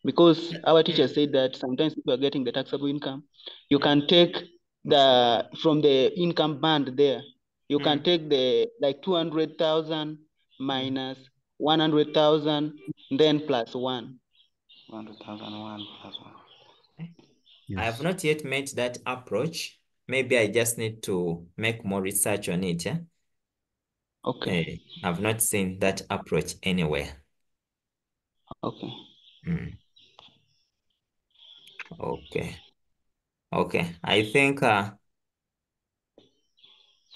Because our teacher said that sometimes if you are getting the taxable income, you can take from the income band there, you can take the like 200,000 minus 100,000, then plus 1. 100,001 plus 1. I have not yet met that approach. Maybe I just need to make more research on it. Yeah? Okay. I've not seen that approach anywhere. Okay. Okay. Okay. I think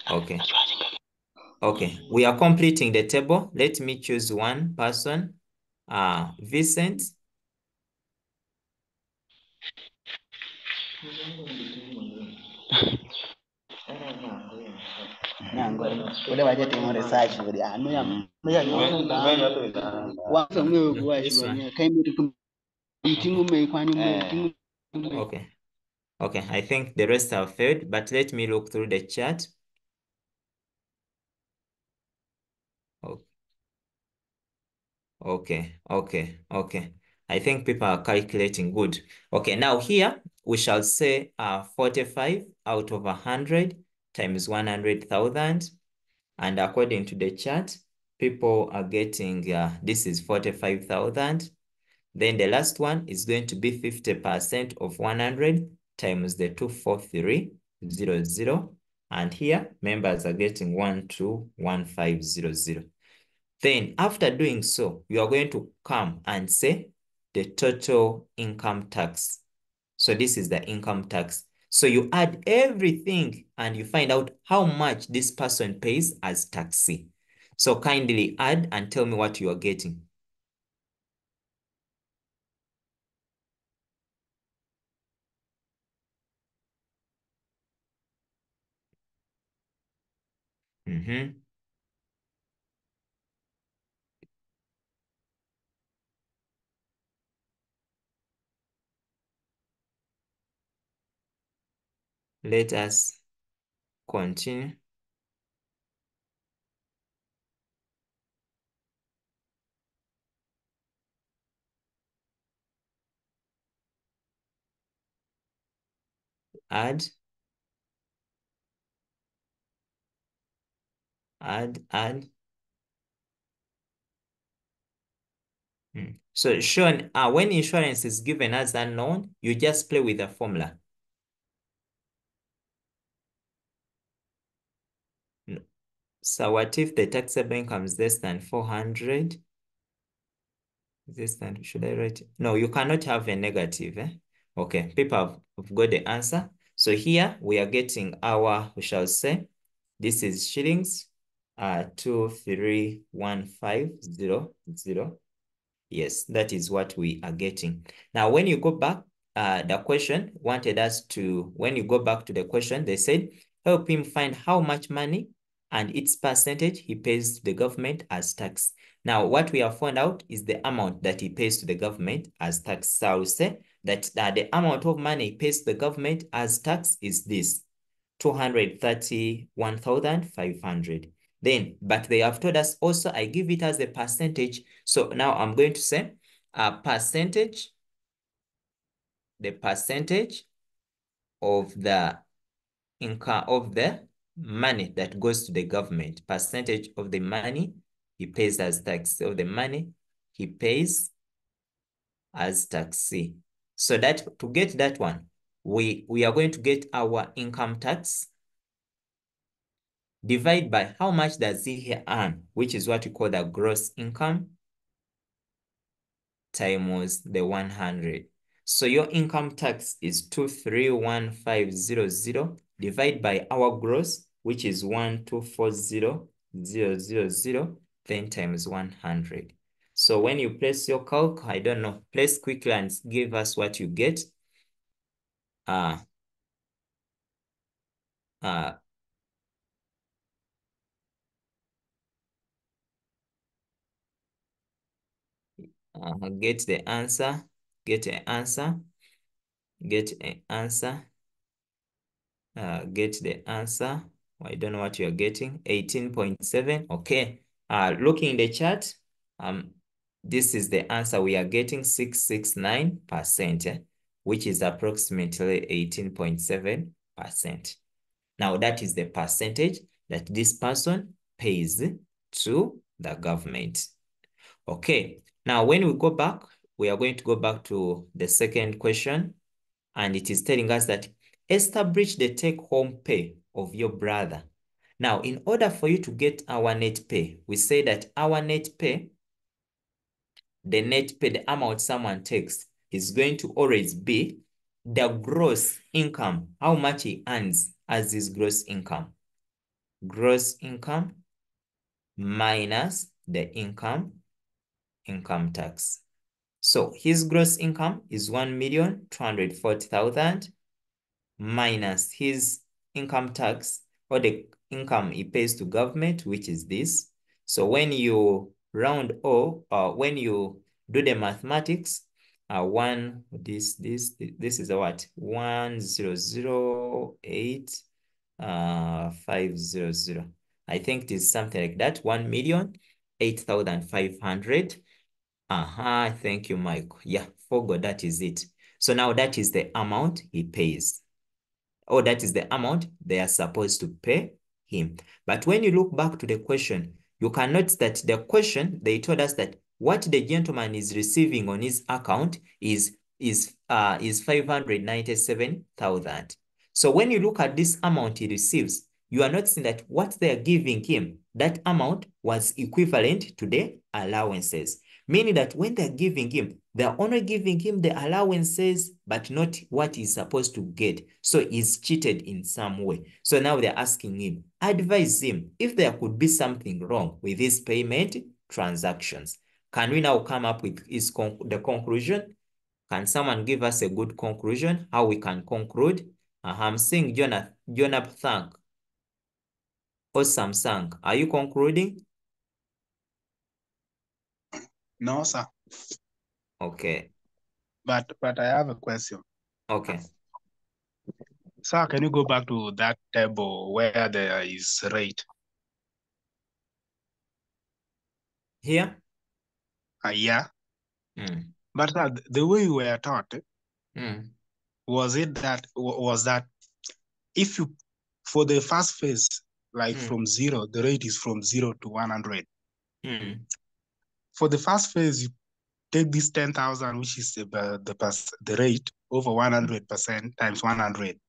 okay. Okay. We are completing the table. Let me choose one person. Vincent. This one. Okay. Okay. I think the rest have failed, but let me look through the chat. Okay. I think people are calculating good. Okay, now here we shall say 45 out of 100 times 100,000. And according to the chart, people are getting, this is 45,000. Then the last one is going to be 50% of 100 times the 24300. And here members are getting 121500. Then after doing so, you are going to come and say the total income tax. So this is the income tax. So you add everything and you find out how much this person pays as taxi. So kindly add and tell me what you are getting. Let us continue. Add. So Sean, when insurance is given as unknown, you just play with the formula. So what if the taxable income is less than 400? This time, should I write? No, you cannot have a negative. Okay, people have got the answer. So here we are getting our, we shall say, this is shillings, 231,500. Yes, that is what we are getting. Now, when you go back, the question wanted us to, when you go back to the question, they said, help him find how much money and its percentage he pays to the government as tax. Now, what we have found out is the amount that he pays to the government as tax. So I will say that the amount of money he pays the government as tax is this, 231,500. Then, but they have told us also, I give it as a percentage. So now I'm going to say a percentage, the percentage of the income of the money that goes to the government, percentage of the money he pays as tax, of the money he pays as taxi. So that to get that one, we are going to get our income tax divide by how much does he earn, which is what we call the gross income, times the 100. So your income tax is 231,500 divided by our gross, which is 1240000, then times 100. So when you place your calc, I don't know, place quickly and give us what you get. Get the answer, get an answer, get an answer, get the answer. I don't know what you're getting. 18.7. Okay. Looking in the chart, this is the answer we are getting, 669%, which is approximately 18.7%. Now that is the percentage that this person pays to the government. Okay. Now when we go back, we are going to go back to the second question, and it is telling us that establish the take-home pay of your brother. Now, in order for you to get our net pay, we say that our net pay, the net pay, the amount someone takes, is going to always be the gross income, how much he earns as his gross income. Gross income minus the income tax. So his gross income is 1,240,000 minus his income tax, or the income he pays to government, which is this. So when you round off, when you do the mathematics, this is a what? 1,008,500. I think it is something like that. 1,008,500. Thank you, Mike. Yeah, forgot that is it. So now that is the amount he pays, or that is the amount they are supposed to pay him. But when you look back to the question, you can notice that the question, they told us that what the gentleman is receiving on his account is 597,000. So when you look at this amount he receives, you are noticing that what they are giving him, that amount was equivalent to the allowances. Meaning that when they're giving him, they're only giving him the allowances, but not what he's supposed to get. So he's cheated in some way. So now they're asking him, advise him if there could be something wrong with his payment transactions. Can we now come up with the conclusion? Can someone give us a good conclusion, how we can conclude? I'm seeing Jonathan or Samsung. Are you concluding? No, sir. Okay. But I have a question. Okay. Sir, can you go back to that table where there is rate? Here? Yeah. Mm. But the way we were taught, was that if you, for the first phase, like from zero, the rate is from 0 to 100. For the first phase, you take this 10,000, which is the rate over 100% times 100,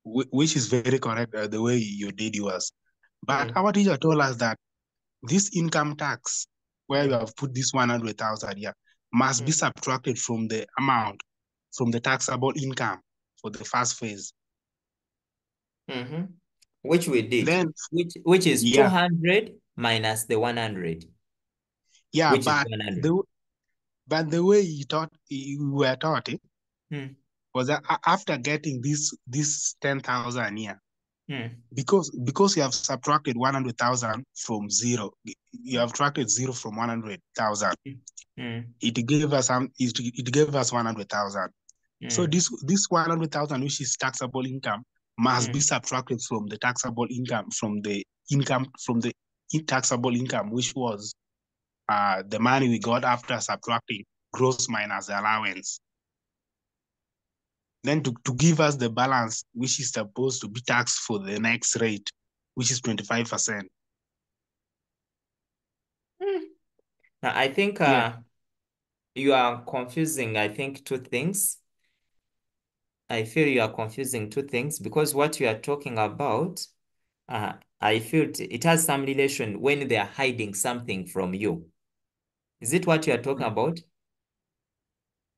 which is very correct the way you did yours. But our teacher told us that this income tax, where you have put this 100,000 here, must be subtracted from the amount, from the taxable income for the first phase. Which we did. Then, which is 200 minus the 100. Yeah, which but is 100. The way you were taught it was that after getting this 10,000 here, Because you have subtracted 100,000 from zero, you have subtracted zero from 100,000. It gave us it gave us 100,000. So this 100,000, which is taxable income, must be subtracted from the taxable income, from the taxable income, which was the money we got after subtracting gross minus the allowance. Then to give us the balance, which is supposed to be taxed for the next rate, which is 25%. Now, I think you are confusing, I think, two things. I feel you are confusing two things because what you are talking about, I feel it has some relation when they are hiding something from you. Is it what you are talking about?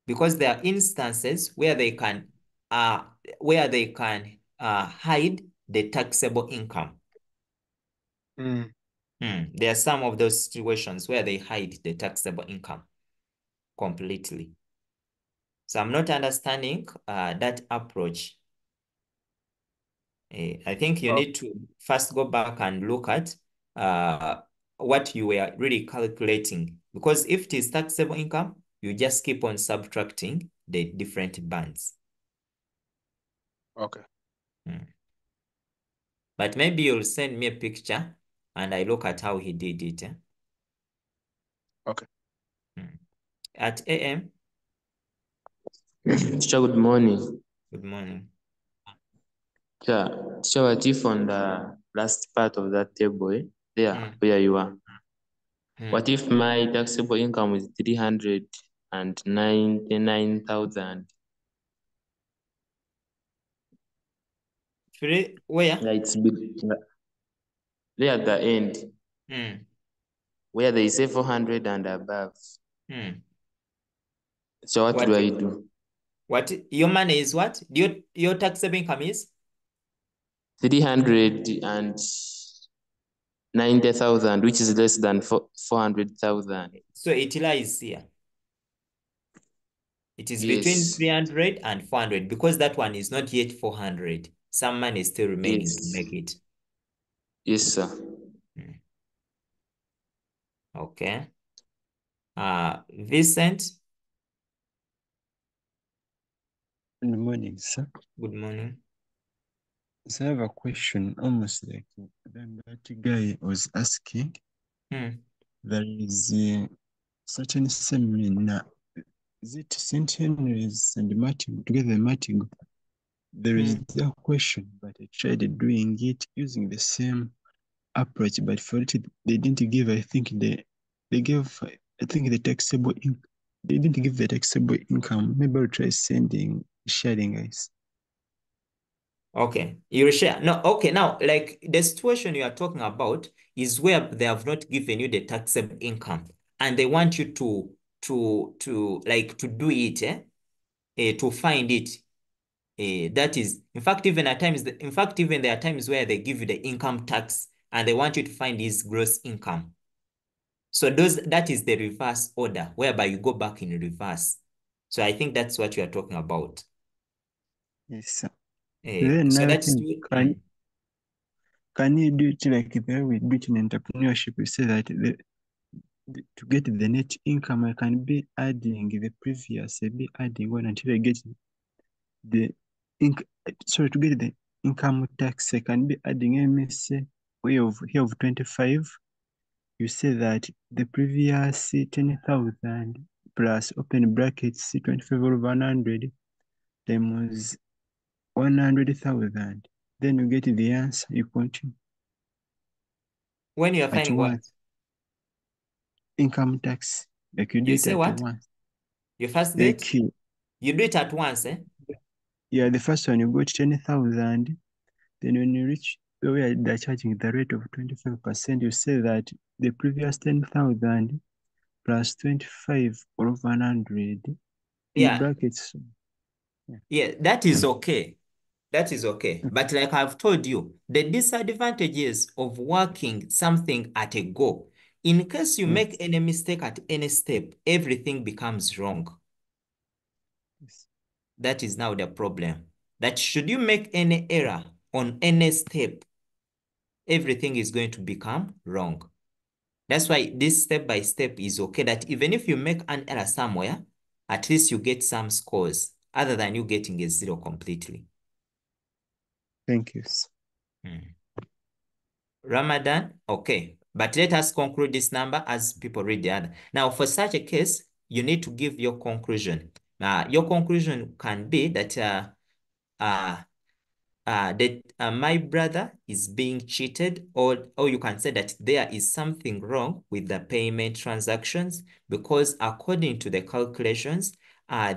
Because there are instances where they can hide the taxable income. There are some of those situations where they hide the taxable income completely. So I'm not understanding that approach. I think you need to first go back and look at what you were really calculating. Because if it is taxable income, you just keep on subtracting the different bands. Okay. But maybe you'll send me a picture and I look at how he did it. Okay. At AM. Teacher, good morning. Good morning. Teacher, what if on the last part of that table, there, where you are? What if my taxable income is 399,000? Where? It's there at the end. Where they say 400 and above. So what do I do? What your money is what? Your taxable income is 390,000, which is less than 400,000. So it lies here. It is between 300 and 400 because that one is not yet 400. Some money is still remaining to make it. Yes, sir. Okay. Vincent. Good morning, sir. Good morning. So I have a question, almost like that guy was asking. There is a certain seminar. Is it St. Henry's and Martin together, Martin? There is a question, but I tried doing it using the same approach, but for it they didn't give. I think they gave. I think the taxable income. They didn't give the taxable income. Maybe I'll try sharing, guys. Okay, you share. No, okay, now, like the situation you are talking about is where they have not given you the taxable income and they want you to do it, to find it. That is, in fact, even at times, even there are times where they give you the income tax and they want you to find his gross income. So that is the reverse order, whereby you go back in reverse. So I think that's what you are talking about. Yes, sir. So that's can you do it like there we do it in entrepreneurship? We say that to get the net income, I can be adding the previous, I be adding one until I get the to get the income tax, I can be adding MSA way of here of 25. You say that the previous 10,000 plus open brackets 25 over 100 times 100,000. Then you get the answer. You continue. When you are finding what? Income tax. Like you do it at once. You first get? You do it at once, eh? Yeah, the first one you got 10,000. Then when you reach where they're charging the rate of 25%, you say that the previous 10,000 plus 25 over 100 in brackets. Yeah, that is okay. That is okay. But like I've told you, the disadvantages of working something at a go, in case you make any mistake at any step, everything becomes wrong. That is now the problem. That should you make any error on any step, everything is going to become wrong. That's why this step by step is okay, that even if you make an error somewhere, at least you get some scores other than you getting a 0 completely. Thank you. Ramadan, okay. But let us conclude this number as people read the other. Now, for such a case, you need to give your conclusion. Your conclusion can be that my brother is being cheated, or you can say that there is something wrong with the payment transactions, because according to the calculations, my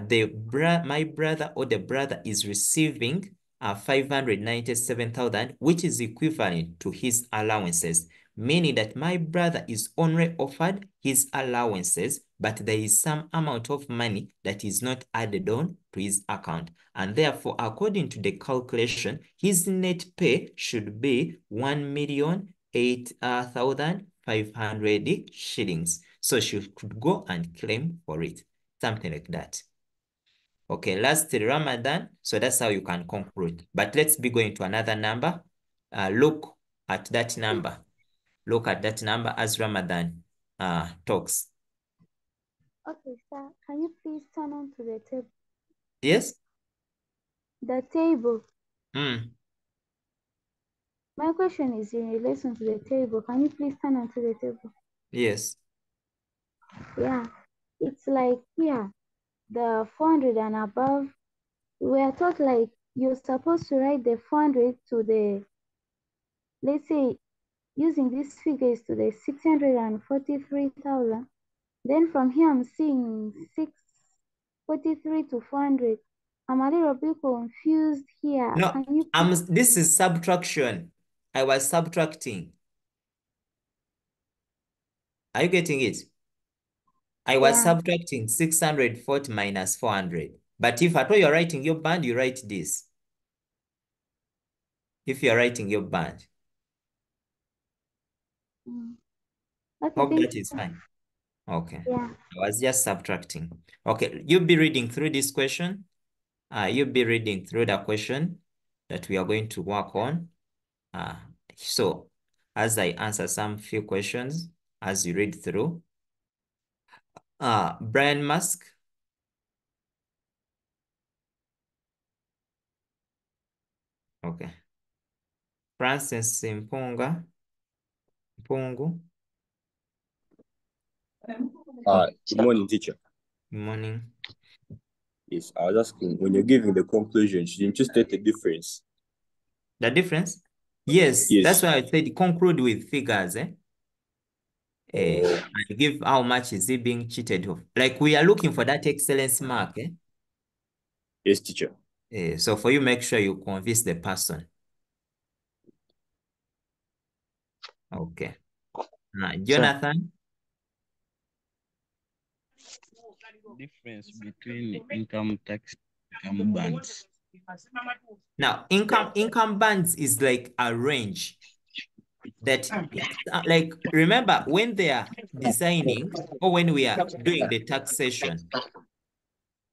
brother or the brother is receiving 597,000, which is equivalent to his allowances, meaning that my brother is only offered his allowances, but there is some amount of money that is not added on to his account. And therefore, according to the calculation, his net pay should be 1,008,500 shillings. So she could go and claim for it, something like that. Okay, last Ramadan. So that's how you can conclude. But let's be going to another number. Look at that number. Look at that number as Ramadan talks. Okay, sir. Can you please turn on to the table? Yes? The table. Mm. My question is in relation to the table. Can you please turn on to the table? Yes. Yeah. It's like here, the 400 and above. We are taught like you're supposed to write the 400 to the, let's say, using these figures to the 643,000. Then from here, I'm seeing 643 to 400. I'm a little bit confused here. No, Can you this is subtraction. I was subtracting. Are you getting it? I was subtracting 640 minus 400. But if at all you're writing your band, you write this. If you're writing your band. Okay, Hope thank that you. is fine. Okay. Yeah. I was just subtracting. Okay, you'll be reading through this question. You'll be reading through the question that we are going to work on. So as I answer some few questions, as you read through, Brian Musk. Okay. Francis Mpungu. Good morning, teacher. Good morning. Yes, I was asking, when you're giving the conclusion, shouldn't you state the difference? The difference? Yes, that's why I said conclude with figures. And give how much is he being cheated of. Like we are looking for that excellence mark. Yes, teacher. So for you, make sure you convince the person. Okay. Jonathan? Difference between income tax and income bands. Now, income bands is like a range that, like, remember when they are designing or when we are doing the taxation,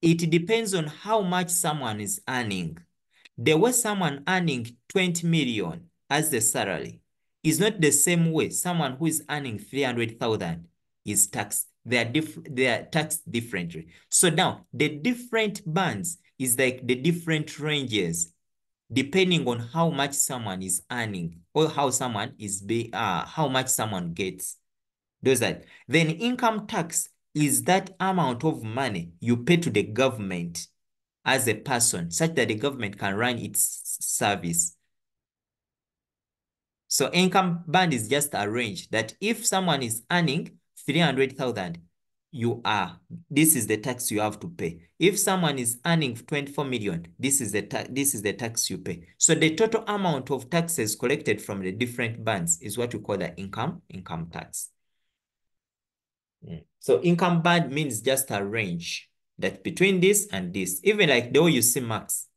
it depends on how much someone is earning. The way someone earning 20 million as the salary is not the same way someone who is earning 300,000 is taxed. They are taxed differently. So now the different bands is like the different ranges depending on how much someone is earning or how someone is how much someone gets. Those are then income tax is that amount of money you pay to the government as a person, such that the government can run its service. So income band is just a range that if someone is earning 300,000, this is the tax you have to pay. If someone is earning 24 million, this is the tax you pay. So the total amount of taxes collected from the different bands is what we call the income tax. So income band means just a range that between this and this, even like the way you see marks.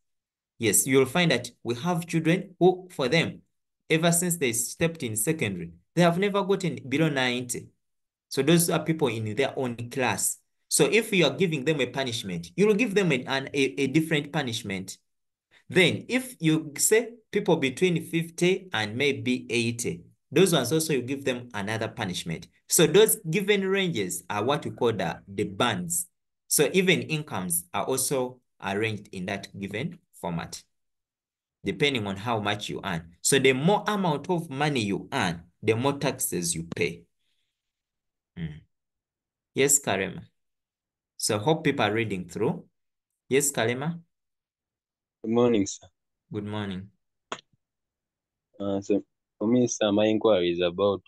Yes, you'll find that we have children who, for them, ever since they stepped in secondary, they have never gotten below 90. So those are people in their own class. So if you are giving them a punishment, you will give them a different punishment. Then if you say people between 50 and maybe 80, those ones also you give them another punishment. So those given ranges are what we call the bands. So even incomes are also arranged in that given format, depending on how much you earn. So the more amount of money you earn, the more taxes you pay. Yes, Karema. So hope people are reading through. Yes, Karema. Good morning, sir. Good morning. So for me, sir, my inquiry is about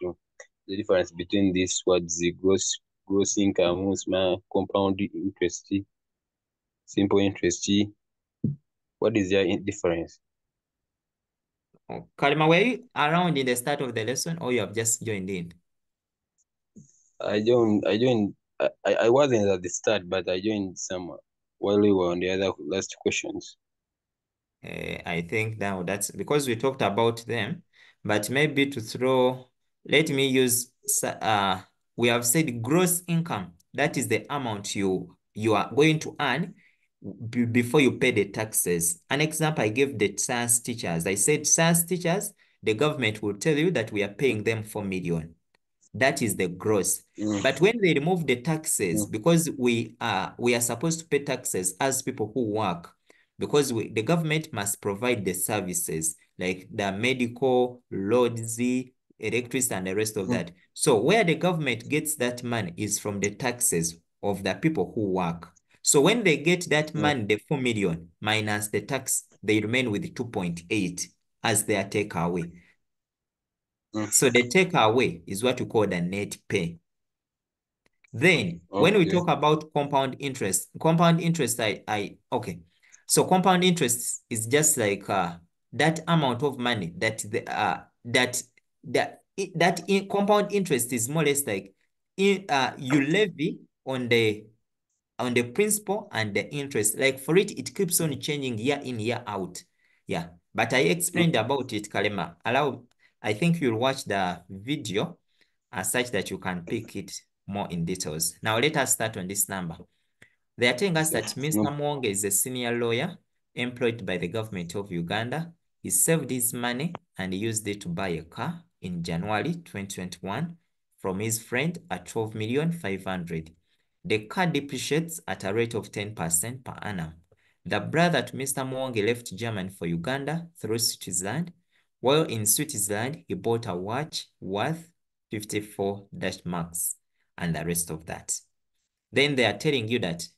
the difference between these words, the gross income, compound interest, simple interest. What is their difference? Oh, Karima, were you around in the start of the lesson or you have just joined in? I wasn't at the start, but I joined some while we were on the other last questions. I think now that's because we talked about them, but maybe to throw, let me use, we have said gross income. That is the amount you are going to earn before you pay the taxes. An example I gave the science teachers. I said science teachers, the government will tell you that we are paying them 4 million. That is the gross. But when they remove the taxes, because we are supposed to pay taxes as people who work, because the government must provide the services like the medical, roads, electricity, and the rest of that. So where the government gets that money is from the taxes of the people who work. So when they get that money, the 4 million minus the tax, they remain with 2.8 as their takeaway. So the takeaway is what we call the net pay. Then when we talk about compound interest, okay. So compound interest is just like that amount of money that compound interest is more or less like you levy on the principal and the interest. Like for it, it keeps on changing year in, year out. Yeah. But I explained about it, Kalema. I think you'll watch the video such that you can pick it more in details. Now let us start on this number. They are telling us that Mr. Mwonge is a senior lawyer employed by the government of Uganda. He saved his money and used it to buy a car in January 2021 from his friend at 12,500,000. The car depreciates at a rate of 10% per annum. The brother to Mr. Mwonge left Germany for Uganda through Switzerland. While in Switzerland, he bought a watch worth 54 dash marks and the rest of that. Then they are telling you that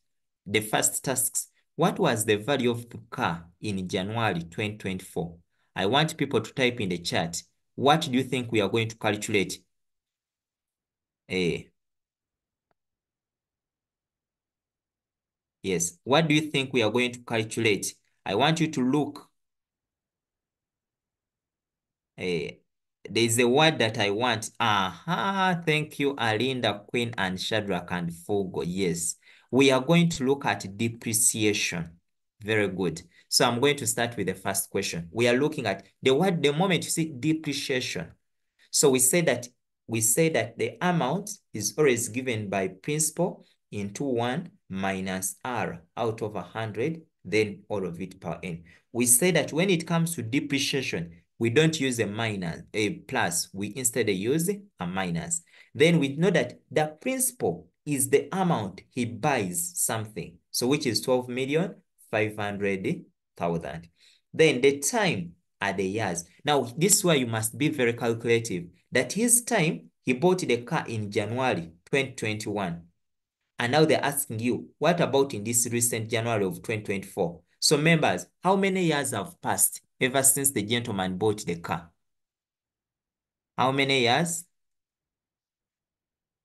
the first tasks, what was the value of the car in January 2024? I want people to type in the chat. What do you think we are going to calculate? Yes, what do you think we are going to calculate? I want you to look. There's a word that I want. Thank you, Alinda, Queen, and Shadrach, and Fogo. Yes, we are going to look at depreciation. Very good. So I'm going to start with the first question. We are looking at the word, the moment you see depreciation. So we say that the amount is always given by principal into 1 minus R out of 100, then all of it per N. We say that when it comes to depreciation, we don't use a minus, a plus. We instead use a minus. Then we know that the principal is the amount he buys something. So which is 12,500,000. Then the time are the years. Now, this is why you must be very calculative. That his time, he bought the car in January 2021. And now they're asking you, what about in this recent January of 2024? So members, how many years have passed ever since the gentleman bought the car? How many years?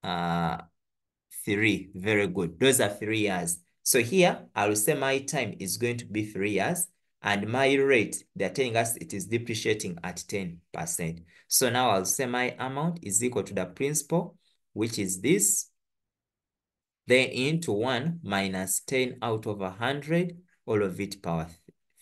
3. Very good. Those are 3 years. So here, I will say my time is going to be 3 years. And my rate, they're telling us it is depreciating at 10%. So now I'll say my amount is equal to the principal, which is this. Then into 1 minus 10 out of 100, all of it power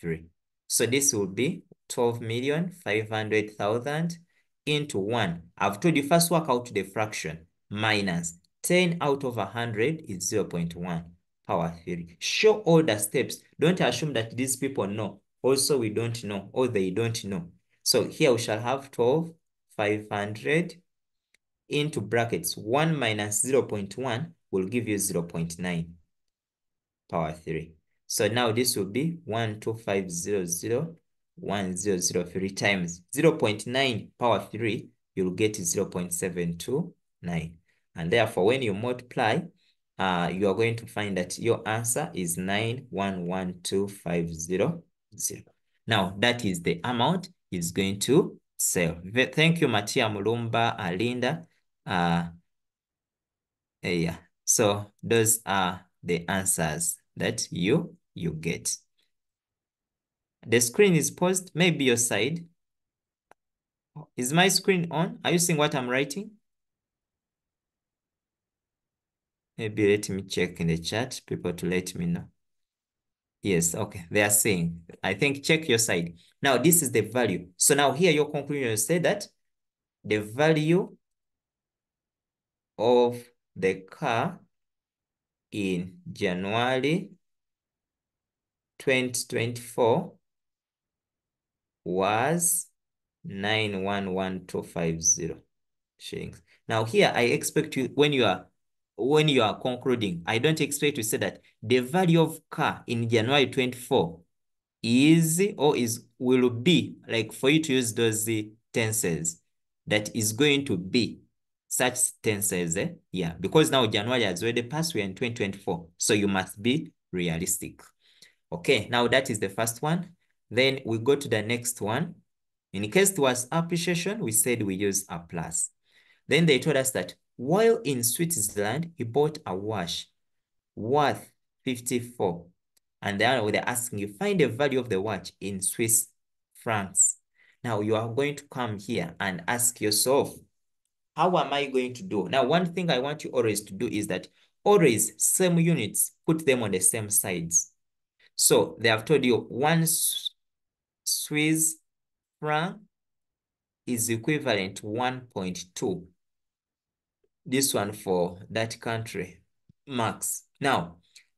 3. So this will be 12,500,000 into 1. I've told you first work out the fraction minus 10 out of 100 is 0.1 power 3. Show all the steps. Don't assume that these people know Also, we don't know, or they don't know. So here we shall have 12,500 into brackets 1 minus 0.1 will give you 0.9 power 3. So now this will be 12500,1003 times 0.9 power 3, you'll get 0.729. And therefore, when you multiply, you are going to find that your answer is 9112500. Now, that is the amount is going to sell. Thank you, Matia Mulumba, Linda. Yeah. So those are the answers that you get. The screen is paused. Maybe your side. Is my screen on? Are you seeing what I'm writing? Maybe let me check in the chat, people to let me know. Yes, okay, they are saying. I think check your side. Now, this is the value. So now here your conclusion will say that the value of the car in January 2024 was 911,250 shillings. Now here I expect you, when you are concluding, I don't expect to say that the value of car in January 24 is or will be, like for you to use those tenses, that is going to be such tenses. Yeah, because now January has already passed, we are in 2024. So you must be realistic. Okay, now that is the first one. Then we go to the next one. In case it was appreciation, we said we use a plus. Then they told us that while in Switzerland, he bought a watch worth 54. And then they're asking you, find the value of the watch in Swiss francs. Now you are going to come here and ask yourself, how am I going to do? Now, one thing I want you always to do is that always same units, put them on the same sides. So they have told you 1 Swiss franc is equivalent to 1.2. This one for that country, max. Now,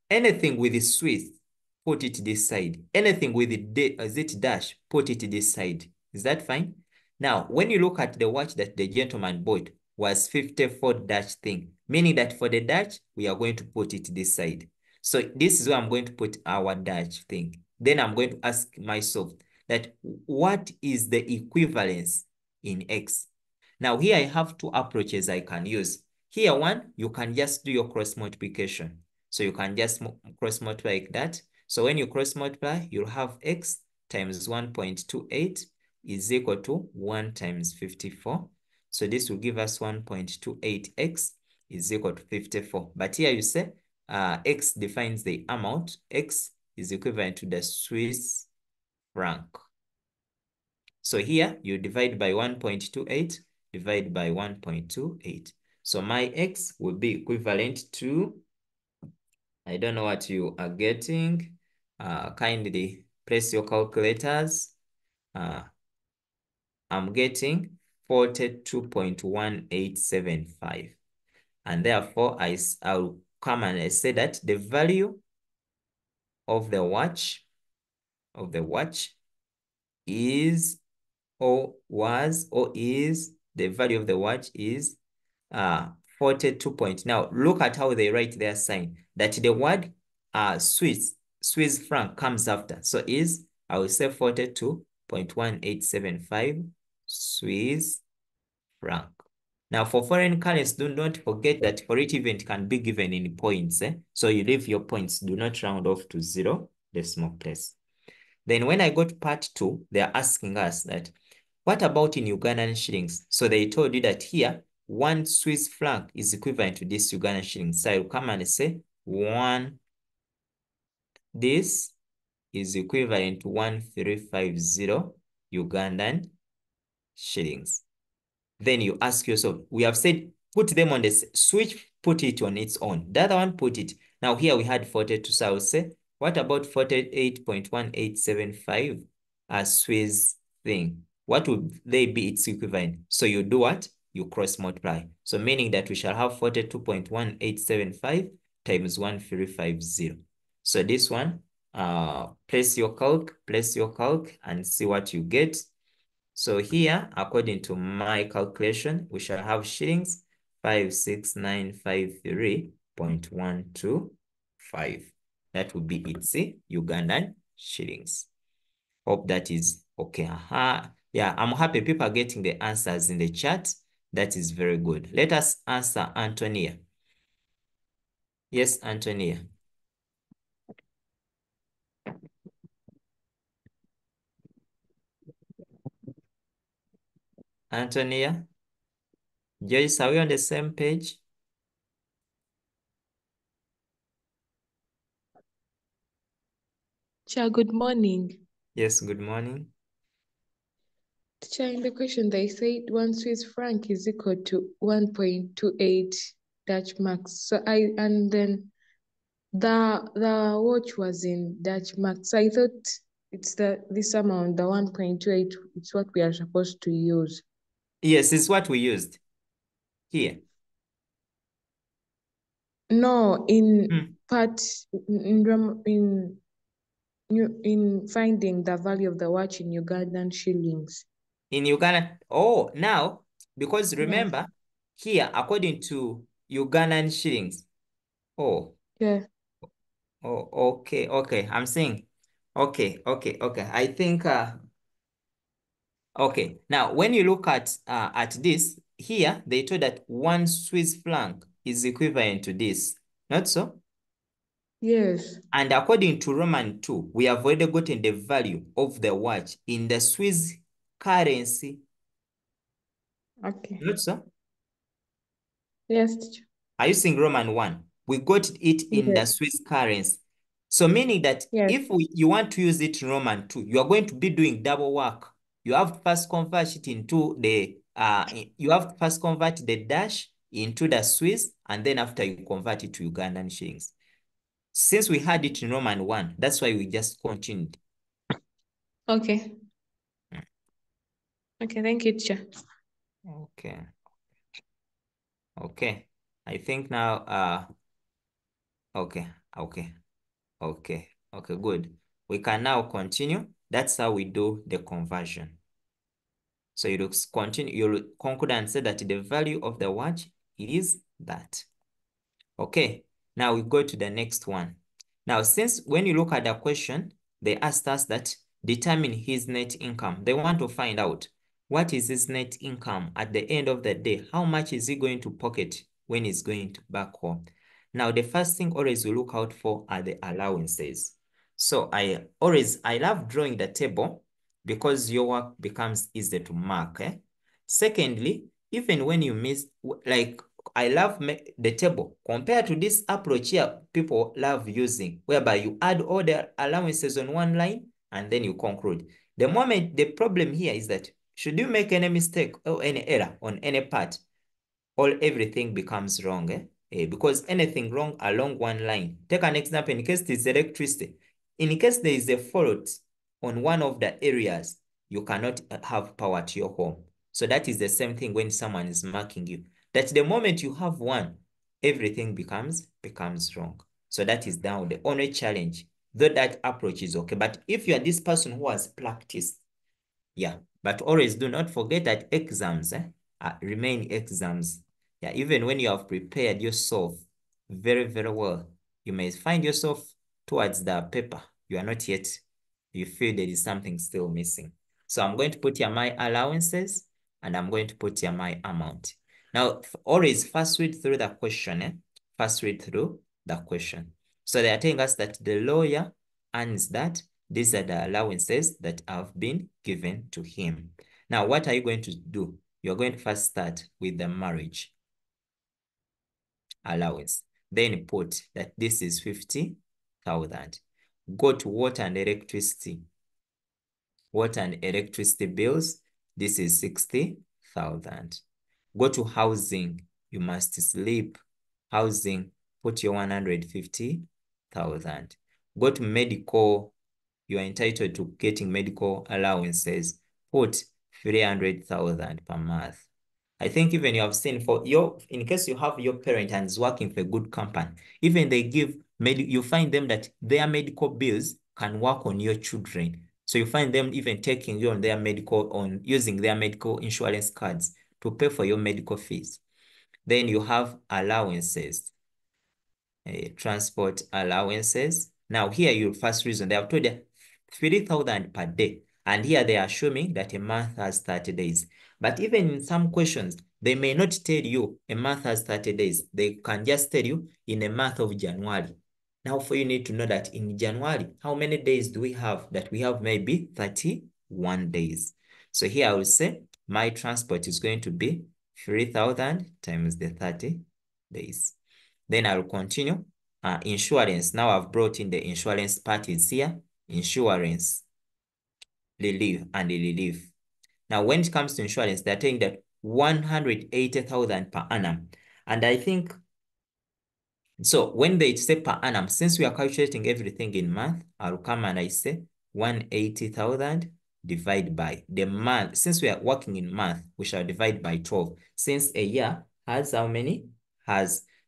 anything with the Swiss, put it this side. Anything with the Z dash, put it this side. Is that fine? Now, when you look at the watch that the gentleman bought was 54 dash thing, meaning that for the dash, we are going to put it this side. So this is where I'm going to put our dash thing. Then I'm going to ask myself that what is the equivalence in X? Now here I have two approaches I can use. Here one, you can just do your cross multiplication. So you can just cross multiply like that. So when you cross multiply, you'll have X times 1.28 is equal to 1 times 54. So this will give us 1.28x is equal to 54. But here you say X defines the amount. X is equivalent to the Swiss franc. So here you divide by 1.28, divide by 1.28. So my X will be equivalent to, I don't know what you are getting. Kindly press your calculators. I'm getting 42.1875. And therefore, I'll come and I say that the value of the watch is or was or is, the value of the watch is 42 point. Now look at how they write their sign, that the word Swiss franc comes after. So I will say 42.1875 Swiss franc. Now for foreign currency, do not forget that for each event can be given in points. So you leave your points, do not round off to 0 decimal place. Then when I go to part 2, they're asking us that, what about in Ugandan shillings? So they told you that here, 1 Swiss franc is equivalent to this Ugandan shillings. So I'll come and say this is equivalent to 1350 Ugandan shillings. Then you ask yourself, we have said, put them on this switch, put it on its own. The other one, put it. Now here we had 42, so I will say, what about 48.1875 Swiss thing? What would they be its equivalent? So you do what? You cross multiply. So meaning that we shall have 42.1875 times 1350. So this one place your calc and see what you get. So here, according to my calculation, we shall have shillings 56953.125. That would be its Ugandan shillings. Hope that is okay. Yeah, I'm happy people are getting the answers in the chat. That is very good. Let us answer Antonia. Yes, Antonia. Antonia? Joyce, are we on the same page? Teacher, good morning. Yes, good morning. Teacher, in the question they said 1 Swiss franc is equal to 1.28 Dutch marks. So and then the watch was in Dutch marks. So I thought it's this amount, the 1.28, it's what we are supposed to use. Yes, it's what we used here. No, in part in finding the value of the watch in Ugandan shillings. In Uganda, oh, now, because remember, here, according to Ugandan shillings, oh. Yeah. Oh, okay, I'm saying, okay. I think, okay, now, when you look at this, here, they told that 1 Swiss franc is equivalent to this, not so? Yes. And according to Roman 2, we have already gotten the value of the watch in the Swiss currency. Okay. Not so? Yes, teacher. Are you seeing Roman 1? We got it in the Swiss currency. So meaning that if you want to use it in Roman 2, you are going to be doing double work. You have to first convert it into the, you have to first convert the dash into the Swiss, and then after you convert it to Ugandan shillings. Since we had it in Roman 1, that's why we just continued. Okay. Okay, thank you, teacher. Okay. Okay. I think now, okay, good. We can now continue. That's how we do the conversion. So you continue, you'll conclude and say that the value of the watch is that. Okay, now we go to the next one. Now, since when you look at the question, they asked us that determine his net income. They want to find out what is his net income at the end of the day. How much is he going to pocket when he's going back home? Now, the first thing always we look out for are the allowances. So I love drawing the table because your work becomes easy to mark. Secondly, even when you miss, like I love the table compared to this approach here people love using, whereby you add all the allowances on one line and then you conclude. The problem here is that should you make any mistake or any error on any part, everything becomes wrong. Because anything wrong along one line. Take an example in case it's electricity. In case there is a fault on one of the areas, you cannot have power to your home. So that is the same thing when someone is marking you. That the moment you have one, everything becomes wrong. So that is now the only challenge. Though that approach is okay. But if you are this person who has practiced, yeah, but always do not forget that exams remain exams. Yeah, even when you have prepared yourself very, very well, you may find yourself towards the paper. You are not yet, you feel there is something still missing. So I'm going to put here my allowances and I'm going to put here my amount. Now, always first read through the question. First read through the question. So they are telling us that the lawyer earns that. These are the allowances that have been given to him. Now, what are you going to do? You're going to first start with the marriage allowance. Then put that this is 50,000. Go to water and electricity. Water and electricity bills, this is 60,000. Go to housing, you must sleep. Housing, put your 150,000. Go to medical, you are entitled to getting medical allowances. Put 300,000 per month. I think even you have seen in case you have your parent and is working for a good company, even they give, you find them that their medical bills can work on your children. So you find them even taking you on their using their medical insurance cards to pay for your medical fees. Then you have allowances, transport allowances. Now here you first reason, they have told you 3,000 per day. And here they are assuming that a month has 30 days. But even in some questions, they may not tell you a month has 30 days. They can just tell you in a month of January. Now for you need to know that in January, how many days do we have? That we have maybe 31 days. So here I will say my transport is going to be 3,000 times the 30 days. Then I will continue. Insurance. Now I've brought in the insurance parties here. Insurance, relief, and relief. Now, when it comes to insurance, they're saying that 180,000 per annum. And I think, so when they say per annum, since we are calculating everything in month, I'll come and I say 180,000 divided by the month. Since we are working in month, we shall divide by 12. Since a year has how many?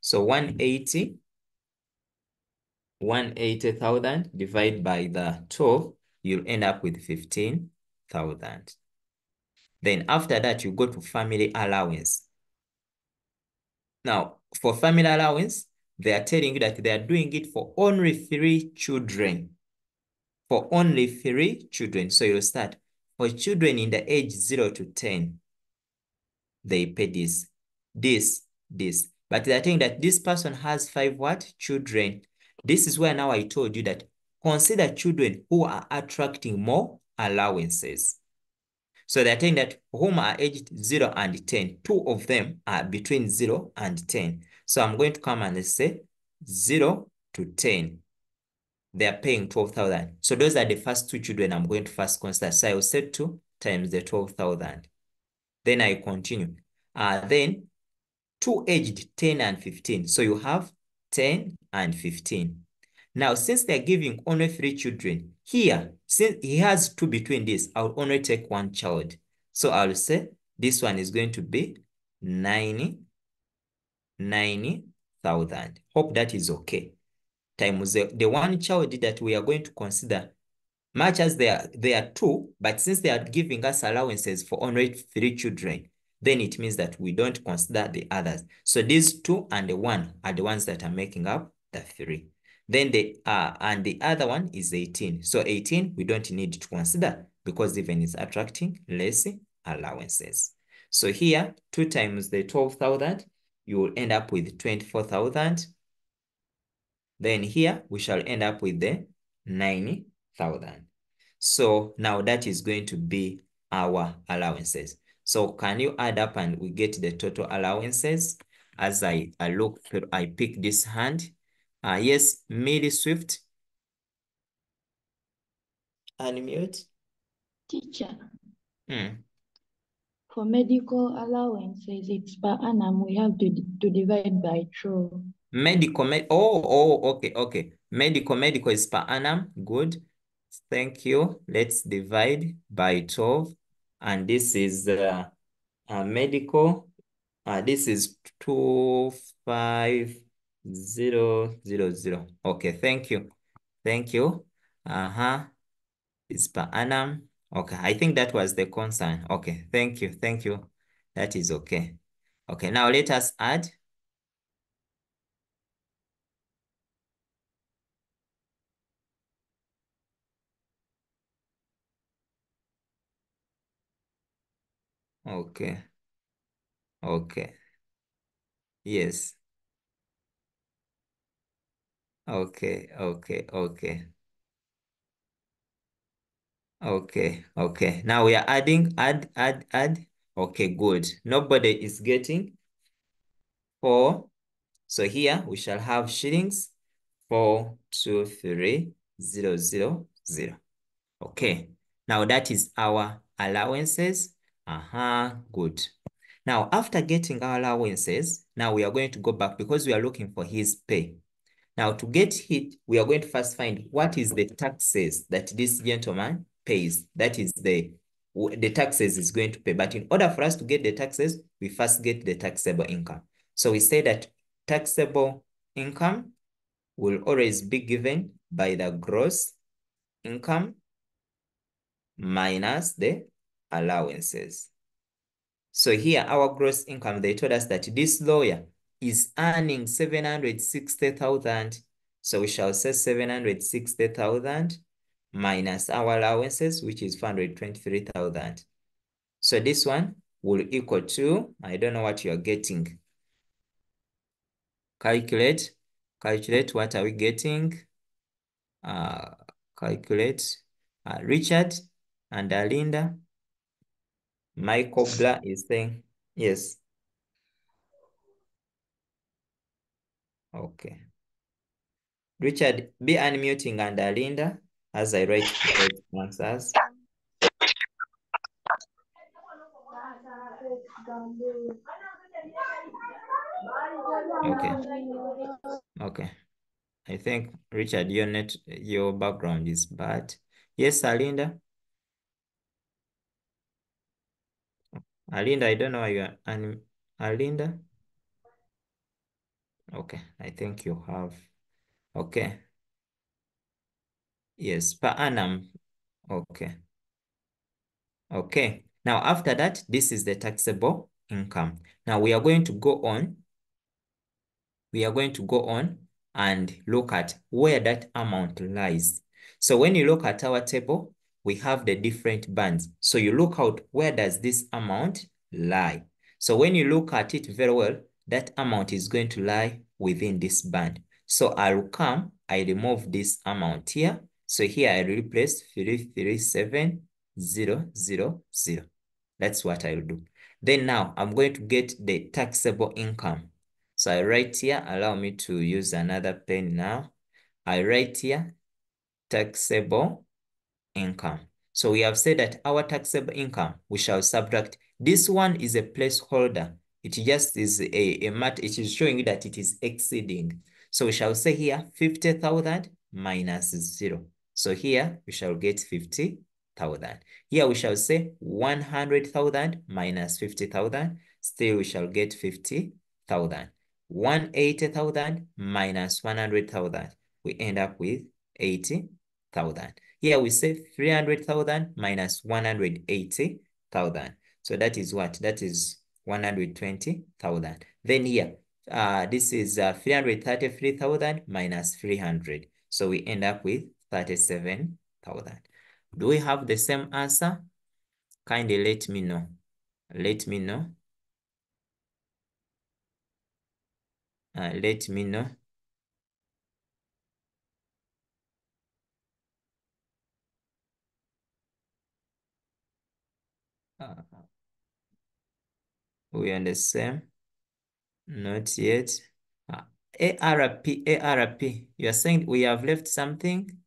So 180,000 divided by the 12, you'll end up with 15,000. Then after that, you go to family allowance. Now, for family allowance, they are telling you that they are doing it for only 3 children. For only 3 children. So you'll start. For children in the age 0 to 10, they pay this. But they're saying that this person has 5 what? Children. This is where now I told you that consider children who are attracting more allowances. So they're saying that whom are aged 0 and 10, 2 of them are between 0 and 10. So I'm going to come and say 0 to 10. They're paying 12,000. So those are the first 2 children I'm going to first consider. So I will set 2 times the 12,000. Then I continue. Then 2 aged 10 and 15. So you have 10 and 15. Now, since they're giving only 3 children, here, since he has 2 between this, I'll only take 1 child. So I'll say this one is going to be 90,000. Hope that is okay. Times the 1 child that we are going to consider, much as they are 2, but since they are giving us allowances for only 3 children, then it means that we don't consider the others. So these 2 and the 1 are the ones that are making up the 3. Then and the other one is 18. So 18, we don't need to consider because even it's attracting less allowances. So here, 2 times the 12,000, you will end up with 24,000. Then here, we shall end up with the 90,000. So now that is going to be our allowances. So can you add up and we get the total allowances? As I look through, I pick this hand. Yes, Miri Swift. Unmute. Teacher, Hmm. for medical allowances, it's per annum. We have to divide by 12. Okay. Medical is per annum. Good. Thank you. Let's divide by 12. And this is medical. This is 25000. Okay, thank you. It's per annum. Okay, I think that was the concern. Okay, thank you. That is okay. Okay, now let us add. Okay. Yes. Okay. Now we are adding, add. Okay, good. Nobody is getting 4. So here we shall have shillings 423,000. Okay. Now that is our allowances. Good. Now, after getting our allowances, now we are going to go back because we are looking for his pay. Now, to get it, we are going to first find what is the taxes that this gentleman pays. That is the taxes is going to pay. But in order for us to get the taxes, we first get the taxable income. So we say that taxable income will always be given by the gross income minus the allowances. So here, our gross income, they told us that this lawyer is earning 760,000. So we shall say 760,000 minus our allowances, which is 423,000. So this one will equal to, I don't know what you're getting. Calculate, what are we getting? Calculate, Richard and Linda. Michael Blah is saying, yes. Okay. Richard, be unmuting and Linda as I write both answers. Okay. Okay. I think Richard, your background is bad. Yes, Alinda. Alinda, I don't know why you are Alinda. Okay, I think you have. Okay. Yes, per annum. Okay. Okay. Now after that, this is the taxable income. Now we are going to go on. We are going to go on and look at where that amount lies. So when you look at our table, we have the different bands. So you look out, where does this amount lie? So when you look at it very well, that amount is going to lie within this band. So I will come, I remove this amount here. So here I replace 337,000. That's what I'll do. Then now I'm going to get the taxable income. So I write here, allow me to use another pen now. I write here, taxable income. So we have said that our taxable income, we shall subtract. This one is a placeholder. It just is a matter, it is showing you that it is exceeding. So we shall say here, 50,000 minus 0. So here we shall get 50,000. Here we shall say 100,000 minus 50,000. Still we shall get 50,000. 180,000 minus 100,000. We end up with 80,000. Here we say 300,000 minus 180,000. So that is what? That is 120,000. Then here, this is 333,000 minus 300. So we end up with 37,000. Do we have the same answer? Kindly let me know. Let me know. Let me know. We are the same. Not yet. ARP, you are saying we have left something?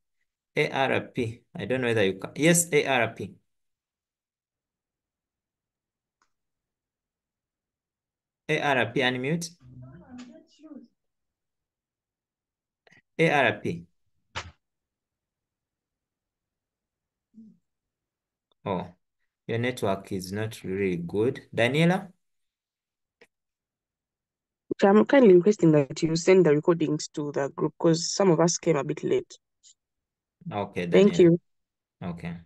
ARP, I don't know whether you can. Yes, ARP. ARP, unmute. ARP. Oh, your network is not really good. Daniela? I'm kindly requesting that you send the recordings to the group because some of us came a bit late. Okay, Daniela. Thank you. Okay.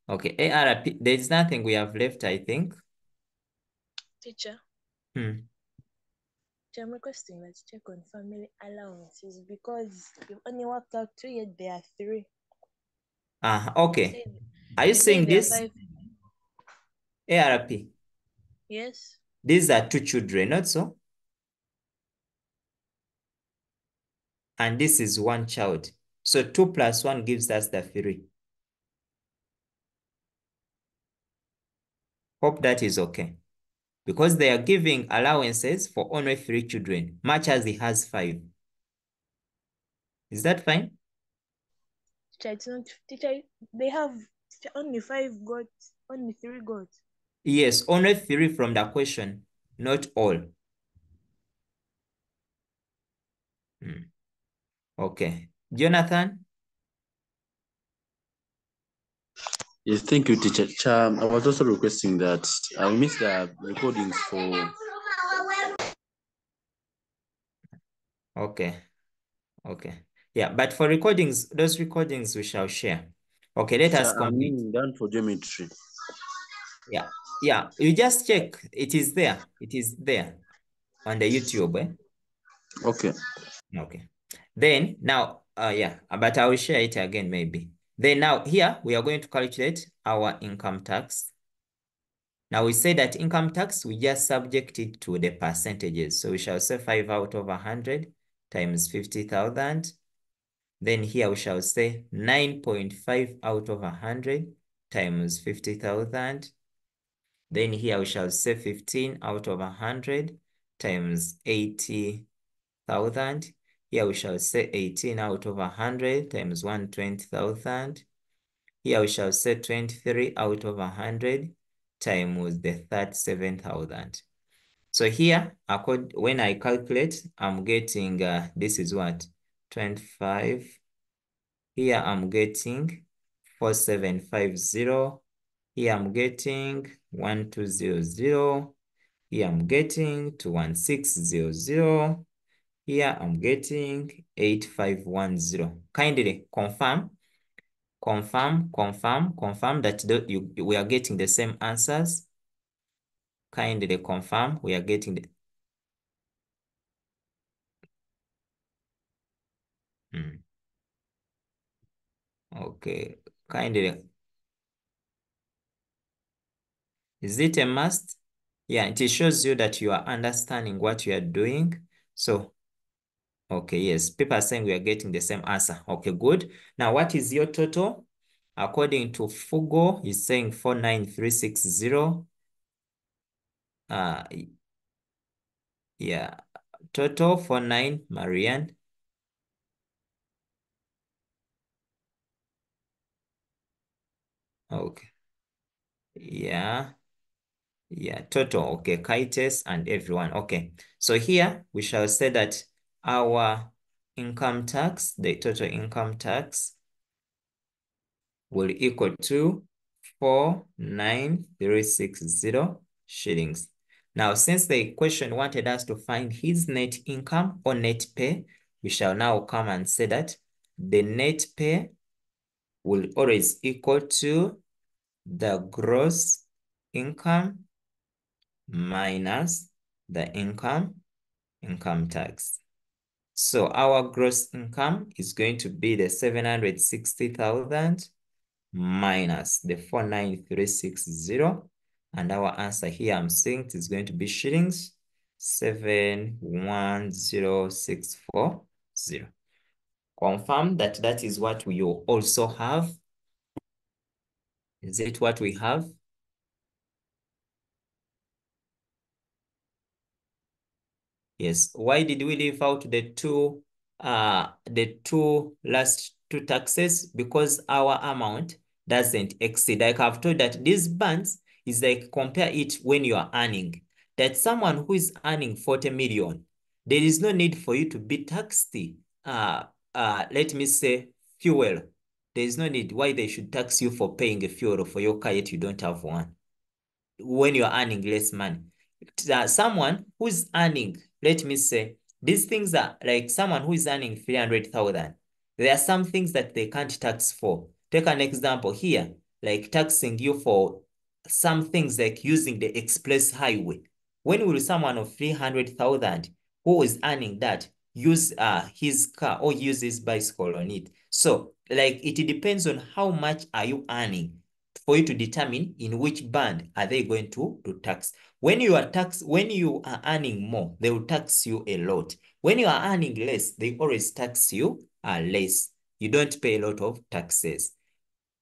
Okay, ARP, there is nothing we have left, I think. Teacher, Hmm. I'm requesting that you check on family allowances because you've only worked out 2, yet there are 3. Okay. Are you saying there are this? 5. ARP. Yes. These are 2 children, not so? And this is 1 child. So 2 plus 1 gives us the 3. Hope that is okay. Because they are giving allowances for only 3 children, much as he has 5. Is that fine? Teacher, it's not. Teacher, they have only 5 goats, only 3 goats. Yes, only 3 from the question, not all. Okay. Jonathan? Yes, thank you, teacher. I was also requesting that I missed the recordings for. Okay. Okay. Yeah, but for recordings, those recordings we shall share. Okay, let us I complete. mean, done for geometry. Yeah, yeah. You just check. It is there. It is there on the YouTube. Okay. Okay. Then now, yeah, but I will share it again maybe. Then now here we are going to calculate our income tax. Now we say that income tax, we just subject it to the percentages. So we shall say 5 out of 100 times 50,000. Then here we shall say 9.5 out of 100 times 50,000. Then here we shall say 15 out of 100 times 80,000. Here we shall say 18 out of 100 times 120,000. Here we shall say 23 out of 100 times the 37,000. So here, when I calculate, I'm getting, this is what? 25. Here I'm getting 4750. Here I'm getting 1200. Here I'm getting 21600. Here I'm getting 8510. Kindly confirm that we are getting the same answers. Kindly confirm we are getting the Okay, kindly. Is it a must? Yeah, it shows you that you are understanding what you are doing. So, okay, yes, people are saying we are getting the same answer. Okay, good. Now, what is your total? According to Fugo, he's saying 49360. Yeah, total 49, Marianne. Okay. Yeah. Yeah, total. Okay, Kites and everyone. Okay. So here we shall say that our income tax, the total income tax, will equal to 49360 shillings. Now, since the question wanted us to find his net income or net pay, we shall now come and say that the net pay will always equal to the gross income minus the income tax. So our gross income is going to be the 760,000 minus the 49360. And our answer here, I'm saying it is going to be shillings 710,640. Confirm that that is what we also have. Is it what we have? Yes. Why did we leave out the two last two taxes? Because our amount doesn't exceed. Like I've told that these bands is like compare it when you are earning. That someone who is earning 40 million, there is no need for you to be taxed. Let me say fuel. There is no need why they should tax you for paying a fuel for your car yet you don't have one when you're earning less money. Someone who's earning, let me say, these things are like someone who is earning 300,000. There are some things that they can't tax for. Take an example here, like taxing you for some things like using the express highway. When will someone of 300,000 who is earning that use his car or use his bicycle on it? So like it depends on how much are you earning for you to determine in which band are they going to tax. When you are earning more, they will tax you a lot. When you are earning less, they always tax you less. You don't pay a lot of taxes.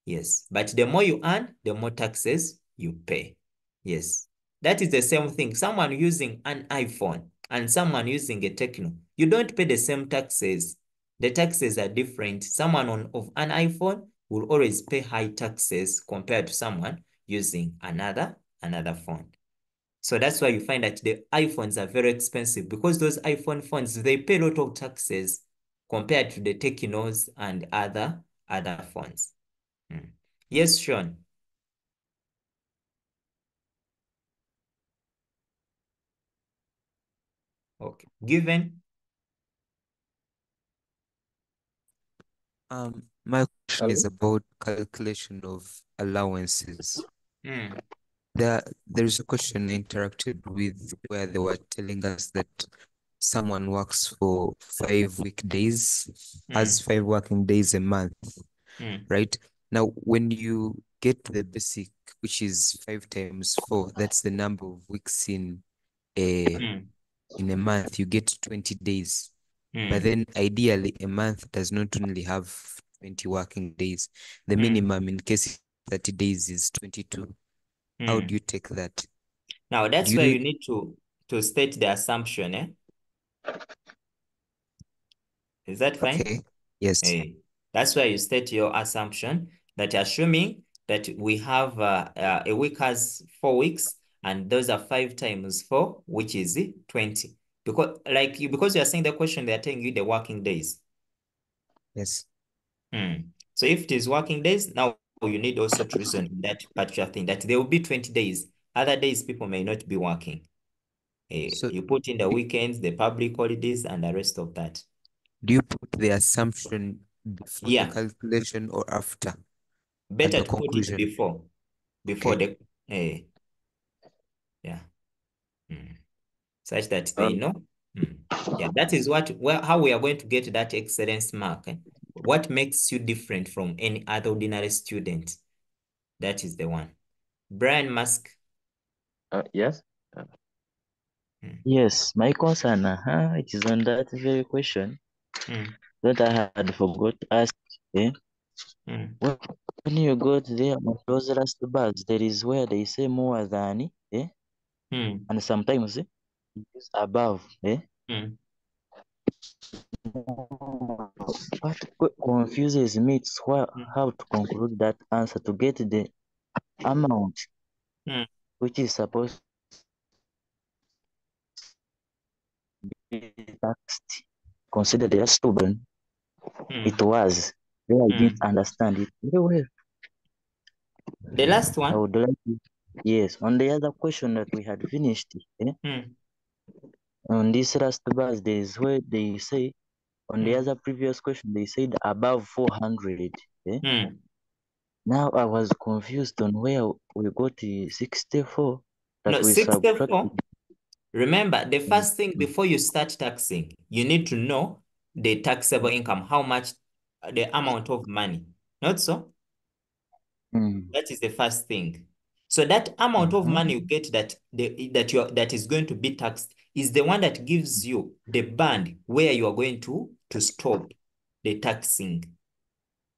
Yes, but the more you earn, the more taxes you pay. Yes, that is the same thing. Someone using an iPhone and someone using a Techno, you don't pay the same taxes. The taxes are different. Someone of an iPhone will always pay high taxes compared to someone using another phone. So that's why you find that the iPhones are very expensive because those iPhone phones, they pay a lot of taxes compared to the Technos and other phones. Yes, Sean. Okay. Given My question is Hello? about calculation of allowances. Mm. There's a question interacted with where they were telling us that someone works for 5 weekdays, has 5 working days a month, right? Now, when you get the basic, which is 5 times 4, that's the number of weeks in a month, you get 20 days. But then ideally, a month does not only have 20 working days. The minimum in case it's 30 days is 22. How do you take that? Now Do that's where you you need to state the assumption, eh? Is that fine? Okay. Yes. Hey, that's where you state your assumption that assuming that we have a week has 4 weeks and those are 5 times 4, which is 20. Because you are saying the question, they are telling you the working days. Yes. So if it is working days, now you need also to reason that particular thing that there will be 20 days. Other days people may not be working. So You put in the weekends, the public holidays, and the rest of that. do you put the assumption before the Yeah, calculation or after at better the to put it conclusion? before Okay. the yeah, such that they Um, know. Yeah, that is how we are going to get that excellence mark. What makes you different from any other ordinary student? That is the one. Brian Musk. yes. Yes, my concern, it is on that very question that I had forgot to ask. Eh? When you got there on those last bars, there is where they say more than, eh? And sometimes it is above, eh? What confuses me is how to conclude that answer to get the amount which is supposed to be taxed. Consider the student. It was. There I didn't understand it very well. The last I one? would like to, yes, on the other question that we had finished, on this last verse, there is where they say, on the other previous question, they said above 400. Now I was confused on where we got the 64 that No, we subtracted. 64. Remember, the first thing before you start taxing, you need to know the taxable income, how much, the amount of money. Not so? That is the first thing. So that amount of money you get that is going to be taxed is the one that gives you the band where you are going to stop the taxing,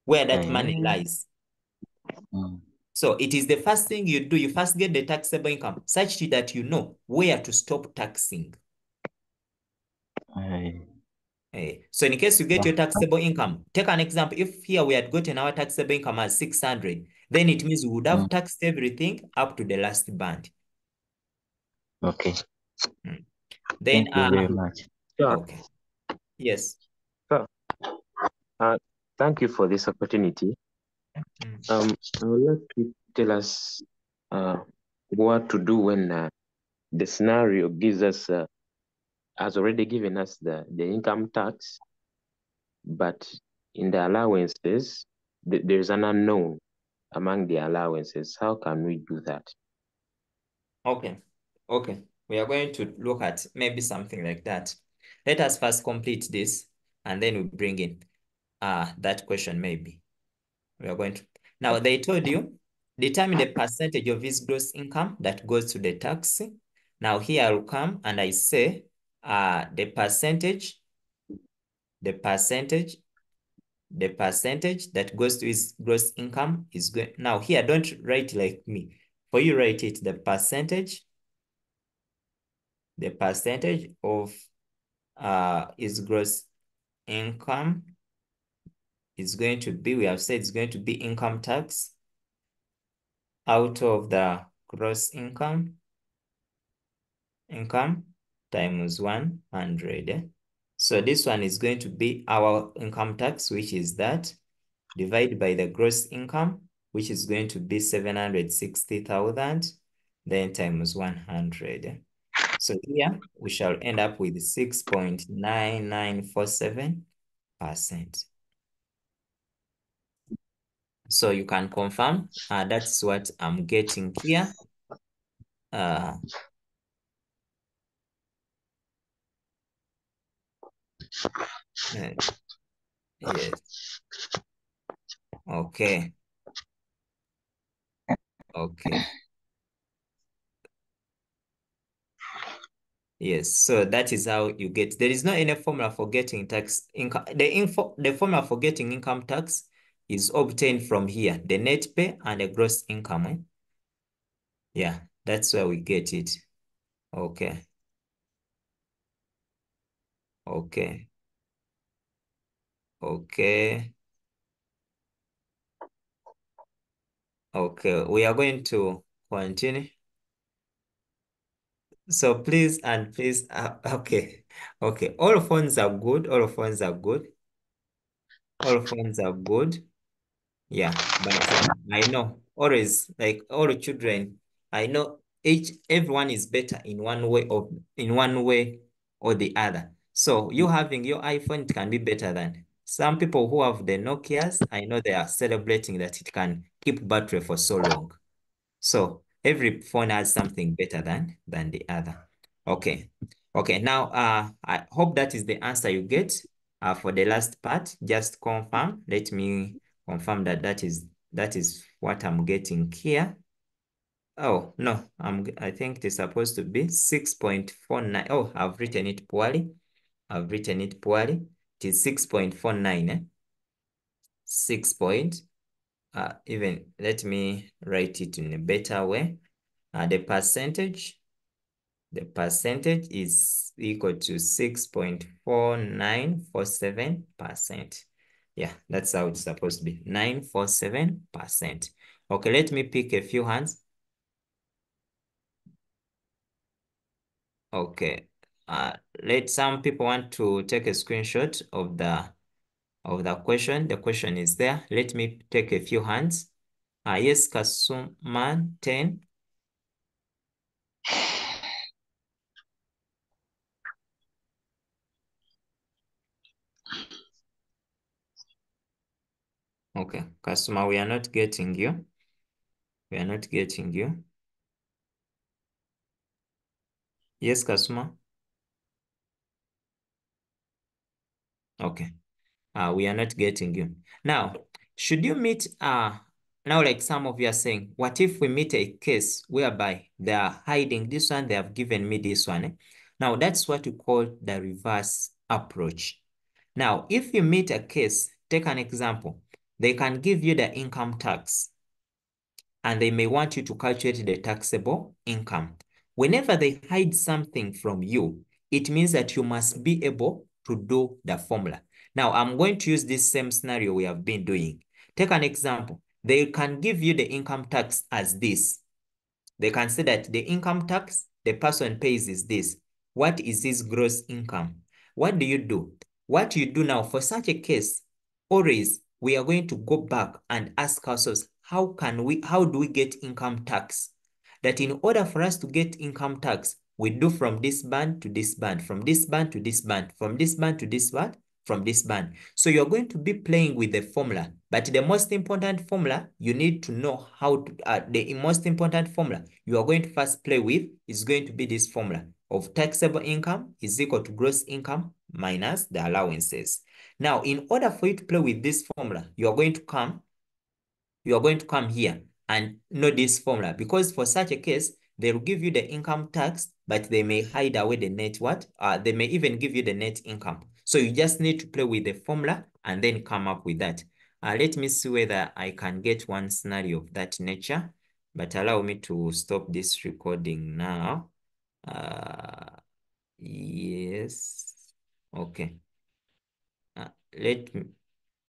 where that money lies. So it is the first thing you do. You first get the taxable income such that you know where to stop taxing. So in case you get your taxable income, take an example. If here we had gotten our taxable income as 600, then it means we would have taxed everything up to the last band. Okay. Then, Thank you very much. Sure. Okay. Yes. Sure. Thank you for this opportunity. I would like to tell us what to do when the scenario gives us has already given us the income tax, but in the allowances, there's an unknown among the allowances. How can we do that? Okay. Okay. We are going to look at maybe something like that. Let us first complete this and then we bring in that question maybe. We are going to. Now, they told you, determine the percentage of his gross income that goes to the tax. Now, here I will come and I say the percentage that goes to his gross income is going. Now, here, don't write like me. For you, write it the percentage of his gross income is going to be, we have said it's going to be income tax out of the gross income times 100. So this one is going to be our income tax, which is that, divided by the gross income, which is going to be 760,000, then times 100. So here we shall end up with 6.9947%. So you can confirm. That's what I'm getting here. Uh, yes. Okay. Okay. Yes, so that is how you get. There is not any formula for getting tax income. The formula for getting income tax is obtained from here, the net pay and the gross income. Yeah, that's where we get it. Okay. Okay. Okay. Okay. We are going to continue. So please and please, okay. Okay. All phones are good. All phones are good. All phones are good. Yeah, but I know always like all children, I know everyone is better in one way or the other. So you having your iPhone, it can be better than some people who have the Nokias. I know they are celebrating that it can keep battery for so long. So every phone has something better than the other. Okay. Okay. Now I hope that is the answer you get for the last part. Just confirm. Let me confirm that that is what I'm getting here. Oh no, I think it is supposed to be 6.49. Oh, I've written it poorly. I've written it poorly. It is 6.49, 6 point. Even let me write it in a better way. The percentage is equal to 6.4947%. Yeah, that's how it's supposed to be, 947%. Okay, let me pick a few hands. Okay, let some people want to take a screenshot of the question. The question is there. Let me take a few hands. Yes, Kasuman 10. Okay, Kasuma, we are not getting you. We are not getting you. Yes, Kasuma. Okay. We are not getting you. Now, should you meet now like some of you are saying, what if we meet a case whereby they are hiding this one, they have given me this one. Now, that's what we call the reverse approach. Now, if you meet a case, take an example, they can give you the income tax and they may want you to calculate the taxable income. Whenever they hide something from you, it means that you must be able to do the formula. Now, I'm going to use this same scenario we have been doing. Take an example. They can give you the income tax as this. They can say that the income tax the person pays is this. What is his gross income? What do you do? What you do now for such a case, always we are going to go back and ask ourselves, how do we get income tax? That in order for us to get income tax, we do from this band to this band, from this band to this band, from this band to this band, from this band. So you're going to be playing with the formula, but the most important formula you need to know how to, the most important formula you are going to first play with is going to be this formula of taxable income is equal to gross income minus the allowances. Now, in order for you to play with this formula, you are going to come here and know this formula, because for such a case, they will give you the income tax, but they may hide away the net what? They may even give you the net income. So you just need to play with the formula and then come up with that. Let me see whether I can get one scenario of that nature, but allow me to stop this recording now. Yes. Okay. Let me,